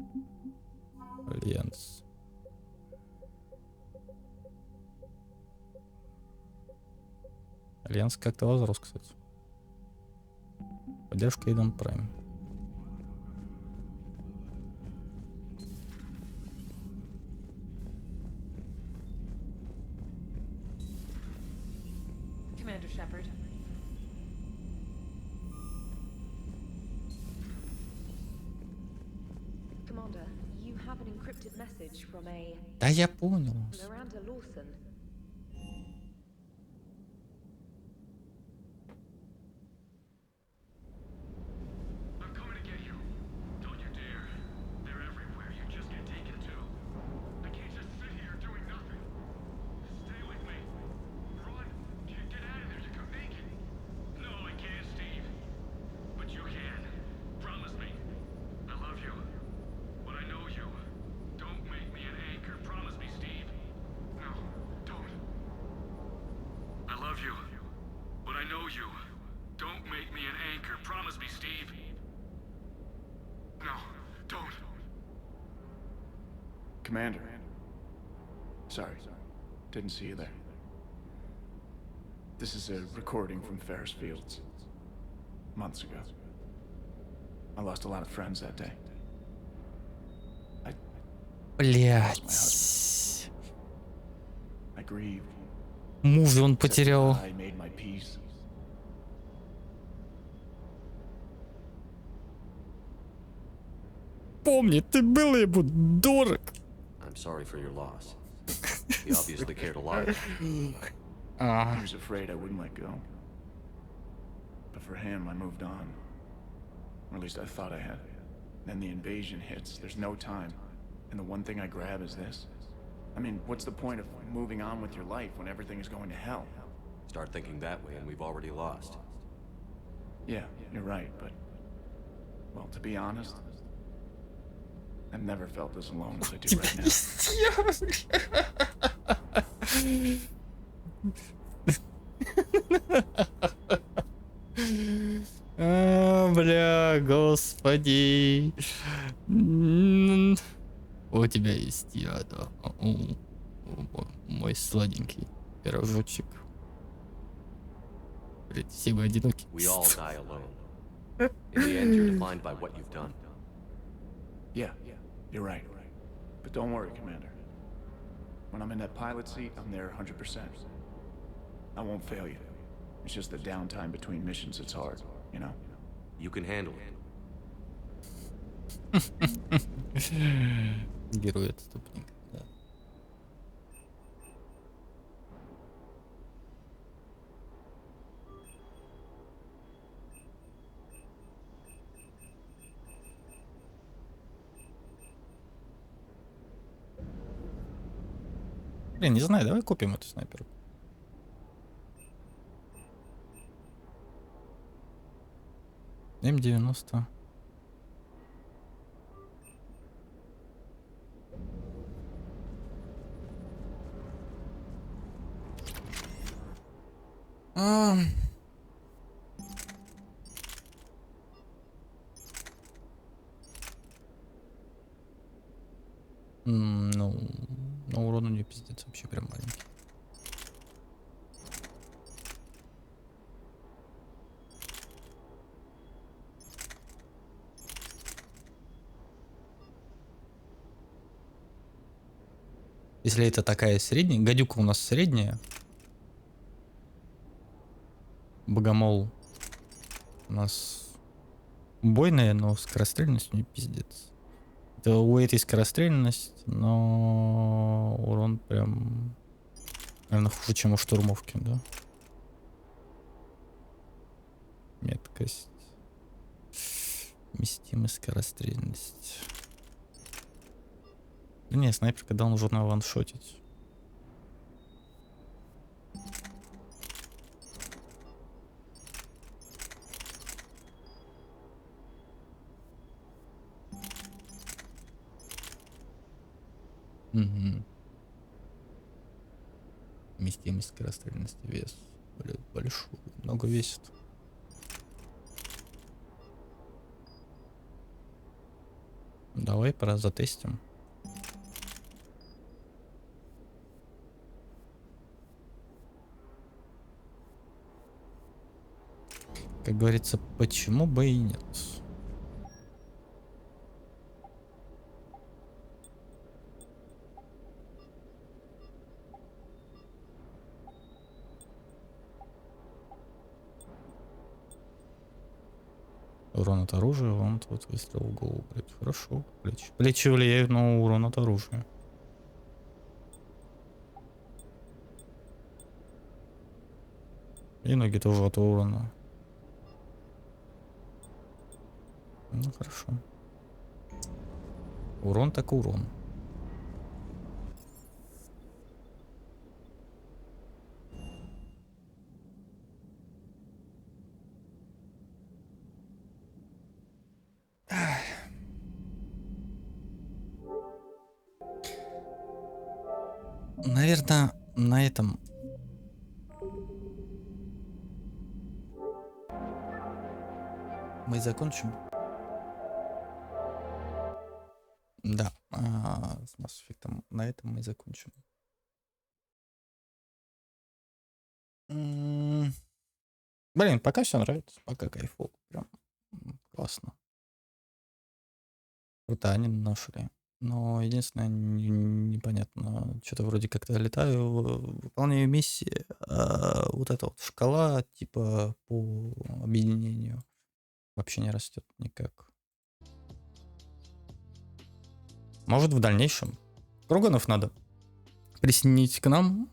Альянс. Альянс как-то возрос, кстати. Поддержка Эйден Прайм. Commander Shepard. Commander, you have an encrypted message from a Да я понял. Miranda Lawson. I'm coming to get you. Don't you dare. They're everywhere. You just get taken too. I can't just sit here doing nothing. Stay with me. Run. Get out of there. You can make it. No, I can't, Steve. But you can. Promise me. I love you. But I know you. Don't make me an anchor. Promise me, Steve. No, don't. I love you. But I know you. Don't make me an anchor. Promise me, Steve. No, don't. Commander. Sorry. Didn't see you there. This is a recording from Ferris Fields. Months ago. I lost a lot of friends that day. Блять. I grieved. Мужа он потерял. I made my peace. Помни, ты был ему дорог. I'm sorry for your loss. He obviously cared a lot. He was afraid I wouldn't let go. But for him, I moved on. Or at least I thought I had. Then the invasion hits. There's no time. And the one thing I grab is this. I mean, what's the point of moving on with your life when everything is going to hell? Start thinking that way and we've already lost. Yeah, you're right, but... Well, to be honest... I've never felt as alone as I do right now. Бля, господи. У тебя есть я, да. Мой сладенький пирожочек. Блять, все мы одиноки. We all die alone. In the end, you're defined by what you've done. Yeah, you're right. But don't worry, Commander. When I'm in that pilot seat, I'm there 100%. I won't fail you. It's just the downtime between missions that's hard, you know? You can handle it. Герой-отступник, да. Блин, не знаю, давай купим эту снайперку. М90. Ну, на урон у нее пиздец вообще прям маленький. Если это такая средняя, гадюка у нас средняя. Богомол у нас убойная, но скорострельность у нее пиздец. Это у этой скорострельность, но урон прям Наверное, хуже, чем у штурмовки, да? Меткость. Вместимость, скорострельность. Да не, снайпер, когда он нужно ваншотить. Угу. Вместимость, скорострельность, вес. Блин, большой, много весит. Давай пора затестим. Как говорится, почему бы и нет. Урон от оружия, вон тут выстрел в голову. Блять, хорошо. Плечи влияют на урон от оружия. И ноги тоже от урона. Ну хорошо. Урон так урон. Наверное, на этом мы закончим. Да, с Mass Effect на этом мы закончим. Блин, пока все нравится, пока кайфово, прям классно. Круто они нашли. Но единственное, непонятно, что-то вроде как-то летаю, выполняю миссии, а вот эта вот шкала, типа, по объединению вообще не растет никак. Может, в дальнейшем Круганов надо присоединить к нам.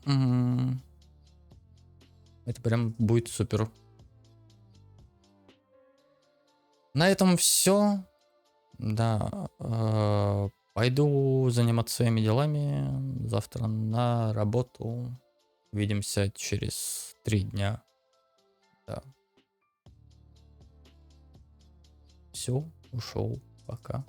Это прям будет супер. На этом все. Да. Пойду заниматься своими делами. Завтра на работу. Увидимся через 3 дня. Да. Все, ушел. Пока.